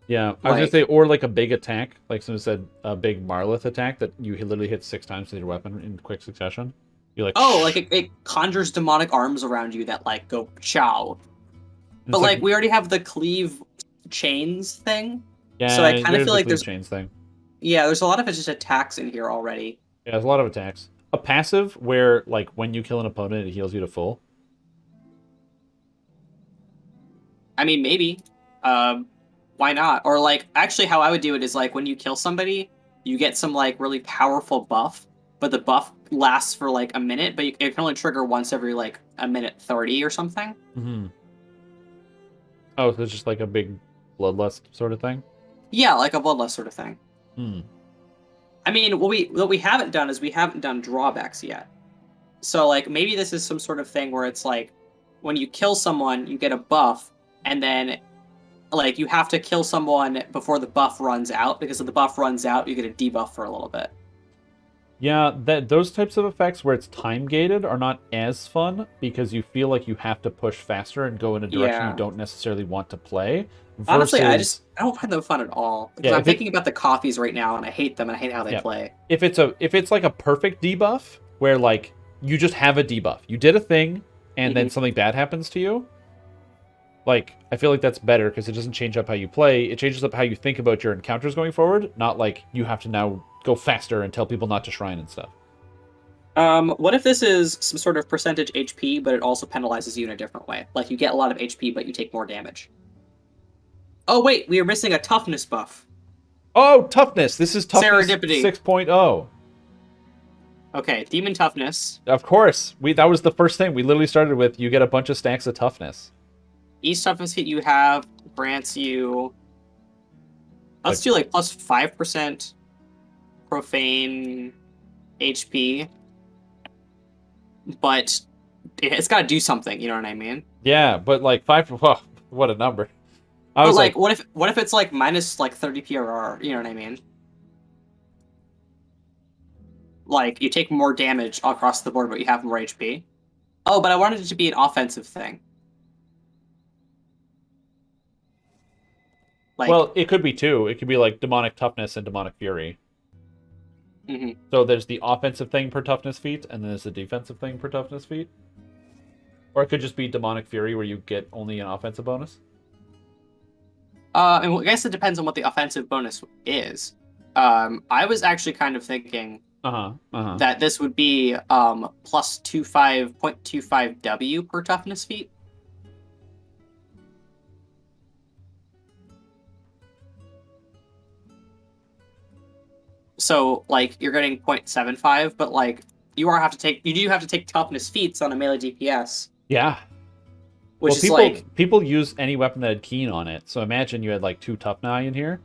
yeah, I was gonna say, Like, or like a big attack, like someone said, a big Marlith attack that you literally hit 6 times with your weapon in quick succession. You're like, oh, like shh, it conjures demonic arms around you that like go chow. and But it's like, like we already have the cleave chains thing, so I yeah, kind of there's feel the like cleave chains thing. there's a lot of it's just attacks in here already. Yeah, there's a lot of attacks. A passive where like when you kill an opponent, it heals you to full. I mean, maybe. Um, why not? Or like, actually, how I would do it is like when you kill somebody, you get some like really powerful buff, but the buff lasts for like a minute, but it can only trigger once every like a minute 30 or something. Mm-hmm. Oh, so it's just like a big bloodlust sort of thing. Yeah, like a bloodlust sort of thing. Hmm. I mean, what we haven't done is we haven't done drawbacks yet. So like maybe this is some sort of thing where it's like when you kill someone, you get a buff, and then like you have to kill someone before the buff runs out, because if the buff runs out, you get a debuff for a little bit. Yeah, that those types of effects where it's time gated are not as fun because you feel like you have to push faster and go in a direction you Yeah. don't necessarily want to play. Honestly, Versus, I don't find them fun at all, because yeah, I'm thinking about the coffees right now, and I hate them, and I hate how they yeah, play. if it's like a perfect debuff where like you just have a debuff, you did a thing and then Mhm. something bad happens to you, like I feel like that's better because it doesn't change up how you play. It changes up how you think about your encounters going forward. Not like you have to now go faster and tell people not to shrine and stuff. What if this is some sort of percentage HP, but it also penalizes you in a different way? Like you get a lot of HP, but you take more damage. Oh wait, we are missing a toughness buff. Oh, toughness. This is toughness Serendipity. 6.0. Okay, demon toughness. Of course. That was the first thing. We literally started with you get a bunch of stacks of toughness. Each toughness hit you have grants you. Let's Like, do like plus 5% profane HP, but it's got to do something. You know what I mean? yeah, but like 5, oh, what a number. I But was like, like, what if it's like minus like 30 PRR? You know what I mean? Like you take more damage across the board, but you have more HP. Oh, but I wanted it to be an offensive thing. Like, well, it could be two. It could be like demonic toughness and demonic fury. mhm. So there's the offensive thing per toughness feat, and then there's the defensive thing per toughness feat. Or it could just be demonic fury where you get only an offensive bonus. And I guess it depends on what the offensive bonus is. I was actually kind of thinking that this would be plus 25.25 W per toughness feat. So like you're getting 0.75, but like you do have to take toughness feats on a melee DPS, Yeah. which Well, is like people use any weapon that had keen on it. So imagine you had like 2 tough nigh in here,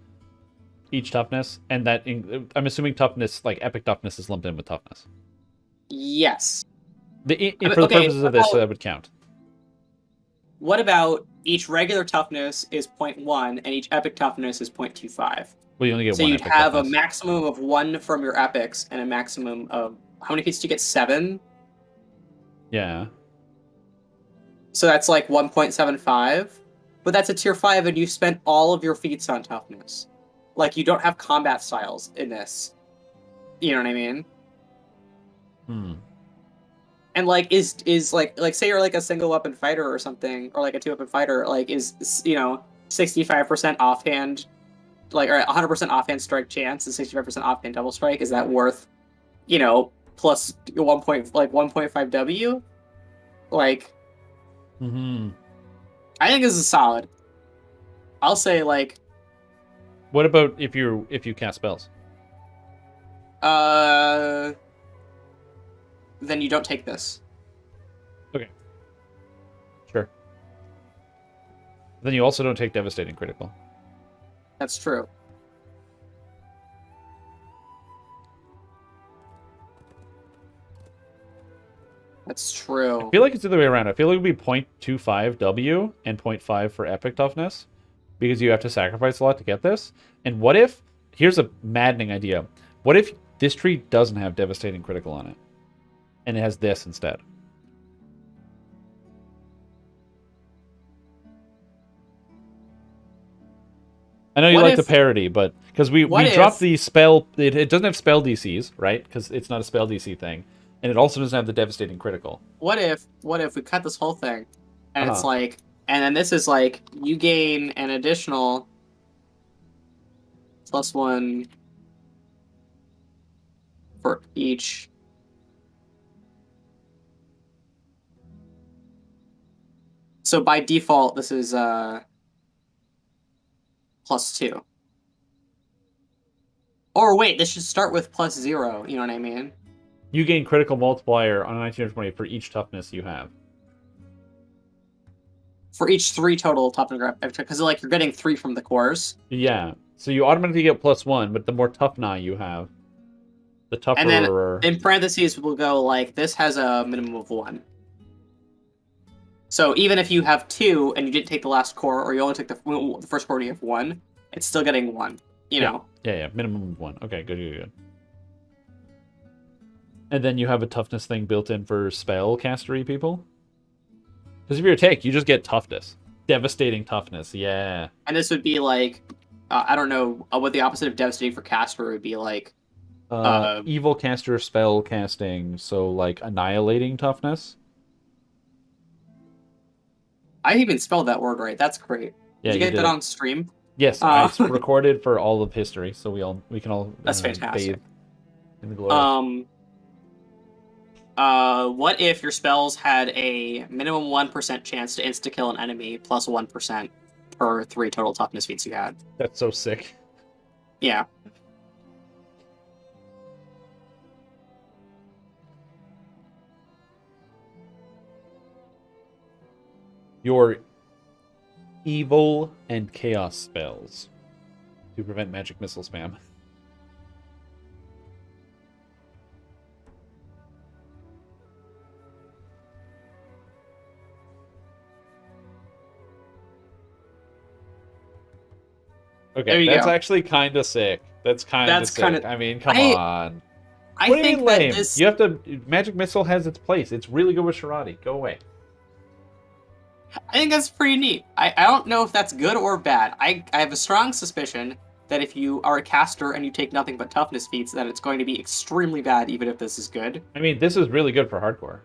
each toughness, and I'm assuming toughness, like epic toughness, is lumped in with toughness. yes. For the Okay, purposes of this, that would count. what about each regular toughness is 0.1 and each epic toughness is 0.25? Well, you only get So one you'd epic have toughness. a maximum of 1 from your epics and a maximum of how many feats do you get? 7. Yeah. So that's like 1.75. But that's a tier 5 and you spent all of your feats on toughness. Like you don't have combat styles in this. You know what I mean? Hmm. And like is like say you're like a single weapon fighter or something, or like a 2 weapon fighter, like is 65% offhand, like, or 100% offhand strike chance and 65% offhand double strike, is that worth, plus 1.5 W? Like, Hmm. I think this is solid. I'll say like What about if you cast spells? uh then you don't take this. Okay. Sure. Then you also don't take devastating critical. That's true. That's I true. feel like it's the other way around. I feel like it would be 0.25 W and 0.5 for epic toughness because you have to sacrifice a lot to get this. And what if, here's a maddening idea. What if this tree doesn't have devastating critical on it and it has this instead? I know you What like the if parody, but because what we dropped if the spell, it doesn't have spell DCs, right? Because it's not a spell DC thing, and it also doesn't have the devastating critical. what if we cut this whole thing, and it's Uh-huh. like, and then this is like you gain an additional +1 for each. So by default, this is +2. Or wait, this should start with +0. You know what I mean? You gain critical multiplier on a 1920 for each toughness you have. For each 3 total toughness, because like you're getting 3 from the cores, Yeah. So you automatically get +1, but the more tough nigh you have, the and then tougher. in parentheses we'll go like this has a minimum of 1. So even if you have 2 and you didn't take the last core, or you only took the first core and you have 1, it's still getting 1. You Yeah. know. Yeah. Minimum of 1. Okay, good. And then you have a toughness thing built in for spell castery people. Because if you're a tank, you just get toughness. Devastating toughness, yeah. And this would be like, I don't know what the opposite of devastating for caster would be like. Evil caster spell casting, so like annihilating toughness. I even spelled that word right. That's great. Yeah, Did you you get did that it. on stream? Yes, it's recorded for all of history, so we can all That's fantastic. bathe in the glory. What if your spells had a minimum 1% chance to insta-kill an enemy plus 1% per 3 total toughness feats you had? That's so sick. Yeah. Your evil and chaos spells to prevent magic missile spam. Okay, that's go. actually kind of sick. That's kind of sick. Kinda... I mean, come on. I What do you think mean that lame? this... You have to. Magic missile has its place. It's really good with Sharadi. Go away. I think that's pretty neat. I don't know if that's good or bad. I have a strong suspicion that if you are a caster and you take nothing but toughness feats, then it's going to be extremely bad, even if this is good. I mean, this is really good for hardcore.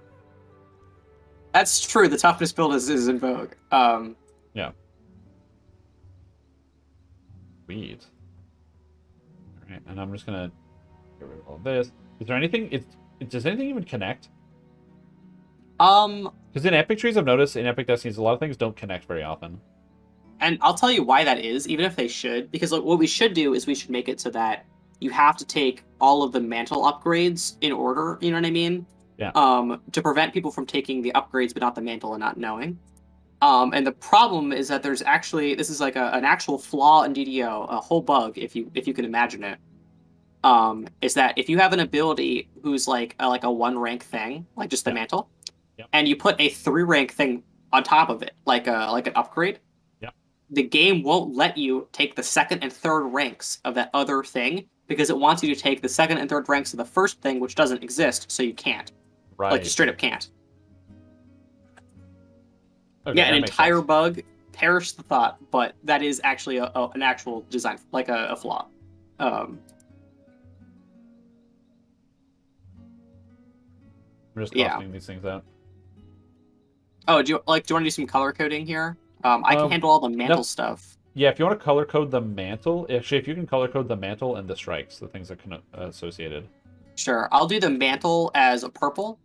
That's true. The toughness build is in vogue. Yeah. Sweet. All right, and I'm just gonna get rid of all this. Is there anything? Does anything even connect? Because in Epic Trees, I've noticed in Epic Destinies, a lot of things don't connect very often. And I'll tell you why that is, even if they should, because like, what we should do is we should make it so that you have to take all of the mantle upgrades in order. You know what I mean? Yeah. To prevent people from taking the upgrades but not the mantle and not knowing. And the problem is that there's actually this is like an actual flaw in DDO, a whole bug if you can imagine it. Is that if you have an ability who's like a 1-rank thing, like just the mantle, and you put a 3-rank thing on top of it, like an upgrade, the game won't let you take the 2nd and 3rd ranks of that other thing because it wants you to take the 2nd and 3rd ranks of the first thing, which doesn't exist, so you can't. Right. Like you straight up can't. Okay, an entire bug. Perish the thought, but that is actually an actual design, like a flaw. I'm just costing these things out. Oh, do you want to do some color coding here? I can handle all the mantle stuff. Yeah, if you want to color code the mantle, actually, if you can color code the mantle and the strikes, the things that can associated. Sure, I'll do the mantle as a purple.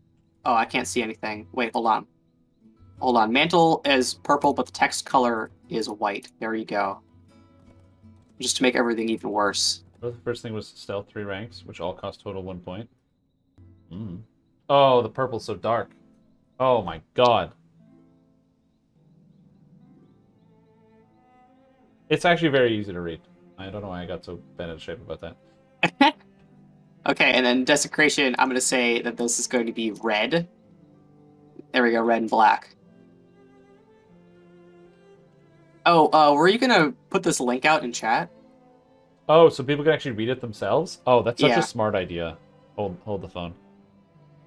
Oh, I can't see anything. Wait, hold on. Mantle is purple, but the text color is white. There you go. Just to make everything even worse. The first thing was stealth 3 ranks, which all cost total 1 point. Oh, the purple's so dark. Oh my god. It's actually very easy to read. I don't know why I got so bent out of shape about that. Okay, and then desecration, I'm going to say that this is going to be red. There we go, red and black. Oh, were you going to put this link out in chat? Oh, so people can actually read it themselves? Oh, that's such a smart idea. Hold the phone.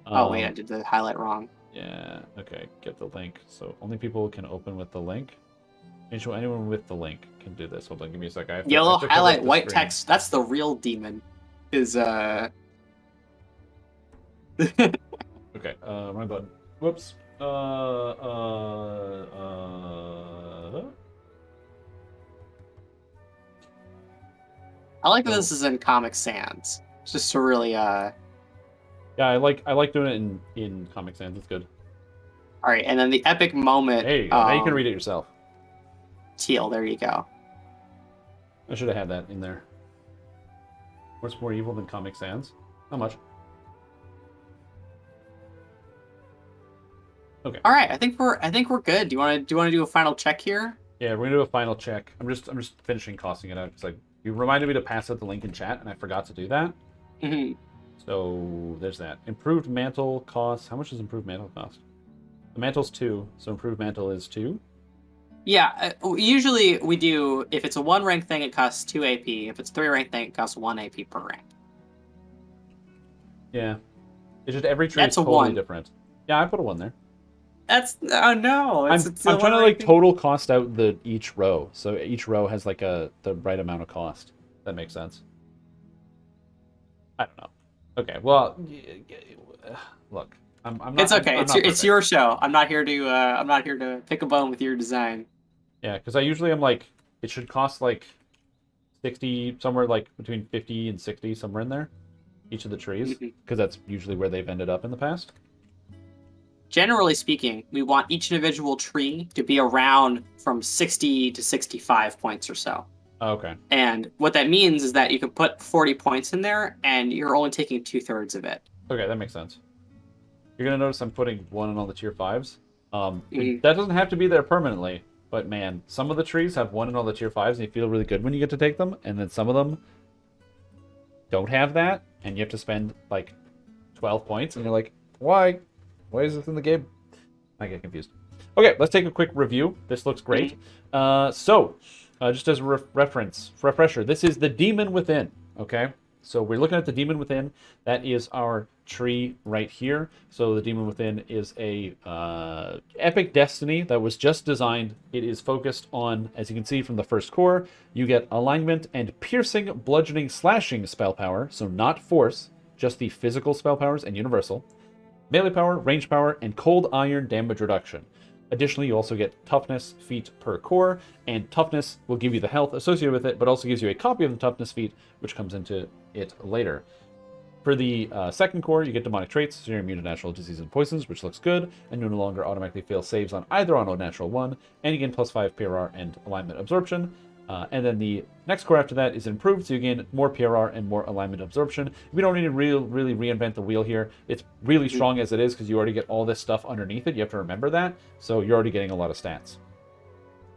Oh, wait, I did the highlight wrong. Yeah, okay, get the link. So only people can open with the link. Anyone with the link can do this. Hold on, give me a sec. I have to Yellow cover up highlight, the white screen. text. That's the real demon. Okay, wrong button. Whoops. I like that this is in Comic Sans. It's just to really Yeah, I like doing it in Comic Sans. It's good. All right, and then the epic moment. There you go. Now you can read it yourself. Teal, there you go. I should have had that in there. What's more evil than Comic Sans? Not much. Okay. All right, I think we're good. Do you want to do a final check here? Yeah, we're gonna do a final check. I'm just finishing costing it out because you reminded me to pass out the link in chat and I forgot to do that. Mm-hmm. So there's that. Improved mantle costs. How much does improved mantle cost? The mantle's 2, so improved mantle is 2. Yeah, usually we do, if it's a 1 rank thing, it costs 2 AP. If it's 3 rank thing, it costs 1 AP per rank. Yeah. It's just every tree That's is a totally 1. different. Yeah, I put a 1 there. That's, oh no. I'm trying to like total cost out each row. So each row has like the right amount of cost. That makes sense. I don't know. Okay, well, look. It's okay. It's your show. I'm not here to pick a bone with your design. Yeah, because I usually am like, it should cost like 60, somewhere like between 50 and 60, somewhere in there, each of the trees, because that's usually where they've ended up in the past. Generally speaking, we want each individual tree to be around from 60 to 65 points or so. Okay. And what that means is that you can put 40 points in there, and you're only taking 2/3 of it. Okay, that makes sense. You're gonna notice I'm putting 1 on all the tier 5s. That doesn't have to be there permanently, but man, some of the trees have 1 in all the tier 5s, and you feel really good when you get to take them, and then some of them don't have that, and you have to spend like 12 points, and you're like, why? Why is this in the game? I get confused. Okay, let's take a quick review. This looks great. Just as a refresher, this is the Demon Within, okay? So we're looking at the Demon Within. That is our tree right here. So the Demon Within is a epic destiny that was just designed. It is focused on, as you can see from the first core, you get alignment and piercing, bludgeoning, slashing spell power. So not force, just the physical spell powers and universal. Melee power, range power, and cold iron damage reduction. Additionally, you also get toughness feat per core, and toughness will give you the health associated with it, but also gives you a copy of the toughness feat, which comes into it later. For the second core, you get demonic traits, so you're immune to natural diseases and poisons, which looks good, and you no longer automatically fail saves on either on a natural 1, and you gain +5 PRR and alignment absorption. And then the next core after that is improved, so you gain more PRR and more alignment absorption. We don't need to really reinvent the wheel here. It's really strong as it is because you already get all this stuff underneath it. You have to remember that, so you're already getting a lot of stats.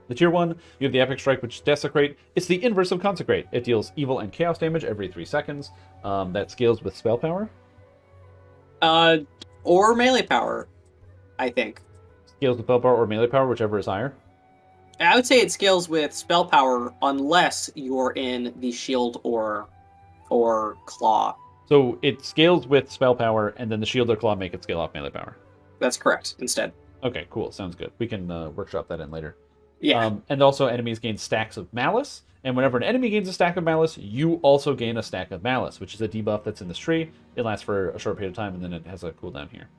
The tier 1, you have the Epic Strike, which is Desecrate. It's the inverse of Consecrate. It deals evil and chaos damage every 3 seconds. That scales with spell power. Or melee power, I think. Scales with spell power or melee power, whichever is higher. I would say it scales with spell power unless you're in the shield or claw. So it scales with spell power, and then the shield or claw make it scale off melee power. That's correct, instead. Okay, cool. Sounds good. We can workshop that in later. Yeah. And also enemies gain stacks of malice, and whenever an enemy gains a stack of malice, you also gain a stack of malice, which is a debuff that's in this tree. It lasts for a short period of time, and then it has a cooldown here.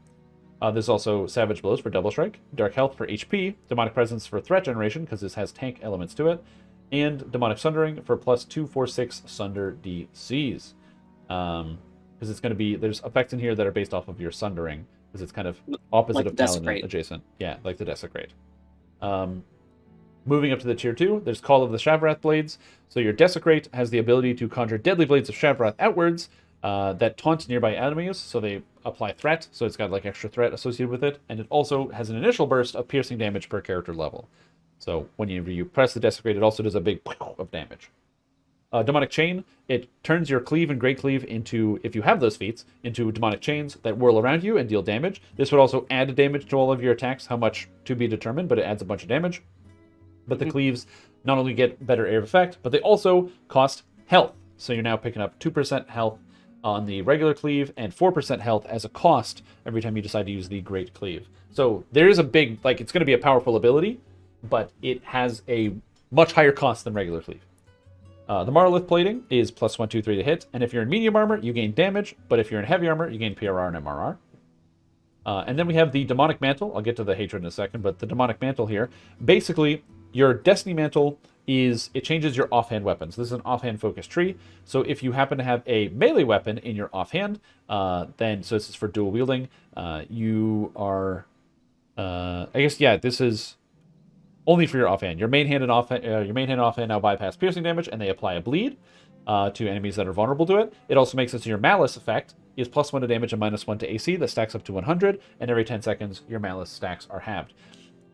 There's also Savage Blows for Double Strike, Dark Health for HP, Demonic Presence for Threat Generation, because this has tank elements to it, and Demonic Sundering for +246 Sunder DCs. Because it's going to be, there's effects in here that are based off of your Sundering, because it's kind of opposite of Paladin adjacent. Yeah, like the Desecrate. Moving up to the tier 2, there's Call of the Shavrath Blades. So your Desecrate has the ability to conjure deadly blades of Shavrath outwards, that taunt nearby enemies, so they apply threat, so it's got like extra threat associated with it, and it also has an initial burst of piercing damage per character level. So whenever you press the Desecrate, it also does a big of damage. Demonic Chain, it turns your Cleave and Great Cleave into, if you have those feats, into demonic chains that whirl around you and deal damage. This would also add damage to all of your attacks, how much to be determined, but it adds a bunch of damage. But the Cleaves not only get better area of effect, but they also cost health. So you're now picking up 2% health on the regular Cleave and 4% health as a cost every time you decide to use the Great Cleave. So there is a big, like, it's going to be a powerful ability, but it has a much higher cost than regular cleave. The monolith plating is plus 1, 2, 3 to hit, and if you're in medium armor, you gain damage, but if you're in heavy armor, you gain PRR and MRR. And then we have the demonic mantle. I'll get to the hatred in a second, but the demonic mantle here, basically, your destiny mantle it changes your offhand weapons. This is an offhand focused tree, so if you happen to have a melee weapon in your offhand, then, so this is for dual wielding, you are, this is only for your offhand. Your main hand and offhand now bypass piercing damage, and they apply a bleed to enemies that are vulnerable to it. It also makes it so your malice effect is plus 1 to damage and minus 1 to AC. That stacks up to 100, and every 10 seconds, your malice stacks are halved.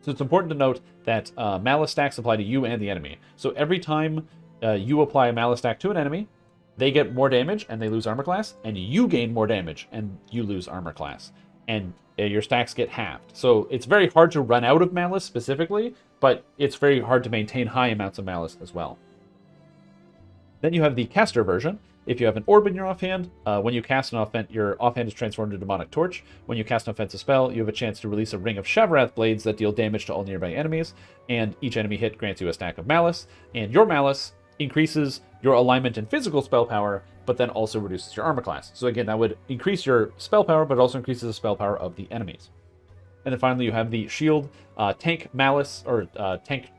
So it's important to note that malice stacks apply to you and the enemy. So every time you apply a malice stack to an enemy, they get more damage and they lose armor class, and you gain more damage and you lose armor class. And your stacks get halved. So it's very hard to run out of malice specifically, but it's very hard to maintain high amounts of malice as well. Then you have the caster version. If you have an orb in your offhand, when you cast an offhand, your offhand is transformed into demonic torch. When you cast an offensive spell, you have a chance to release a ring of Shavarath blades that deal damage to all nearby enemies, and each enemy hit grants you a stack of malice, and your malice increases your alignment and physical spell power, but then also reduces your armor class. So again, that would increase your spell power, but it also increases the spell power of the enemies. And then finally, you have the shield tank malice, or tank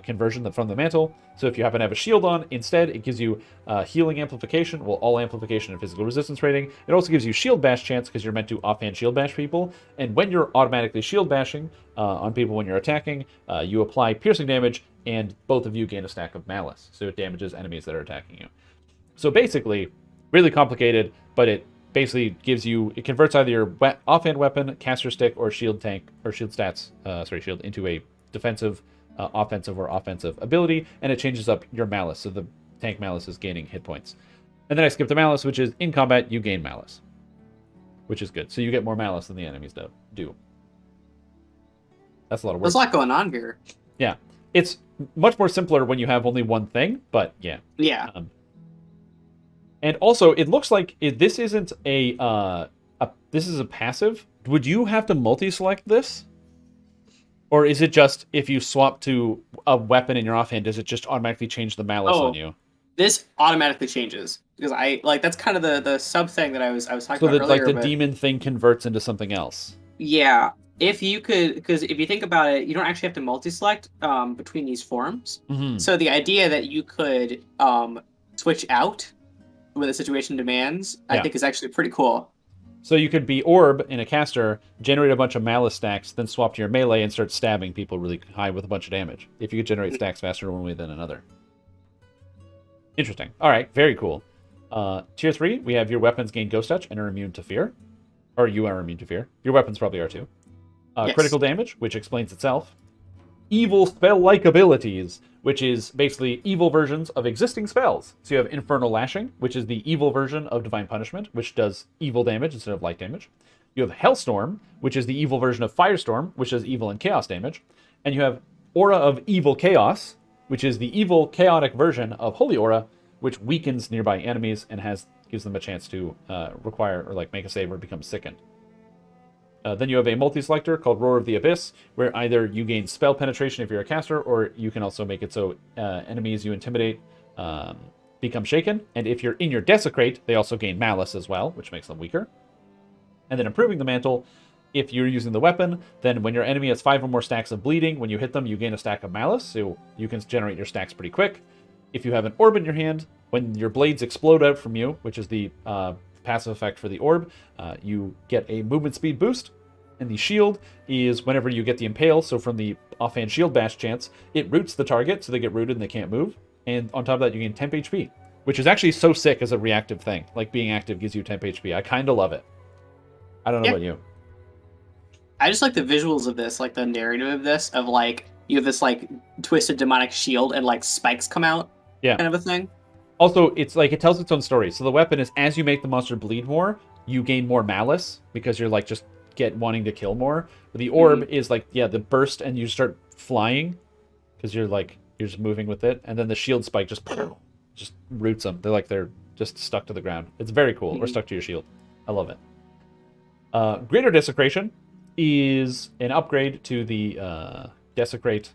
conversion from the mantle. So if you happen to have a shield on, instead it gives you healing amplification, all amplification and physical resistance rating. It also gives you shield bash chance because you're meant to offhand shield bash people. And when you're automatically shield bashing on people when you're attacking, you apply piercing damage, and both of you gain a stack of malice. So it damages enemies that are attacking you. So basically, really complicated, but it basically it converts either your offhand weapon, caster stick, or shield tank, or shield stats, shield, into a defensive, offensive, or offensive ability, and it changes up your malice. So the tank malice is gaining hit points. And then I skipped the malice, which is in combat, you gain malice, which is good. So you get more malice than the enemies do. That's a lot of work. There's a lot going on here. Yeah. It's much more simpler when you have only one thing, but yeah. Yeah. And also, it looks like this isn't this is a passive. Would you have to multi-select this? Or is it just if you swap to a weapon in your offhand, does it just automatically change the malice on you? This automatically changes because that's kind of the sub thing that I was talking about earlier. So like the demon thing converts into something else. Yeah, if you could, because if you think about it, you don't actually have to multi-select between these forms. Mm-hmm. So the idea that you could switch out when the situation demands, I think is actually pretty cool. So you could be Orb in a caster, generate a bunch of malice stacks, then swap to your melee and start stabbing people really high with a bunch of damage. If you could generate stacks faster one way than another. Interesting. All right, very cool. Tier 3, we have your weapons gain Ghost Touch and are immune to fear. Or you are immune to fear. Your weapons probably are too. Yes. Critical damage, which explains itself. Evil spell-like abilities, which is basically evil versions of existing spells. So you have Infernal Lashing, which is the evil version of Divine Punishment, which does evil damage instead of light damage. You have Hellstorm, which is the evil version of Firestorm, which does evil and chaos damage. And you have Aura of Evil Chaos, which is the evil chaotic version of Holy Aura, which weakens nearby enemies and gives them a chance to make a save or become sickened. Then you have a multi-selector called Roar of the Abyss, where either you gain spell penetration if you're a caster, or you can also make it so enemies you intimidate become shaken. And if you're in your Desecrate, they also gain malice as well, which makes them weaker. And then improving the mantle, if you're using the weapon, then when your enemy has 5 or more stacks of bleeding, when you hit them, you gain a stack of malice, so you can generate your stacks pretty quick. If you have an orb in your hand, when your blades explode out from you, which is the passive effect for the orb, you get a movement speed boost. And the shield is whenever you get the impale, so from the offhand shield bash chance, it roots the target, so they get rooted and they can't move. And on top of that, you gain temp HP, which is actually so sick as a reactive thing. Like, being active gives you temp HP. I kind of love it. I don't know about you. I just like the visuals of this, like the narrative of this, of like, you have this like twisted demonic shield and like spikes come out, kind of a thing. Also, it's like, it tells its own story. So the weapon is, as you make the monster bleed more, you gain more malice, because you're like just wanting to kill more. But the orb is like, the burst, and you start flying because you're just moving with it, and then the shield spike just roots them. They're just stuck to the ground. It's very cool. Or stuck to your shield. I love it. Greater Desecration is an upgrade to the Desecrate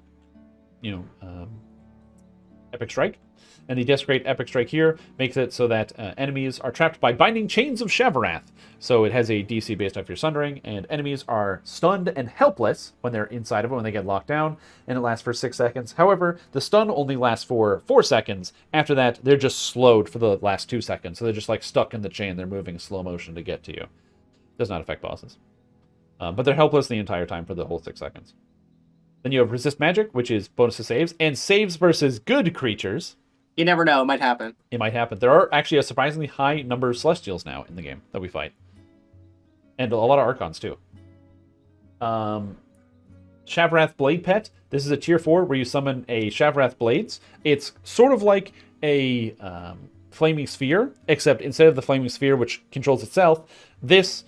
Epic Strike. And the Desecrate Epic Strike here makes it so that enemies are trapped by Binding Chains of Shavarath. So it has a DC based off your Sundering, and enemies are stunned and helpless when they're inside of it, when they get locked down, and it lasts for 6 seconds. However, the stun only lasts for 4 seconds. After that, they're just slowed for the last 2 seconds. So they're just like stuck in the chain. They're moving slow motion to get to you. Does not affect bosses. But they're helpless the entire time for the whole 6 seconds. Then you have Resist Magic, which is bonus to saves, and saves versus good creatures. You never know. It might happen. It might happen. There are actually a surprisingly high number of Celestials now in the game that we fight. And a lot of Archons, too. Shavarath Blade Pet. This is a tier 4 where you summon a Shavarath Blades. It's sort of like a Flaming Sphere, except instead of the Flaming Sphere, which controls itself, this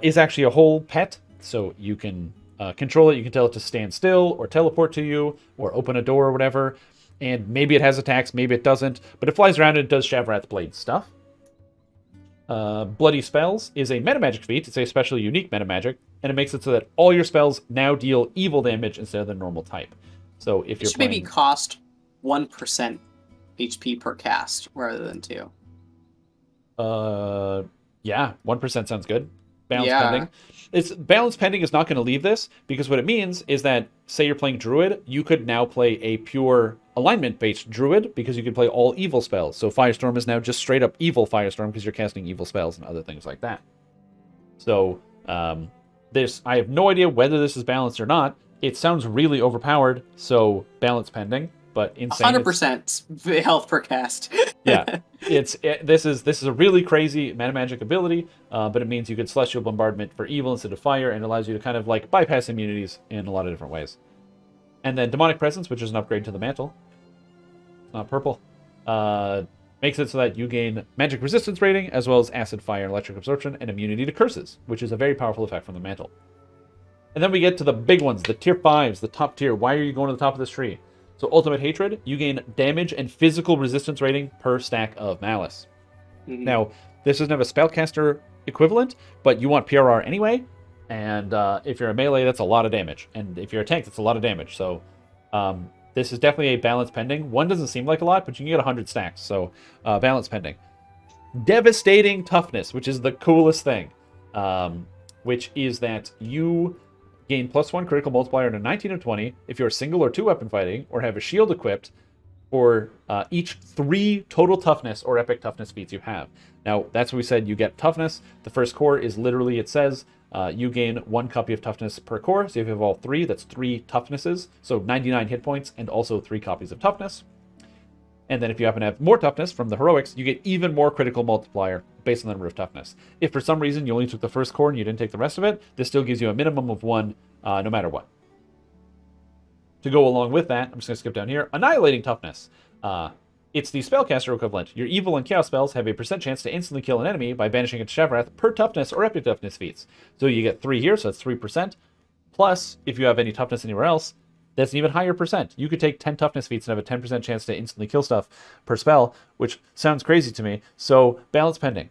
is actually a whole pet. So you can control it. You can tell it to stand still or teleport to you or open a door or whatever. And maybe it has attacks, maybe it doesn't. But it flies around and it does Shavarath Blade stuff. Bloody Spells is a meta magic feat. It's a specially unique meta magic, and it makes it so that all your spells now deal evil damage instead of the normal type. So if you're maybe cost 1% HP per cast rather than 2. Yeah, 1% sounds good. Balance pending. Balance pending is not going to leave this, because what it means is that, say you're playing Druid, you could now play a pure alignment-based Druid, because you could play all evil spells. So Firestorm is now just straight up evil Firestorm, because you're casting evil spells and other things like that. So, I have no idea whether this is balanced or not. It sounds really overpowered, so balance pending, but insane. 100% health per cast. Yeah, this is a really crazy meta magic ability, but it means you get Celestial Bombardment for evil instead of fire, and allows you to kind of like bypass immunities in a lot of different ways. And then Demonic Presence, which is an upgrade to the mantle, purple, makes it so that you gain magic resistance rating, as well as acid, fire, and electric absorption, and immunity to curses, which is a very powerful effect from the mantle. And then we get to the big ones, the tier 5s, the top tier. Why are you going to the top of this tree? So Ultimate Hatred, you gain damage and physical resistance rating per stack of Malice. Mm-hmm. Now, this doesn't have a Spellcaster equivalent, but you want PRR anyway, and if you're a melee, that's a lot of damage. And if you're a tank, that's a lot of damage. So this is definitely a balance pending. 1 doesn't seem like a lot, but you can get 100 stacks, so balance pending. Devastating Toughness, which is the coolest thing, which is that you gain +1 critical multiplier to 19 of 20 if you're single or 2 weapon fighting, or have a shield equipped for each 3 total toughness or epic toughness feats you have. Now, that's what we said. You get toughness. The first core is literally, it says, you gain 1 copy of toughness per core. So if you have all 3, that's 3 toughnesses. So 99 hit points and also 3 copies of toughness. And then if you happen to have more toughness from the heroics, you get even more critical multiplier based on the number of toughness. If for some reason you only took the first core and you didn't take the rest of it, this still gives you a minimum of 1 no matter what. To go along with that, I'm just going to skip down here. Annihilating Toughness. It's the Spellcaster equivalent. Your evil and chaos spells have a % chance to instantly kill an enemy by banishing its Shavarath per toughness or epic toughness feats. So you get 3 here, so that's 3%. Plus, if you have any toughness anywhere else, that's an even higher %. You could take 10 toughness feats and have a 10% chance to instantly kill stuff per spell, which sounds crazy to me. So, balance pending.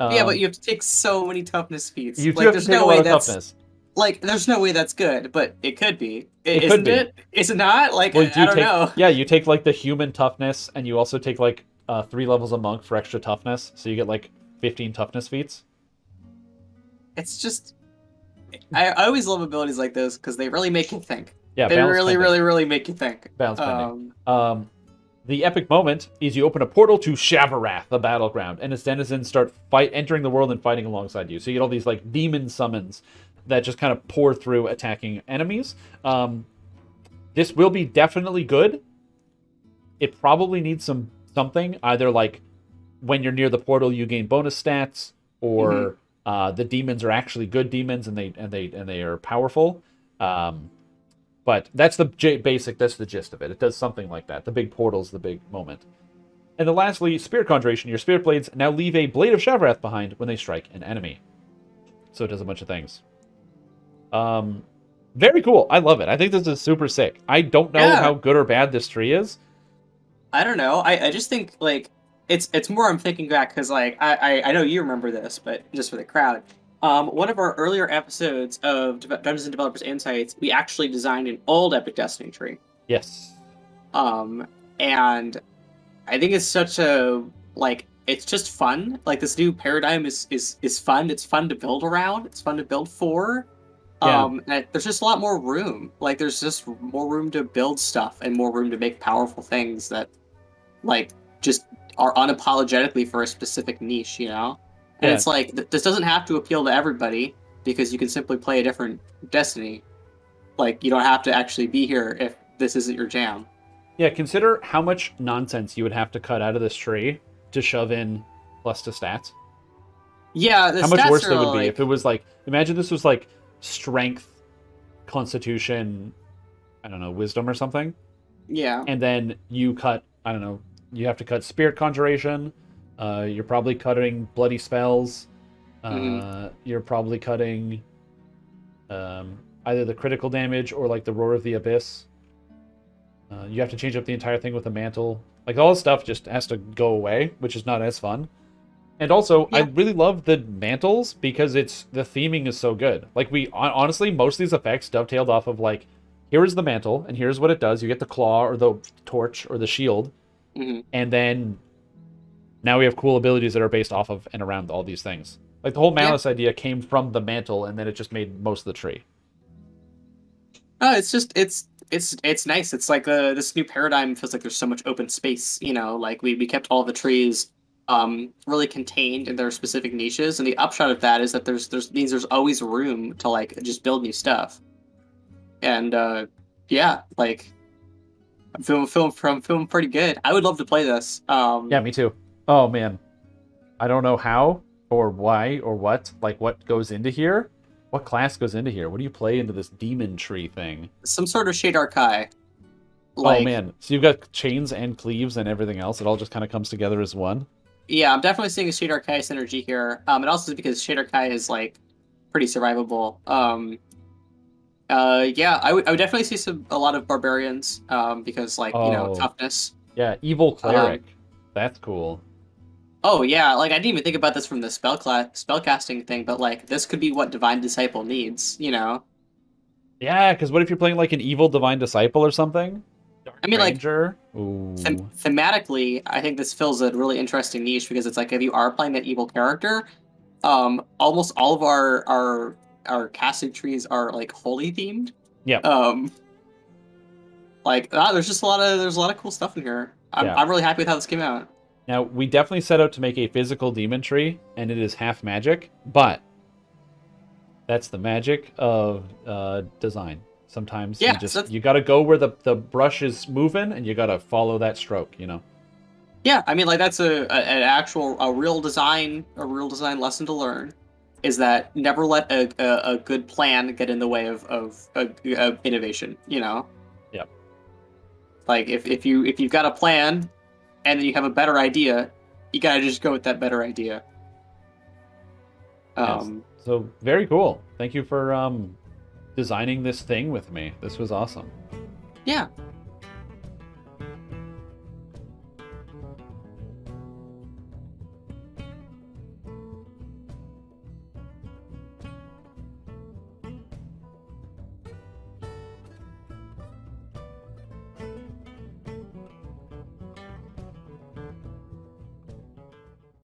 Yeah, but you have to take so many toughness feats. You do have to take a lot of toughness. Like, there's no way that's good, but it could be. Isn't it? Is it not? Like, well, I don't know. Yeah, you take, like, the human toughness, and you also take, like, 3 levels of monk for extra toughness, so you get, like, 15 toughness feats. It's just... I always love abilities like this, because they really make you think. Yeah, they really make you think. Balance pending. The epic moment is you open a portal to Shavarath, the battleground, and its denizens start entering the world and fighting alongside you. So you get all these like demon summons that just kind of pour through attacking enemies. This will be definitely good. It probably needs something, either like when you're near the portal you gain bonus stats, or the demons are actually good demons and they are powerful. But that's the basic, that's the gist of it. It does something like that. The big portal's the big moment. And then lastly, Spirit Conjuration. Your Spirit Blades now leave a Blade of Shavarath behind when they strike an enemy. So it does a bunch of things. Very cool. I love it. I think this is super sick. I don't know how good or bad this tree is. I don't know. I just think, like, it's more I'm thinking back, because, like, I know you remember this, but just for the crowd. One of our earlier episodes of Dungeons & Developers Insights, we actually designed an old Epic Destiny tree. Yes. Um, and I think it's such a like it's just fun. Like this new paradigm is fun. It's fun to build around. It's fun to build for. Yeah. And there's just a lot more room. Like there's just more room to build stuff and more room to make powerful things that like just are unapologetically for a specific niche, you know? And Yeah. it's like this doesn't have to appeal to everybody because you can simply play a different Destiny. Like you don't have to actually be here if this isn't your jam. Yeah. Consider how much nonsense you would have to cut out of this tree to shove in plus to stats. Yeah, the How much stats worse are that would be if it like was like, imagine this was like strength, constitution, I don't know, wisdom or something. yeah. And then you cut, I don't know, you have to cut spirit conjuration. You're probably cutting bloody spells. Hmm. You're probably cutting either the critical damage or like the roar of the abyss. You have to change up the entire thing with a mantle. Like all this stuff just has to go away, which is not as fun. And also, I Yeah. really love the mantles because it's the theming is so good. Like we honestly, most of these effects dovetailed off of like, here is the mantle, and here's what it does. You get the claw or the torch or the shield, Hmm. and then now we have cool abilities that are based off of and around all these things. Like the whole Yeah. malice idea came from the mantle, and then it just made most of the tree. It's just it's nice. It's like this new paradigm feels like there's so much open space, you know, like we kept all the trees really contained in their specific niches, and the upshot of that is that there's means there's always room to like just build new stuff. And yeah, like I'm feeling pretty good. I would love to play this. Yeah, me too. Oh man, I don't know how or why or what. Like what goes into here? What class goes into here? What do you play into this demon tree thing? Some sort of Shade Archai. Oh Like, man, so you've got chains and cleaves and everything else. It all just kind of comes together as one. yeah, I'm definitely seeing a Shade Archai synergy here. And also because Shade Archai is like pretty survivable. Yeah, I would definitely see a lot of barbarians, because like, you know, Oh toughness. yeah, evil cleric. Um, That's cool. oh yeah, like I didn't even think about this from the spellcasting thing, but like this could be what Divine Disciple needs, you know? Yeah, because what if you're playing like an evil divine disciple or something? Dark I mean, like Ranger. Ooh. thematically, I think this fills a really interesting niche because it's like if you are playing that evil character, almost all of our casting trees are like holy themed. Yeah. Um, like there's just a lot of cool stuff in here. Yeah. I'm really happy with how this came out. Now we definitely set out to make a physical demon tree, and it is half magic, but that's the magic of design. Sometimes Yeah, so you got to go where the brush is moving, and you got to follow that stroke. You know. yeah, I mean, like that's an actual a real design lesson to learn, is that never let a good plan get in the way of innovation. You know, Yep. like if you've got a plan and then you have a better idea, you gotta just go with that better idea. Yes. Um, So very cool. Thank you for designing this thing with me. This was awesome. yeah,